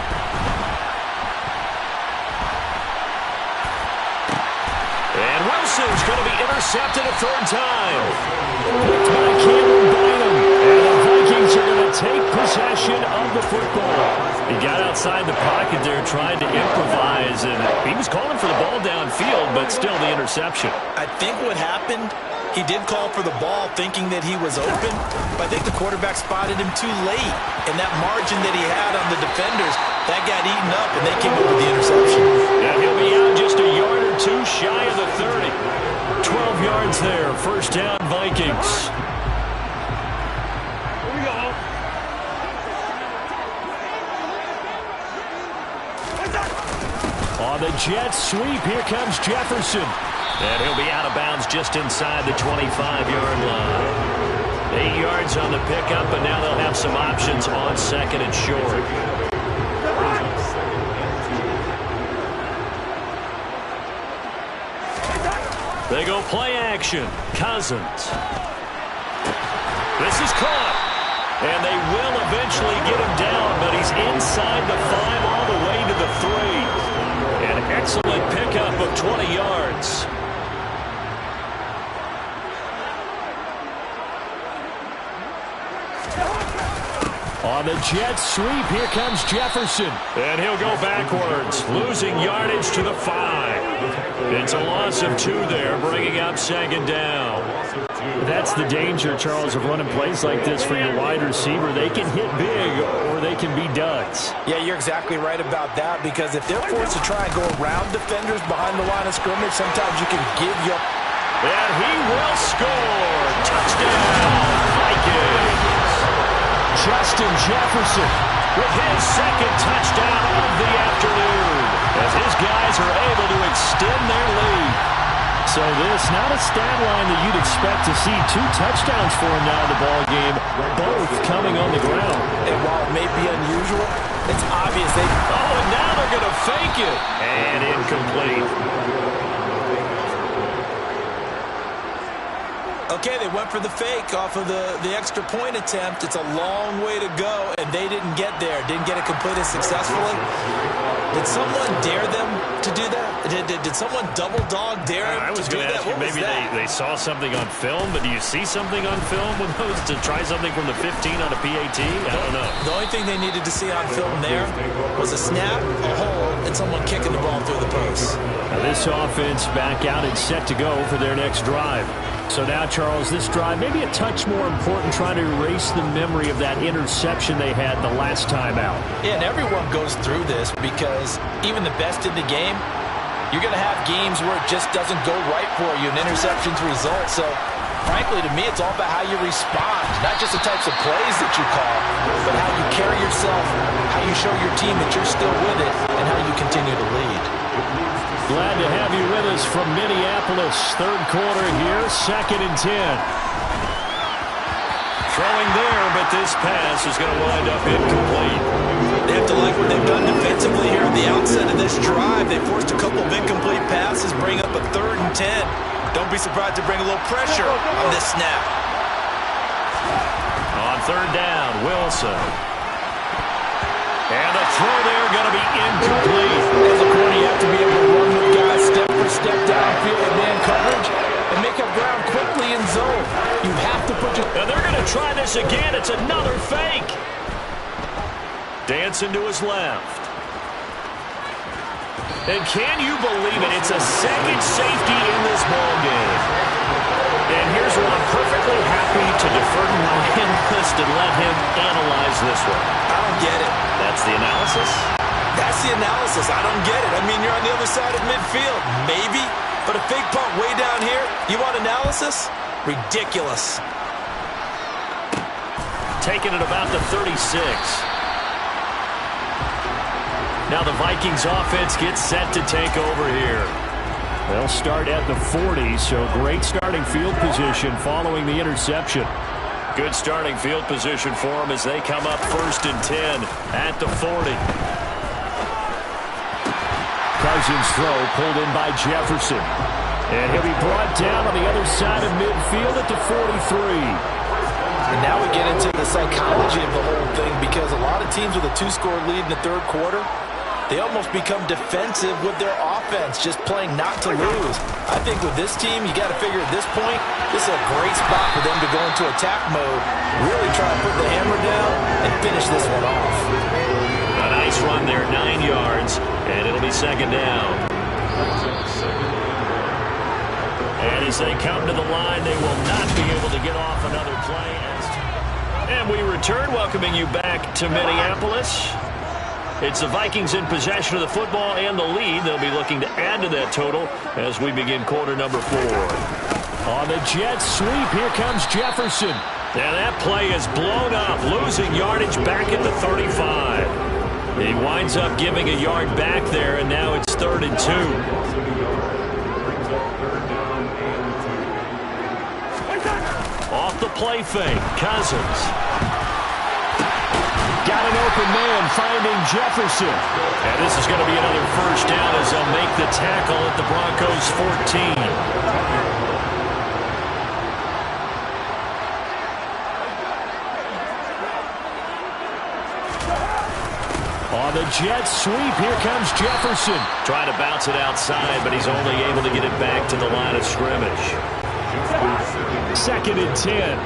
And Wilson's going to be intercepted a 3rd time. Picked by Cameron Bynum. And the Vikings are going to take possession of the football. He got outside the pocket there, tried to improvise, and he was calling for the ball downfield, but still the interception. I think what happened, he did call for the ball thinking that he was open, but I think the quarterback spotted him too late. And that margin that he had on the defenders, that got eaten up, and they came up with the interception. Yeah, he'll be out just a yard or two shy of the 30. 12 yards there, first down Vikings. Here we go. On the jet sweep, here comes Jefferson. And he'll be out of bounds just inside the 25-yard line. 8 yards on the pickup, but now they'll have some options on second and short. They go play action. Cousins. This is caught. And they will eventually get him down, but he's inside the 5 all the way to the 3. An excellent pickup of 20 yards. On the jet sweep, here comes Jefferson. And he'll go backwards, losing yardage to the 5. It's a loss of 2 there, bringing up second down. That's the danger, Charles, of running plays like this for your wide receiver. They can hit big or they can be duds. Yeah, you're exactly right about that, because if they're forced to try and go around defenders behind the line of scrimmage, sometimes you can give you... And he will score. Touchdown, Vikings. Justin Jefferson with his second touchdown of the afternoon, as his guys are able to extend their lead. So this, not a stat line that you'd expect to see. 2 touchdowns for him now in the ball game, both coming on the ground. And while it may be unusual, it's obvious they... Oh, and now they're going to fake it. And incomplete. Okay, they went for the fake off of the extra point attempt. It's a long way to go, and they didn't get there. Didn't get it completed successfully. Did someone dare them to do that? Did someone double dog dare I was going to ask you, maybe they saw something on film, but do you see something on film with those to try something from the 15 on a PAT? I don't know. The only thing they needed to see on film there was a snap, a hold, and someone kicking the ball through the post. Now this offense back out and set to go for their next drive. So now, Charles, this drive maybe a touch more important, trying to erase the memory of that interception they had the last time out. Yeah, and everyone goes through this, because even the best in the game, you're going to have games where it just doesn't go right for you, and interceptions result. So, frankly, to me, it's all about how you respond, not just the types of plays that you call, but how you carry yourself, how you show your team that you're still with it, and how you continue to lead. Glad to have you with us from Minneapolis. Third quarter here, 2nd and 10. Throwing there, but this pass is going to wind up incomplete. They have to like what they've done defensively here at the outset of this drive. They forced a couple of incomplete passes, bring up a 3rd and 10. Don't be surprised to bring a little pressure on this snap. On 3rd down, Wilson. And the throw there going to be incomplete. As a corner, you have to be able to run with guys step for step downfield with man coverage and make up ground quickly in zone. You have to put your... And they're going to try this again. It's another fake. Dancing to his left. And can you believe it? It's a second safety in this ball game. And here's where I'm perfectly happy to defer to my analyst and let him analyze this one. I don't get it. That's the analysis? That's the analysis. I don't get it. I mean, you're on the other side of midfield. Maybe. But a fake punt way down here, you want analysis? Ridiculous. Taken at about the 36. Now the Vikings offense gets set to take over here. They'll start at the 40, so great starting field position following the interception. Good starting field position for them as they come up 1st and 10 at the 40. Cousins throw pulled in by Jefferson. And he'll be brought down on the other side of midfield at the 43. And now we get into the psychology of the whole thing, because a lot of teams with a 2-score lead in the 3rd quarter, they almost become defensive with their offense, just playing not to lose. I think with this team, you got to figure at this point, this is a great spot for them to go into attack mode, really try to put the hammer down and finish this one off. And And it'll be second down. And as they come to the line, they will not be able to get off another play. And we return, welcoming you back to Minneapolis. It's the Vikings in possession of the football and the lead. They'll be looking to add to that total as we begin quarter number 4. On the jet sweep, here comes Jefferson. And that play is blown up, losing yardage back at the 35. He winds up giving a yard back there, and now it's 3rd and 2. Off the play fake, Cousins. Got an open man, finding Jefferson. And this is going to be another first down as they'll make the tackle at the Broncos 14. On the jet sweep, here comes Jefferson. Trying to bounce it outside, but he's only able to get it back to the line of scrimmage. 2nd and 10.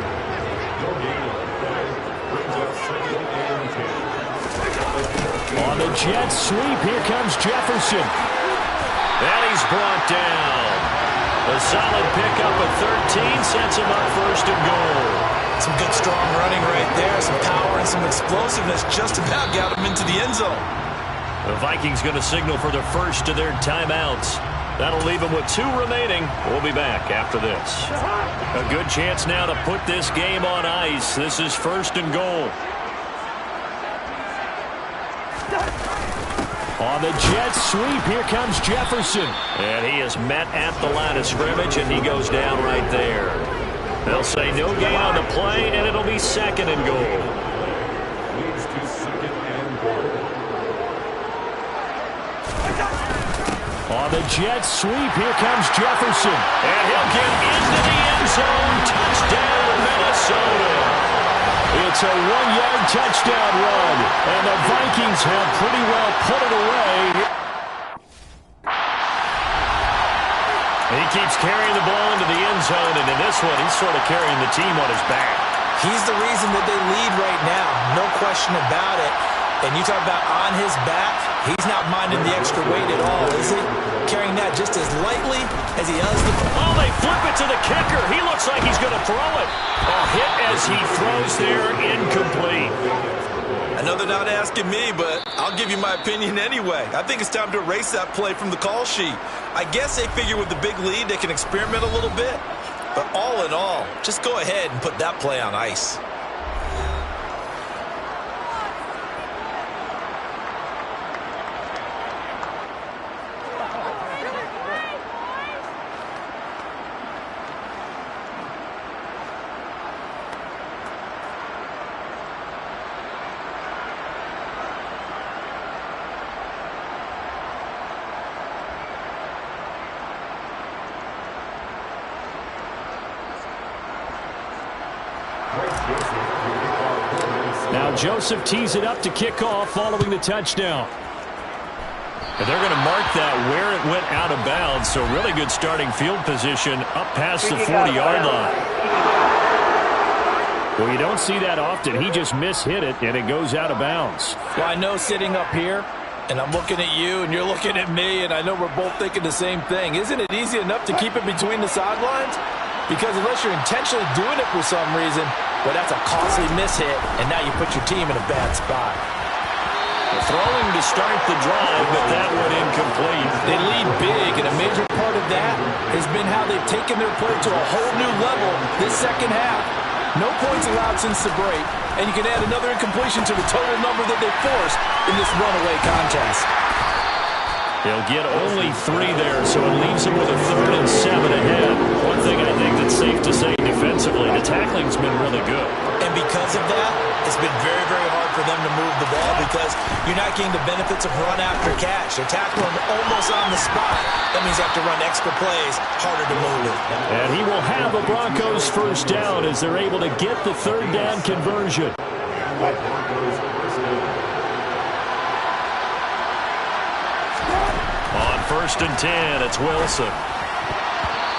On the jet sweep, here comes Jefferson. And he's brought down. A solid pickup of 13 sets him up 1st and goal. Some good strong running right there. Some power and some explosiveness just about got him into the end zone. The Vikings going to signal for the first of their timeouts. That'll leave them with 2 remaining. We'll be back after this. A good chance now to put this game on ice. This is 1st and goal. On the jet sweep, here comes Jefferson. And he is met at the line of scrimmage, and he goes down right there. They'll say no gain on the play, and it'll be 2nd and goal. Leads to 2nd and goal. On the jet sweep, here comes Jefferson. And he'll get into the end zone. Touchdown, Minnesota. It's a 1-yard touchdown run, and the Vikings have pretty well put it away. He keeps carrying the ball into the end zone, and in this one, he's sort of carrying the team on his back. He's the reason that they lead right now, no question about it. And you talk about on his back, he's not minding the extra weight at all, is he? Carrying that just as lightly as he does the... Oh, they flip it to the kicker. He looks like he's going to throw it. A hit as he throws there, incomplete. I know they're not asking me, but I'll give you my opinion anyway. I think it's time to erase that play from the call sheet. I guess they figure with the big lead, they can experiment a little bit. But all in all, just go ahead and put that play on ice. Now Joseph tees it up to kick off following the touchdown. And they're going to mark that where it went out of bounds, so really good starting field position up past the 40-yard line. Well, you don't see that often. He just mishit it, and it goes out of bounds. Well, I know sitting up here, and I'm looking at you, and you're looking at me, and I know we're both thinking the same thing. Isn't it easy enough to keep it between the sidelines? Because unless you're intentionally doing it for some reason, well, that's a costly mishit, and now you put your team in a bad spot. Throwing to start the drive, but that one incomplete. They lead big, and a major part of that has been how they've taken their play to a whole new level this second half. No points allowed since the break, and you can add another incompletion to the total number that they forced in this runaway contest. They'll get only 3 there, so it leaves them with a 3rd and 7 ahead. One thing I think that's safe to say defensively, the tackling's been really good. And because of that, it's been very, very hard for them to move the ball because you're not getting the benefits of run after catch. They're tackling almost on the spot. That means you have to run extra plays, harder to move it. And he will have the Broncos first down as they're able to get the 3rd down conversion. On 1st and 10, it's Wilson.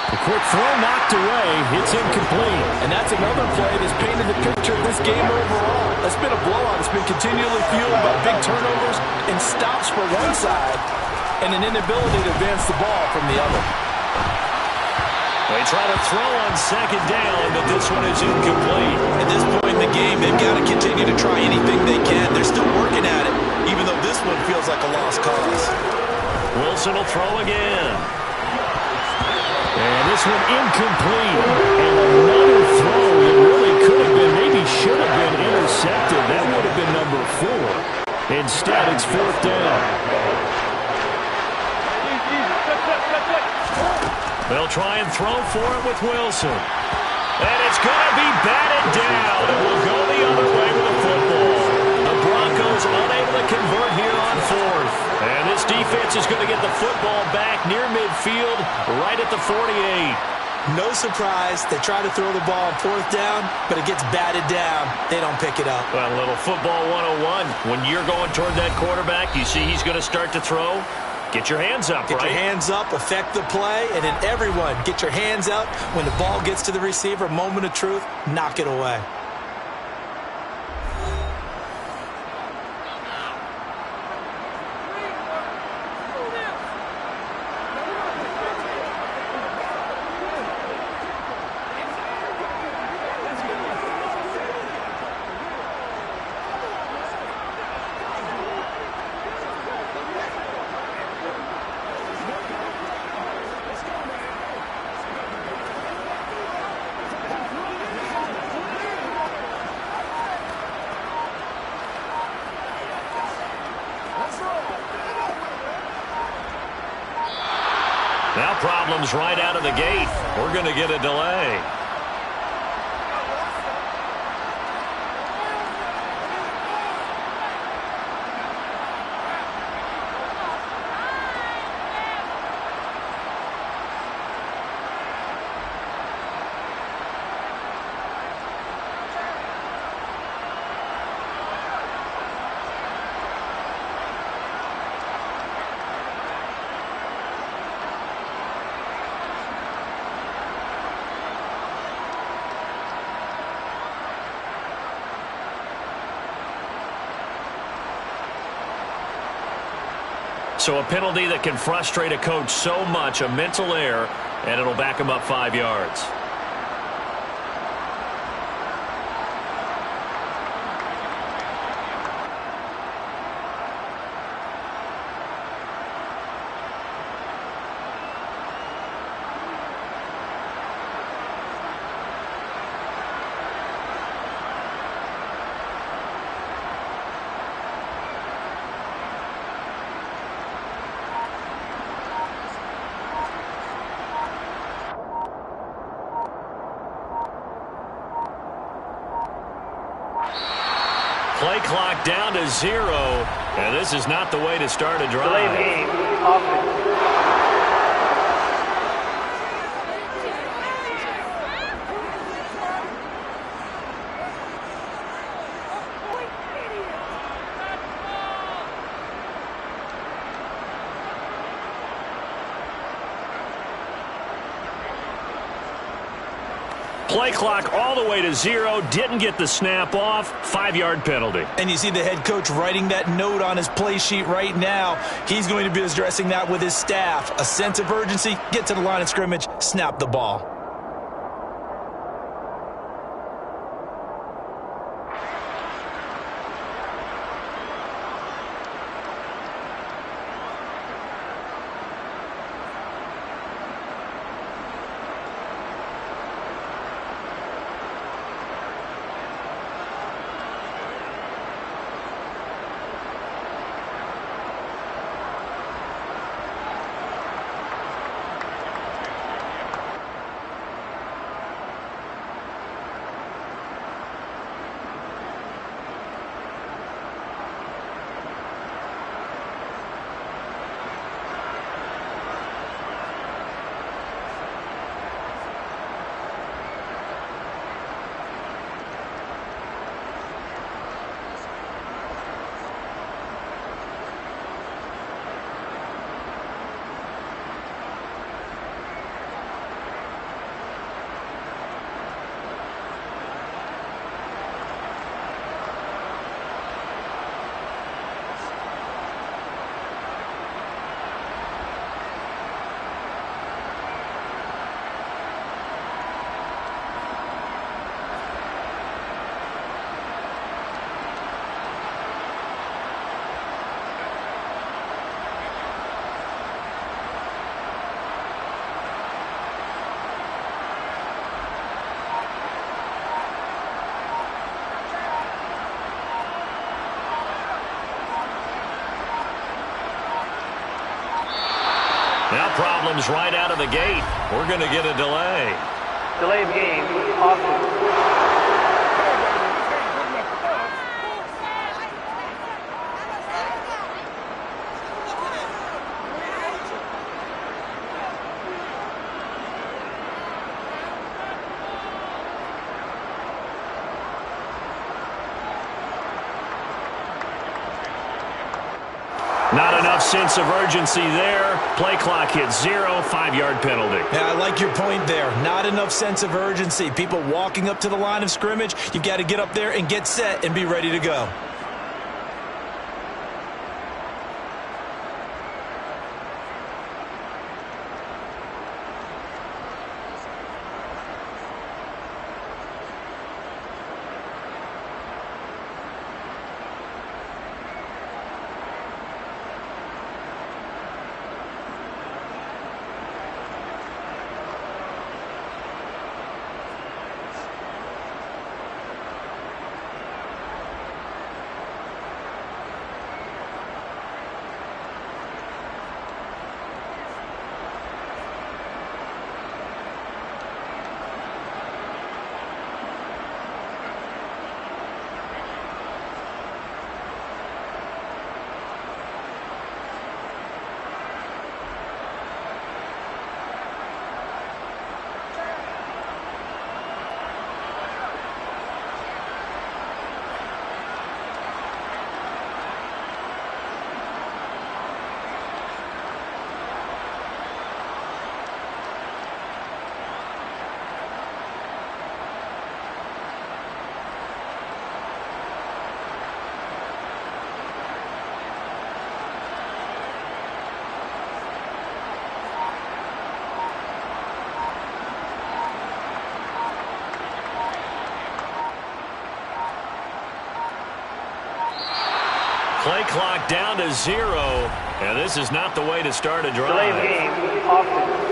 The quick throw knocked away. It's incomplete. And that's another play that's painted the picture of this game overall. It's been a blowout. It's been continually fueled by big turnovers and and stops for one side and an inability to advance the ball from the other. They try to throw on second down, but this one is incomplete. At this point in the game, they've got to continue to try anything they can. They're still working at it, even though this one feels like a lost cause. Wilson will throw again. And this one incomplete. And another throw that really could have been, maybe should have been intercepted. That would have been number 4. Instead, it's 4th down. They'll try and throw for it with Wilson. And it's going to be batted down. It will go the other way with the football. The Broncos unable to convert here on 4th. And this defense is going to get the football back near midfield, right at the 48. No surprise. They try to throw the ball on 4th down, but it gets batted down. They don't pick it up. Well, a little football 101. When you're going toward that quarterback, you see he's going to start to throw. Get your hands up, Get your hands up, affect the play, and then everyone get your hands up. When the ball gets to the receiver, moment of truth, knock it away. Now problems right out of the gate. We're going to get a delay. So a penalty that can frustrate a coach so much, a mental error, and it'll back him up 5 yards. Play clock down to 0, and this is not the way to start a drive. Delay the game. Offense. Play clock all the way to 0. Didn't get the snap off. 5-yard penalty. And you see the head coach writing that note on his play sheet right now. He's going to be addressing that with his staff. A sense of urgency, get to the line of scrimmage, snap the ball. Now problems right out of the gate. We're going to get a delay. Delay of game, offense. Not enough sense of urgency there. Play clock hits 0, 5-yard penalty. Yeah, I like your point there. Not enough sense of urgency. People walking up to the line of scrimmage, you've got to get up there and get set and be ready to go. Play clock down to 0, and this is not the way to start a drive. Delay of game, offense.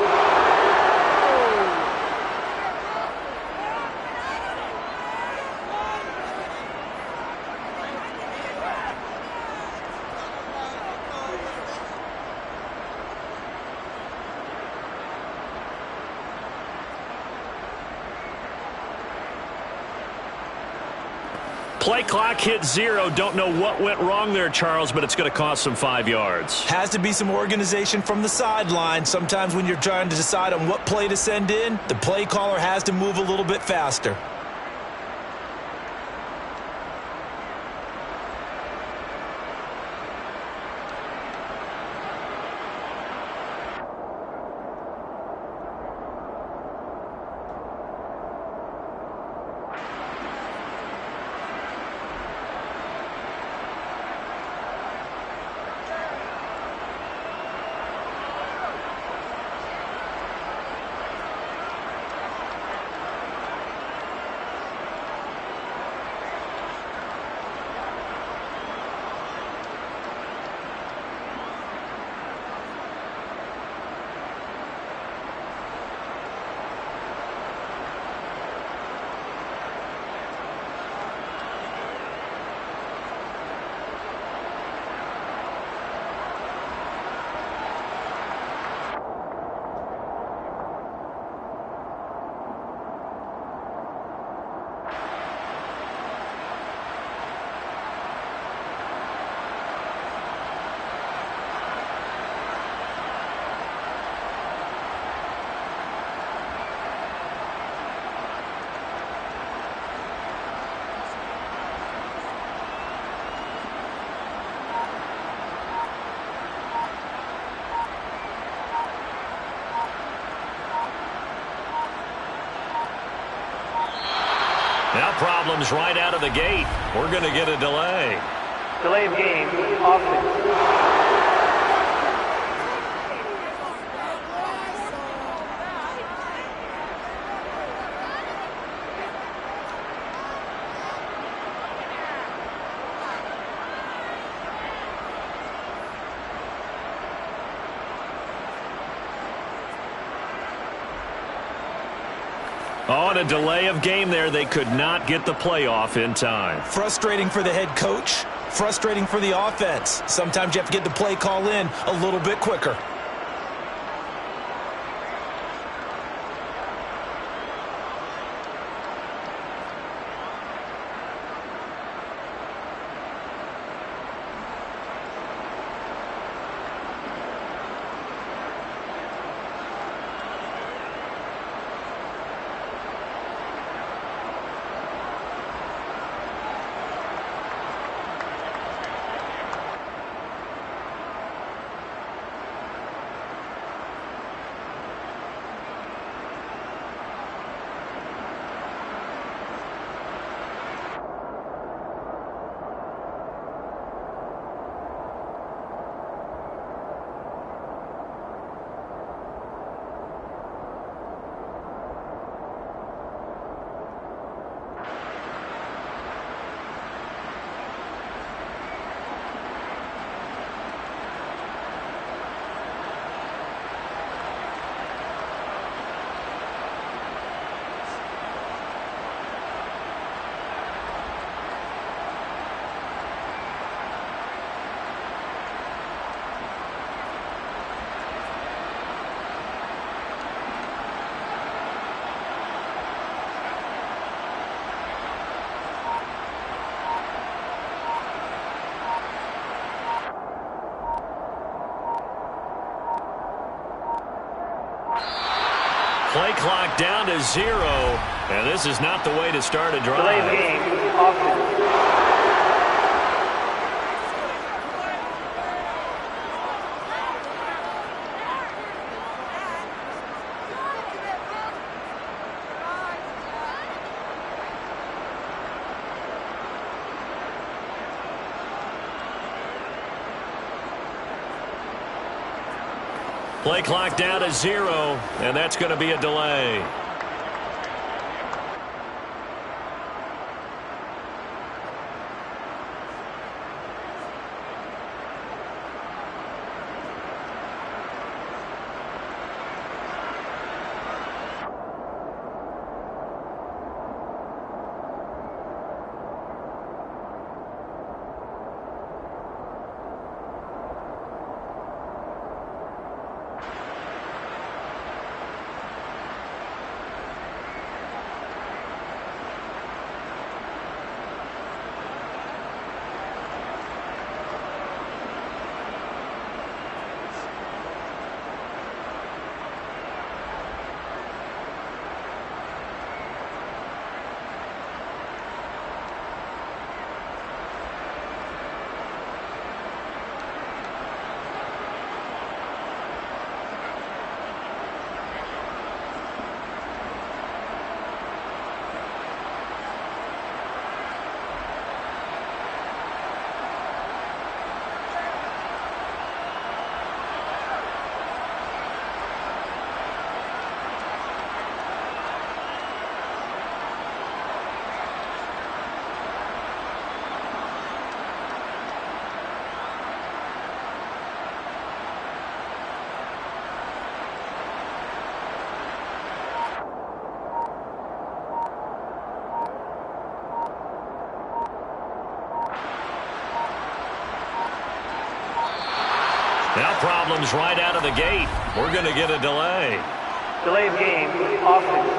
Play clock hit 0. Don't know what went wrong there, Charles, but it's going to cost them 5 yards. Has to be some organization from the sideline. Sometimes when you're trying to decide on what play to send in, the play caller has to move a little bit faster. Now problems right out of the gate. We're going to get a delay. Delay of game, offense. On a delay of game there, they could not get the play off in time. Frustrating for the head coach, frustrating for the offense. Sometimes you have to get the play call in a little bit quicker. Play clock down to 0, and this is not the way to start a drive. Delay of game, offense. Play clock down to 0, and that's going to be a delay. Now problems right out of the gate. We're going to get a delay. Delay of game, offense.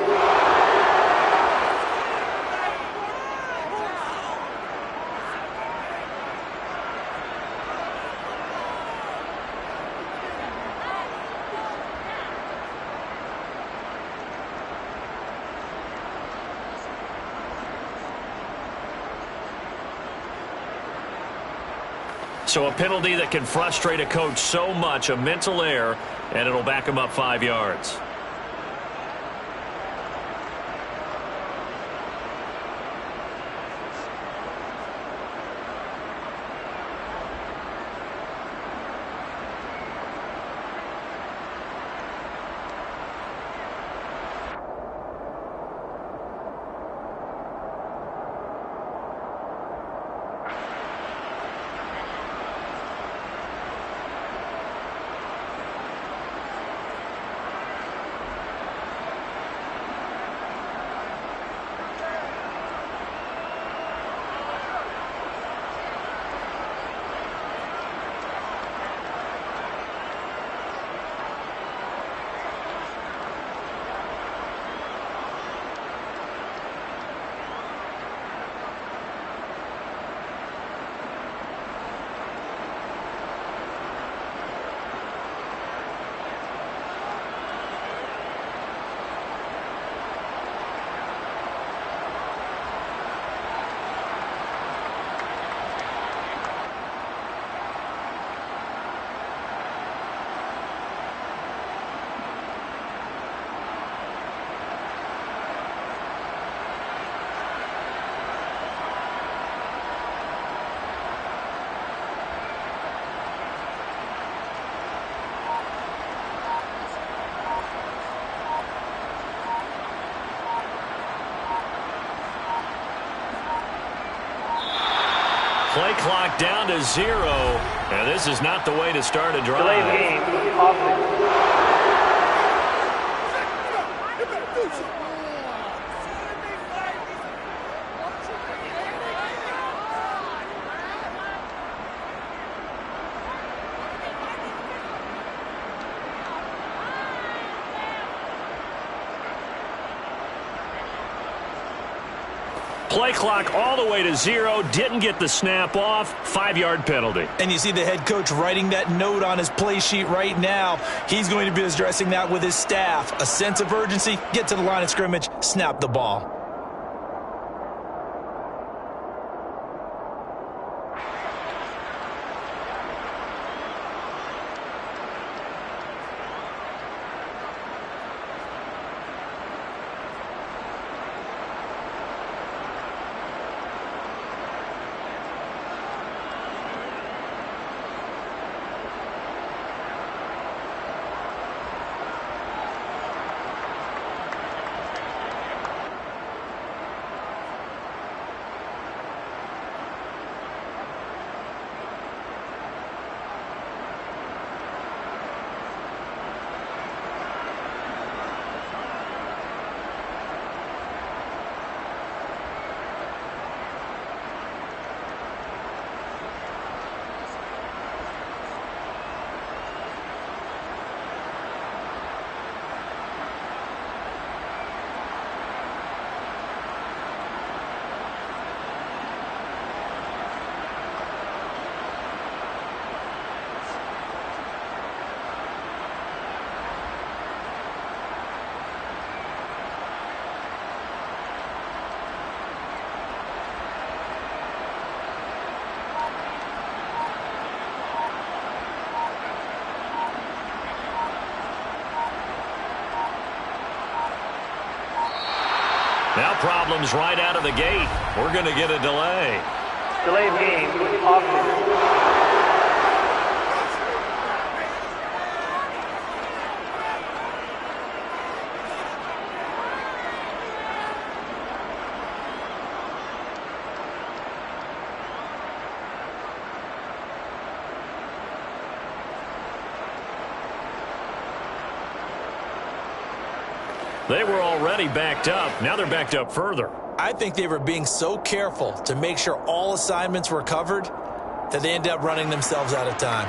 So a penalty that can frustrate a coach so much, a mental error, and it'll back him up 5 yards. Play clock down to 0, and this is not the way to start a drive. Delay of game, offense. Play clock all the way to 0. Didn't get the snap off. 5-yard penalty. And you see the head coach writing that note on his play sheet right now. He's going to be addressing that with his staff. A sense of urgency, get to the line of scrimmage, snap the ball. Now problems right out of the gate. We're going to get a delay. Delay of game, offense. They were already backed up. Now they're backed up further. I think they were being so careful to make sure all assignments were covered that they ended up running themselves out of time.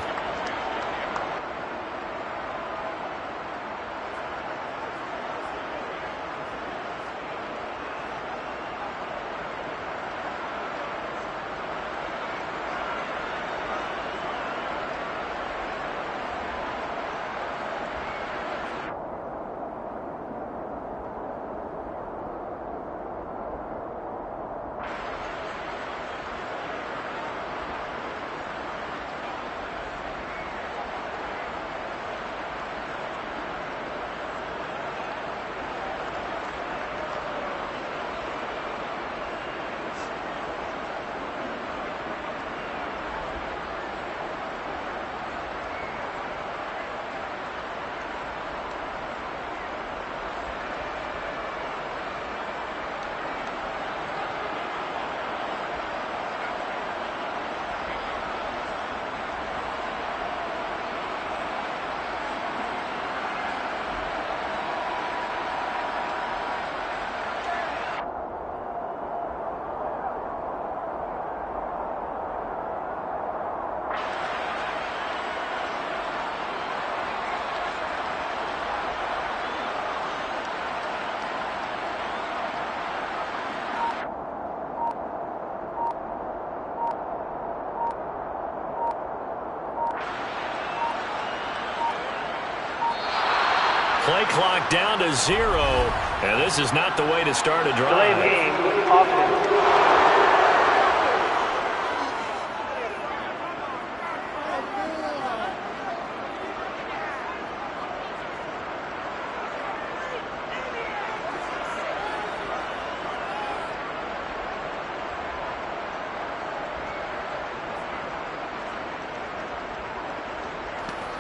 Play clock down to 0, and this is not the way to start a drive. Delay of game, offense.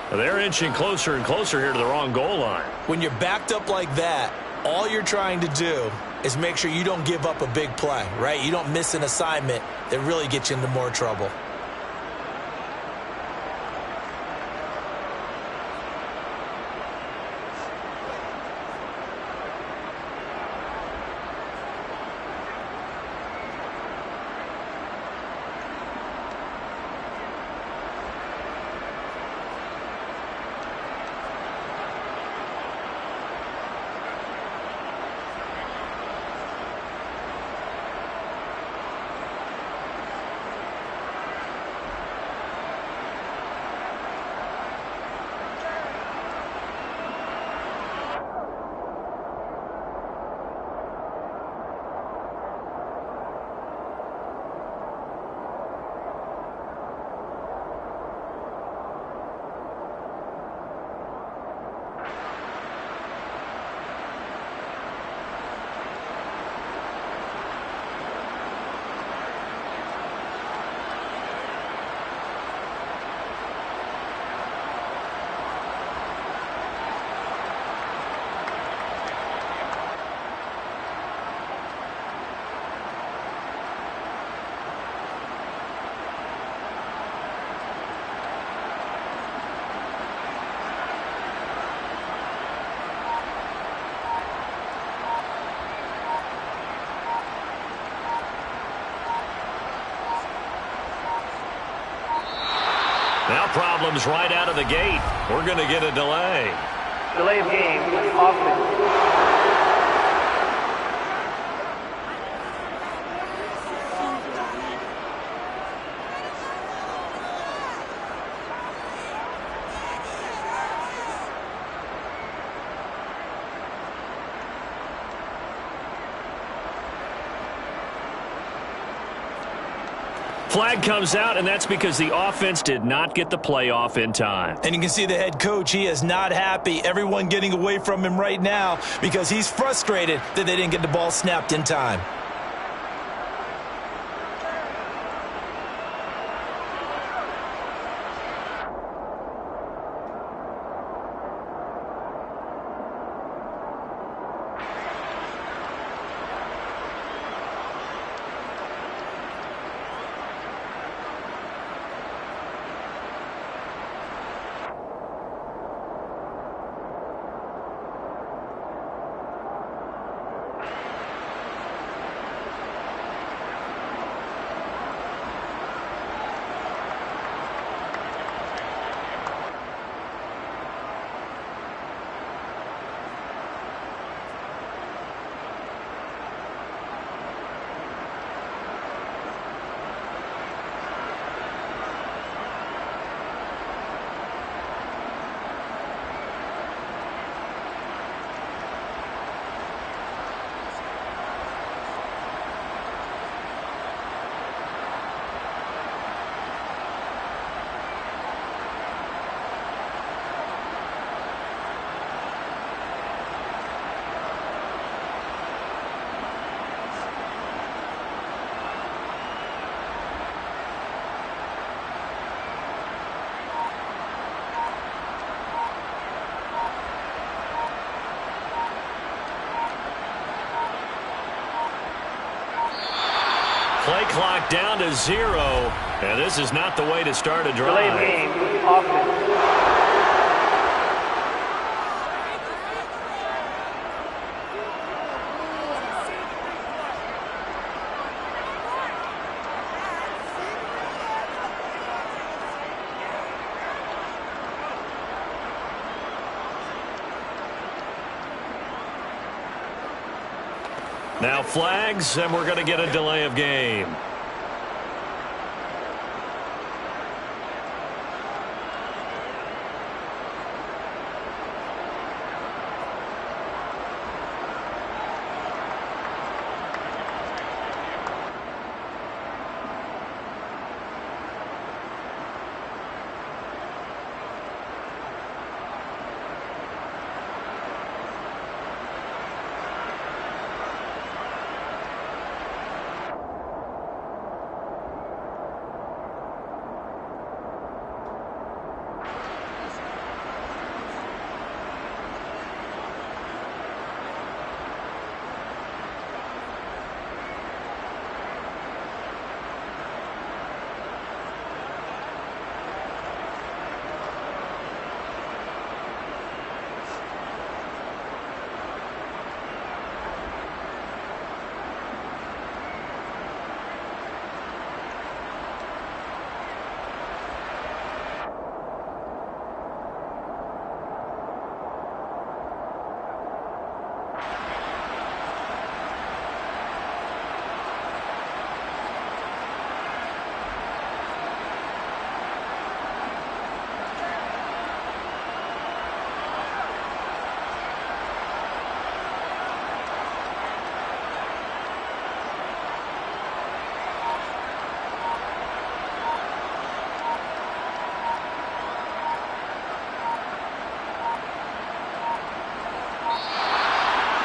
They're inching closer and closer here to the wrong goal line. When you're backed up like that, all you're trying to do is make sure you don't give up a big play, right? You don't miss an assignment that really gets you into more trouble. problems right out of the gate. We're going to get a delay. Delay of game, offense. Flag comes out, and that's because the offense did not get the play off in time. And you can see the head coach, he is not happy. Everyone getting away from him right now because he's frustrated that they didn't get the ball snapped in time. Play clock down to 0, and this is not the way to start a drive. Delay of game, offense. Now flags, and we're going to get a delay of game.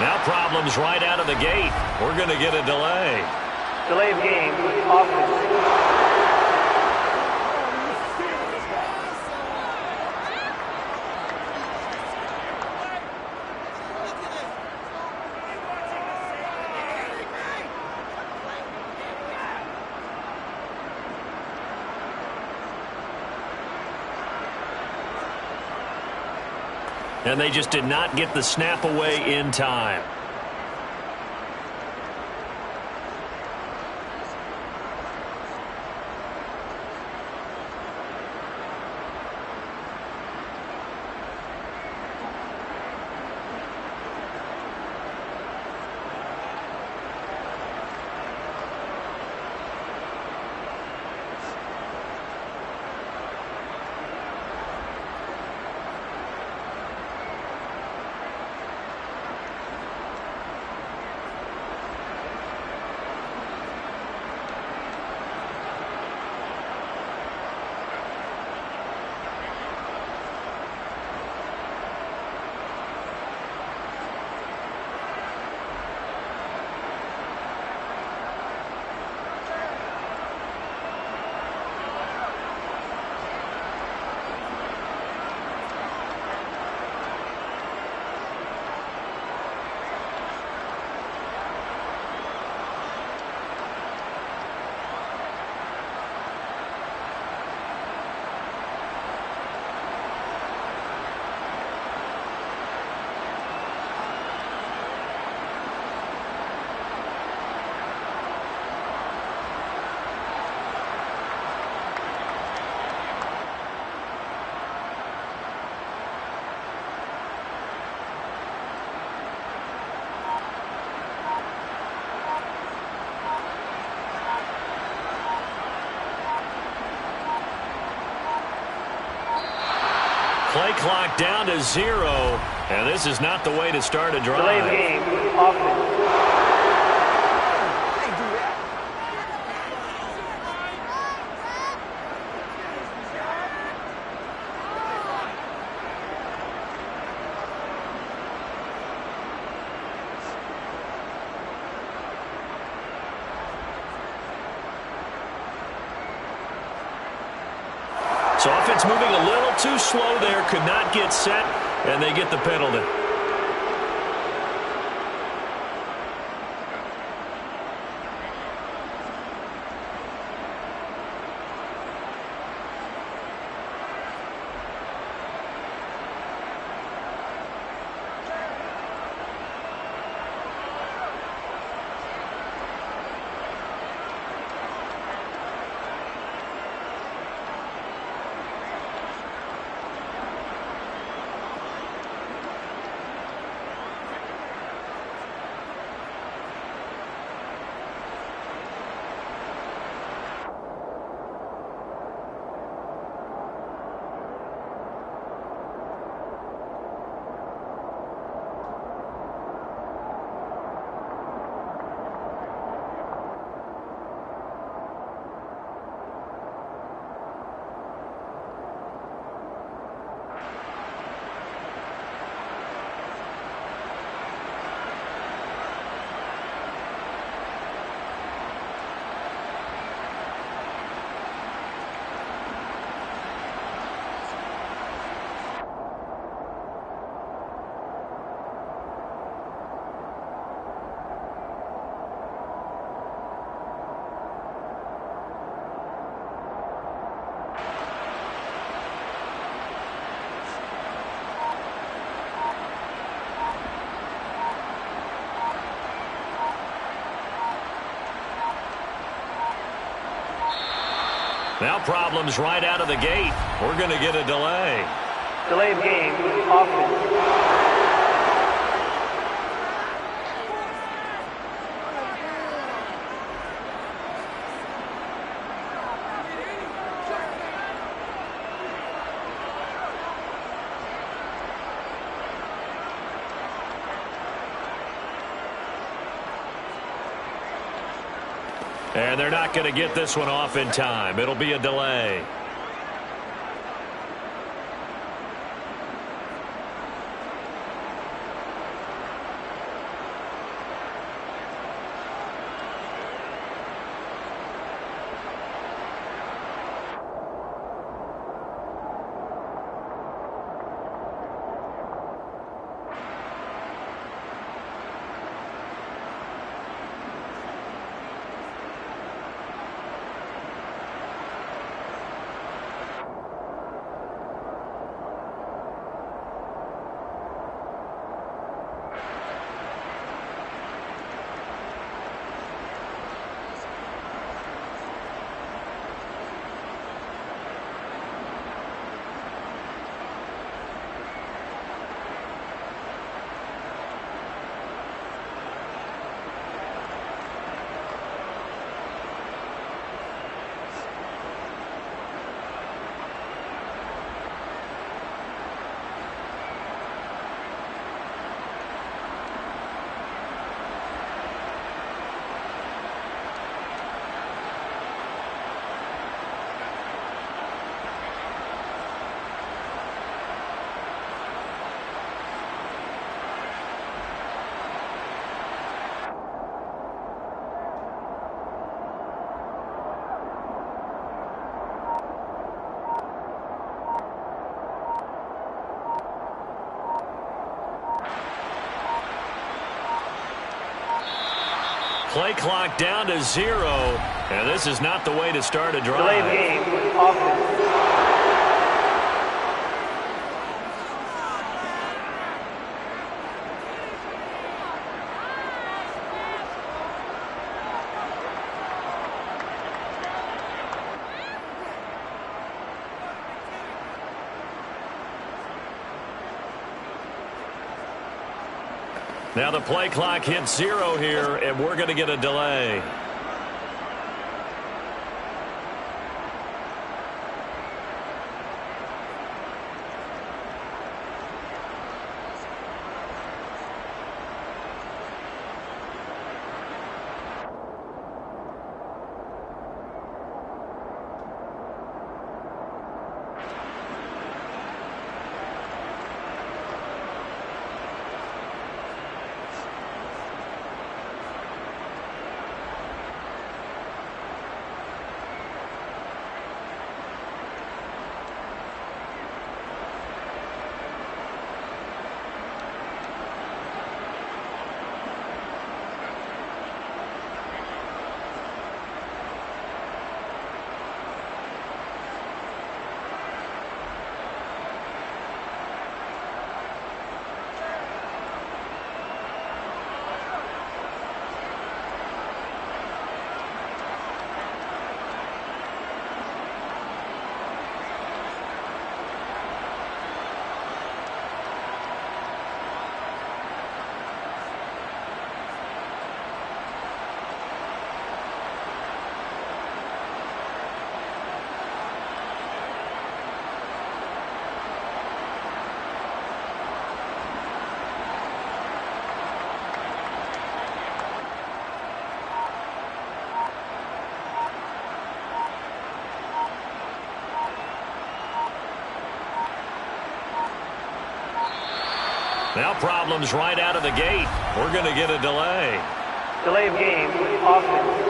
Now problems right out of the gate. We're going to get a delay. Delay of game, offense. And they just did not get the snap away in time. Play clock down to 0, and this is not the way to start a drive. Delay of game, offense. So offense moving a little too slow there, could not get set, and they get the penalty. Now problems right out of the gate. We're going to get a delay. Delay of game, offense. And they're not going to get this one off in time. It'll be a delay. Play clock down to 0, and this is not the way to start a drive. Delay of game, offense. Now the play clock hits 0 here, and we're going to get a delay. Now problems right out of the gate. We're going to get a delay. Delay of game, offense.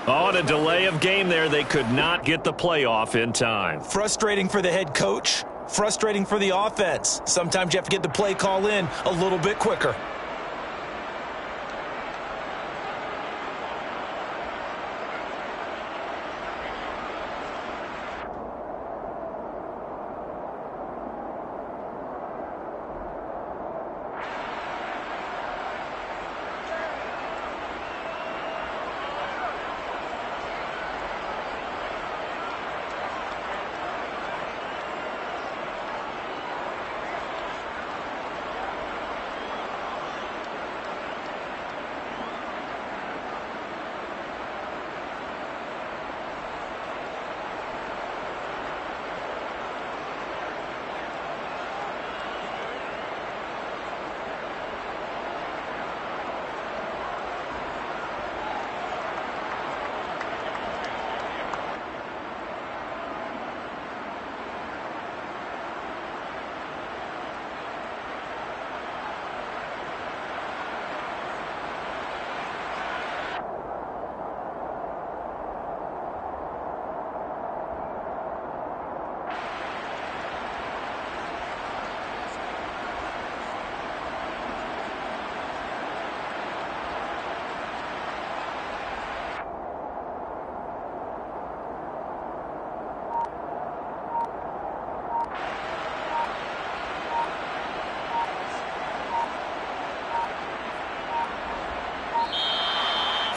On a delay of game there, they could not get the playoff in time. Frustrating for the head coach. Frustrating for the offense. Sometimes you have to get the play call in a little bit quicker.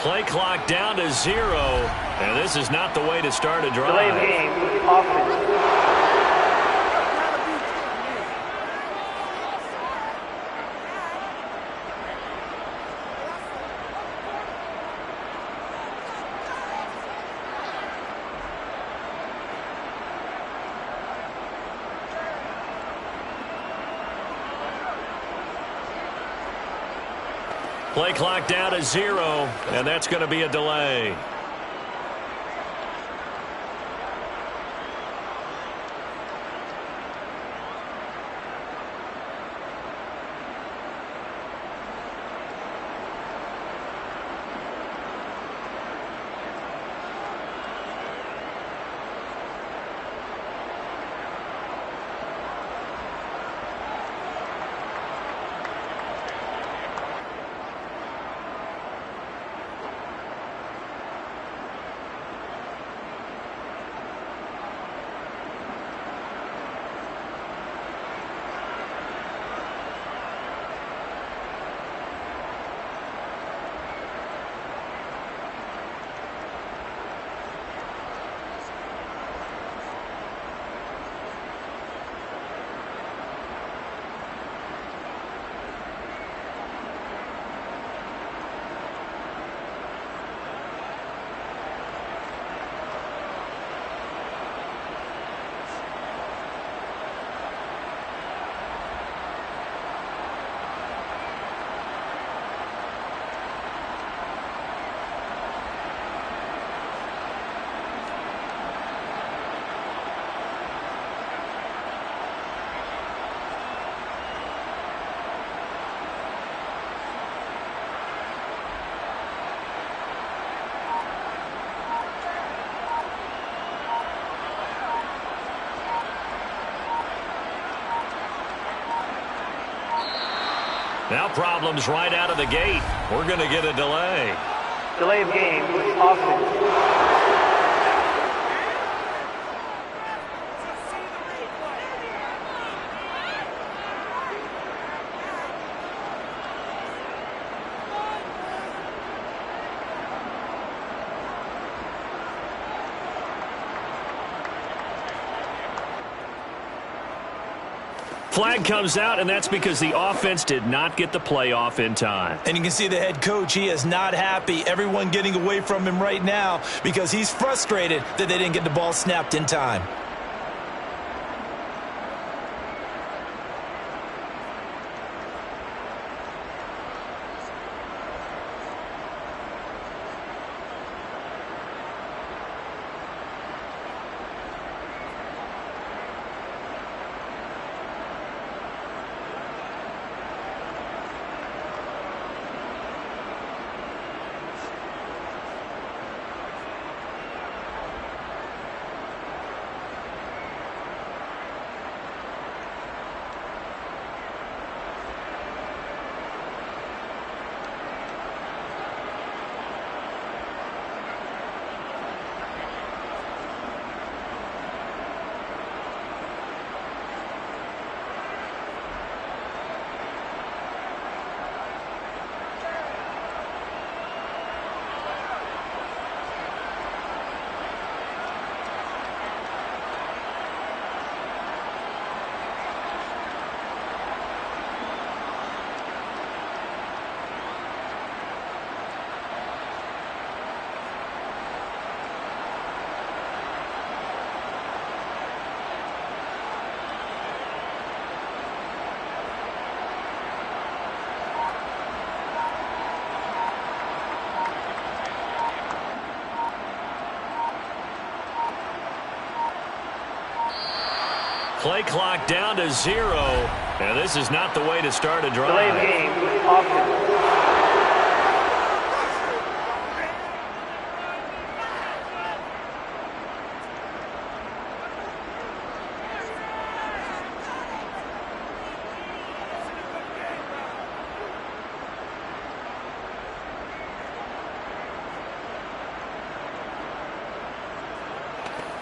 Play clock down to 0, and this is not the way to start a drive. Delay of game, offense. Play clock down to 0, and that's going to be a delay. Now problems right out of the gate. We're going to get a delay. Delay of game, offense. Flag comes out, and that's because the offense did not get the play off in time. And you can see the head coach, he is not happy. Everyone getting away from him right now because he's frustrated that they didn't get the ball snapped in time. Play clock down to 0, and this is not the way to start a drive. Delay of game, offense.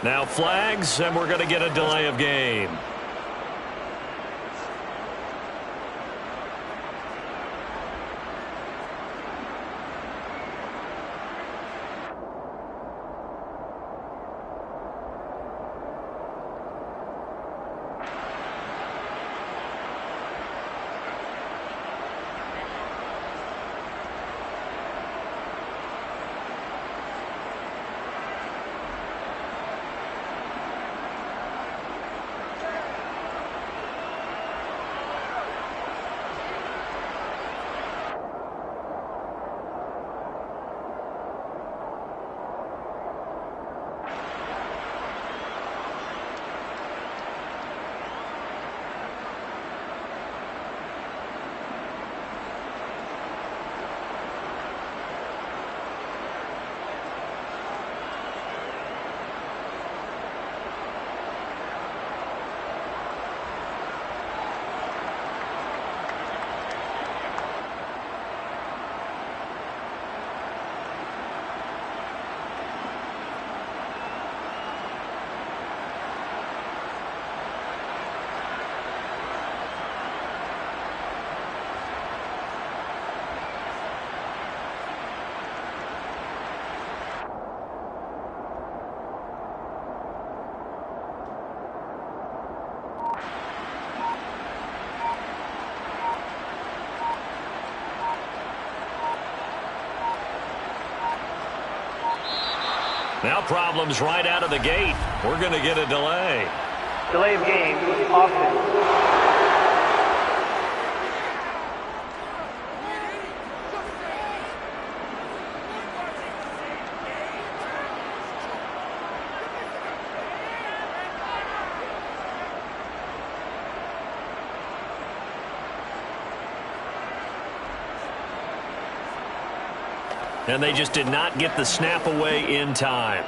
Now flags, and we're going to get a delay of game. Now problems right out of the gate. We're going to get a delay. Delay of game, offense. And they just did not get the snap away in time.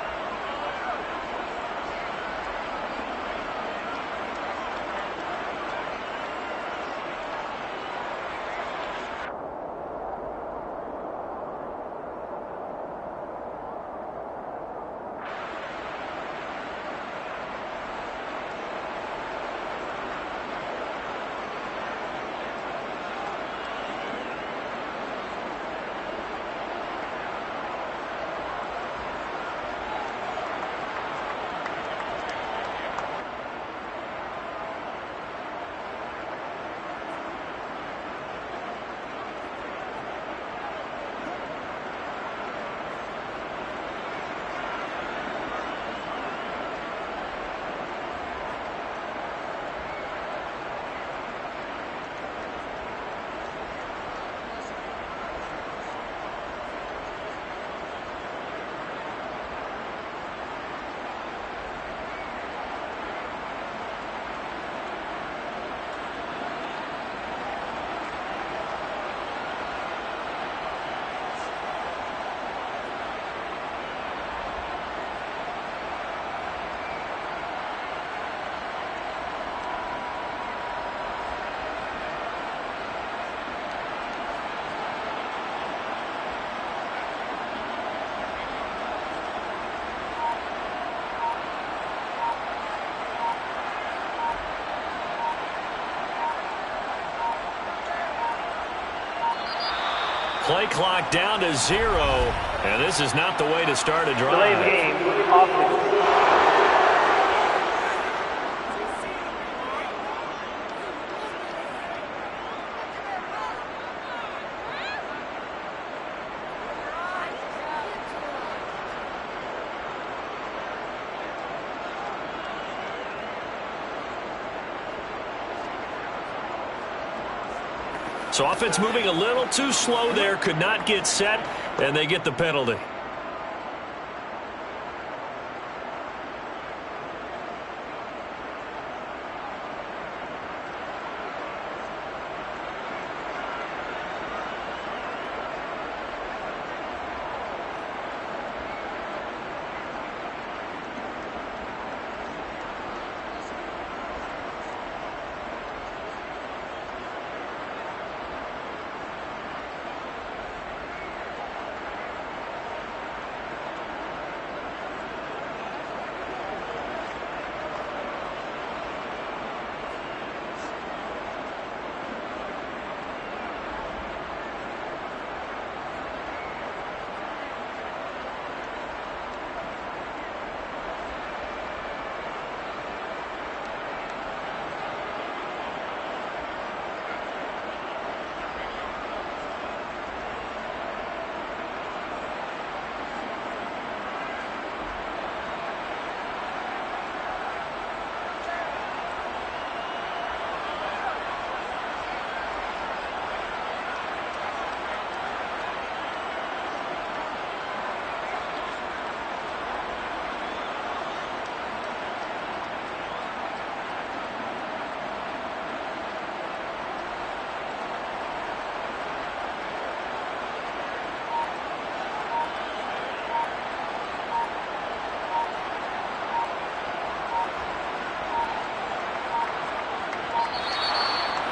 Play clock down to 0, and this is not the way to start a drive. Delay of game, offense. So offense moving a little too slow there, could not get set, and they get the penalty.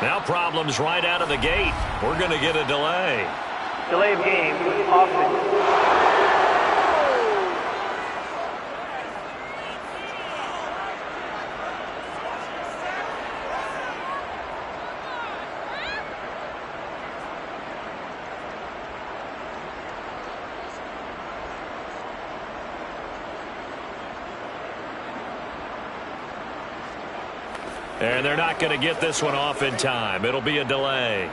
Now problems right out of the gate. We're going to get a delay. Delay of game, offense. And they're not going to get this one off in time. It'll be a delay.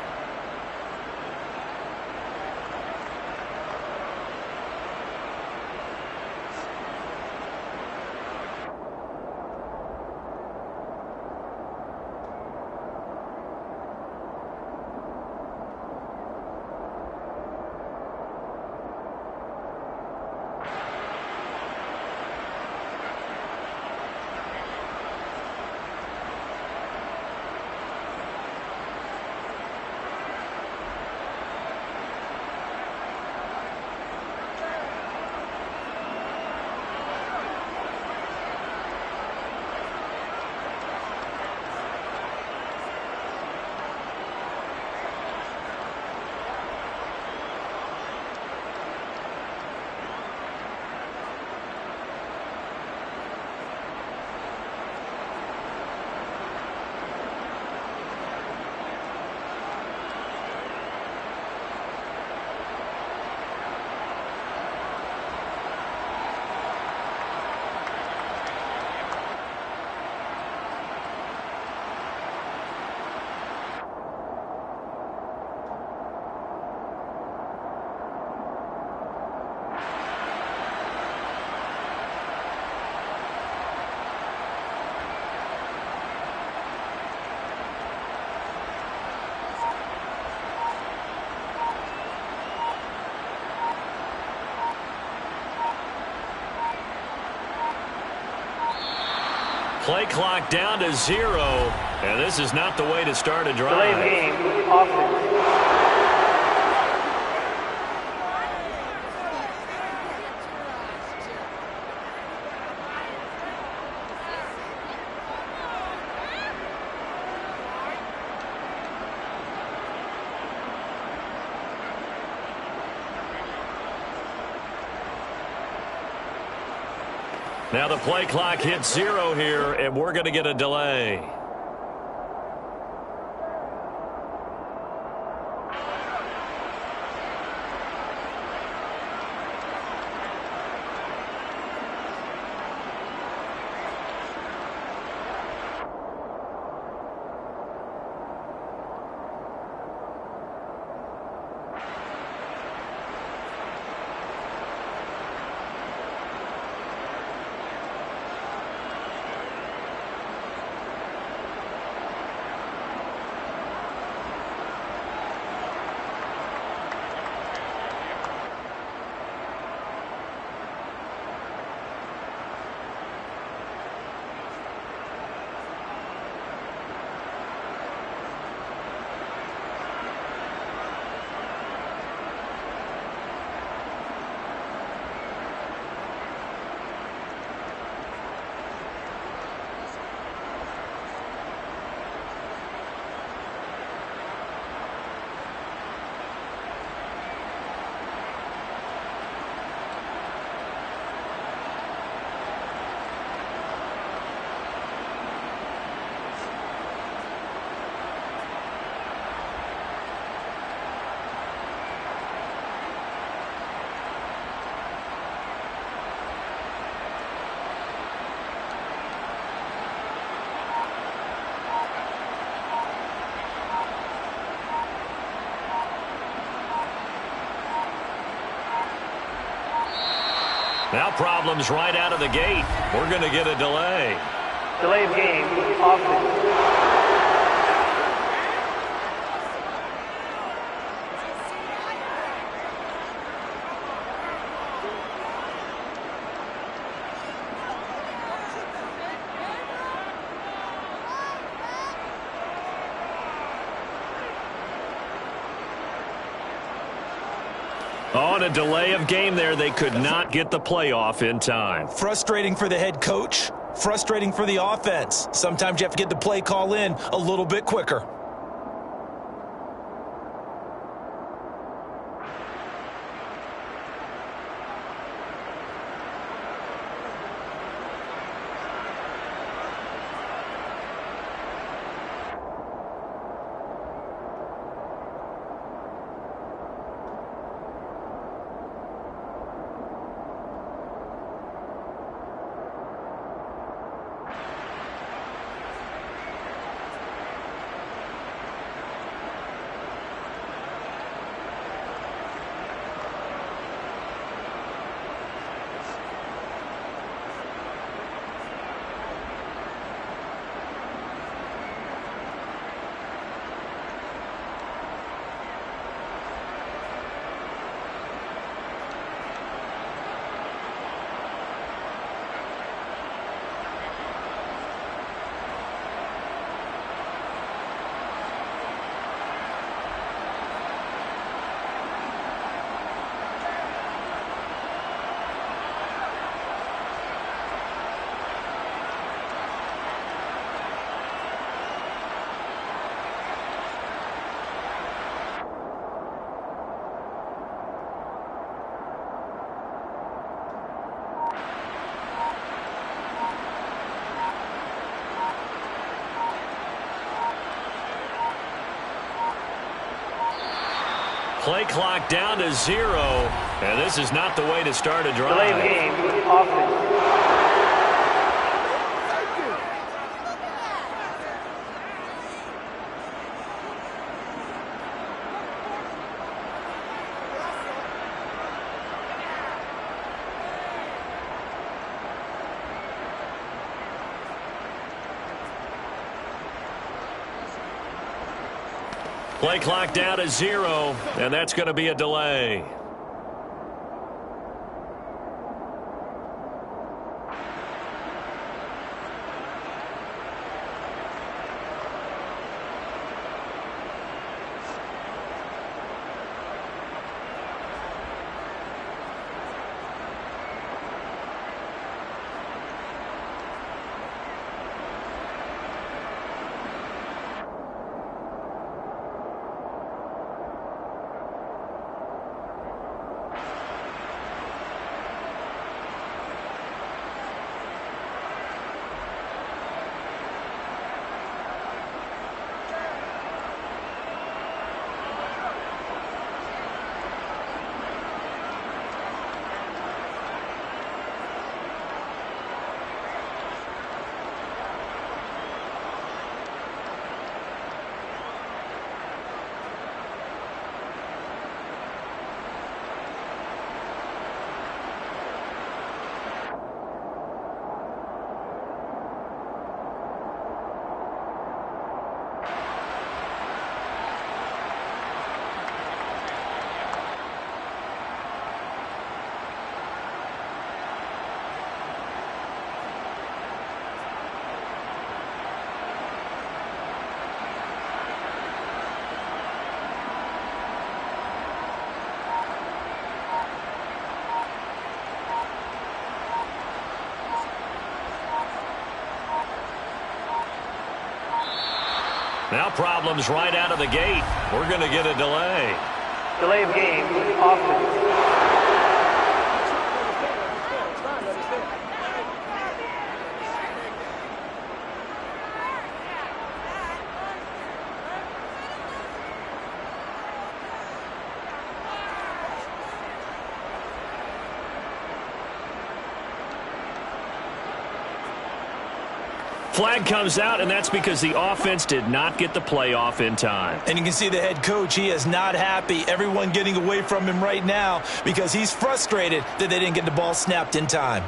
Play clock down to 0, and this is not the way to start a drive. Delay of game, offense. Now the play clock hits 0 here, and we're going to get a delay. Now problems right out of the gate. We're going to get a delay. Delay of game, offense. On a delay of game there, they could not get the playoff in time. Frustrating for the head coach. Frustrating for the offense. Sometimes you have to get the play call in a little bit quicker. Play clock down to 0. And this is not the way to start a drive. Delay of game, offense. Play clock down to 0, and that's going to be a delay. Now problems right out of the gate. We're going to get a delay. Delay of game, offense. Flag comes out, and that's because the offense did not get the play off in time. And you can see the head coach, he is not happy. Everyone getting away from him right now because he's frustrated that they didn't get the ball snapped in time.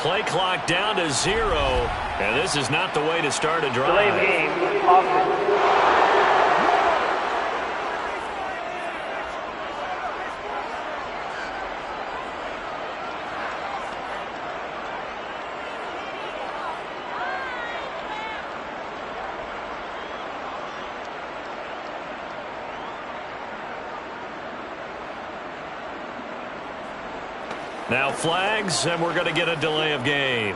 Play clock down to 0, and this is not the way to start a drive. Delay of game, offense. Now flags, and we're going to get a delay of game.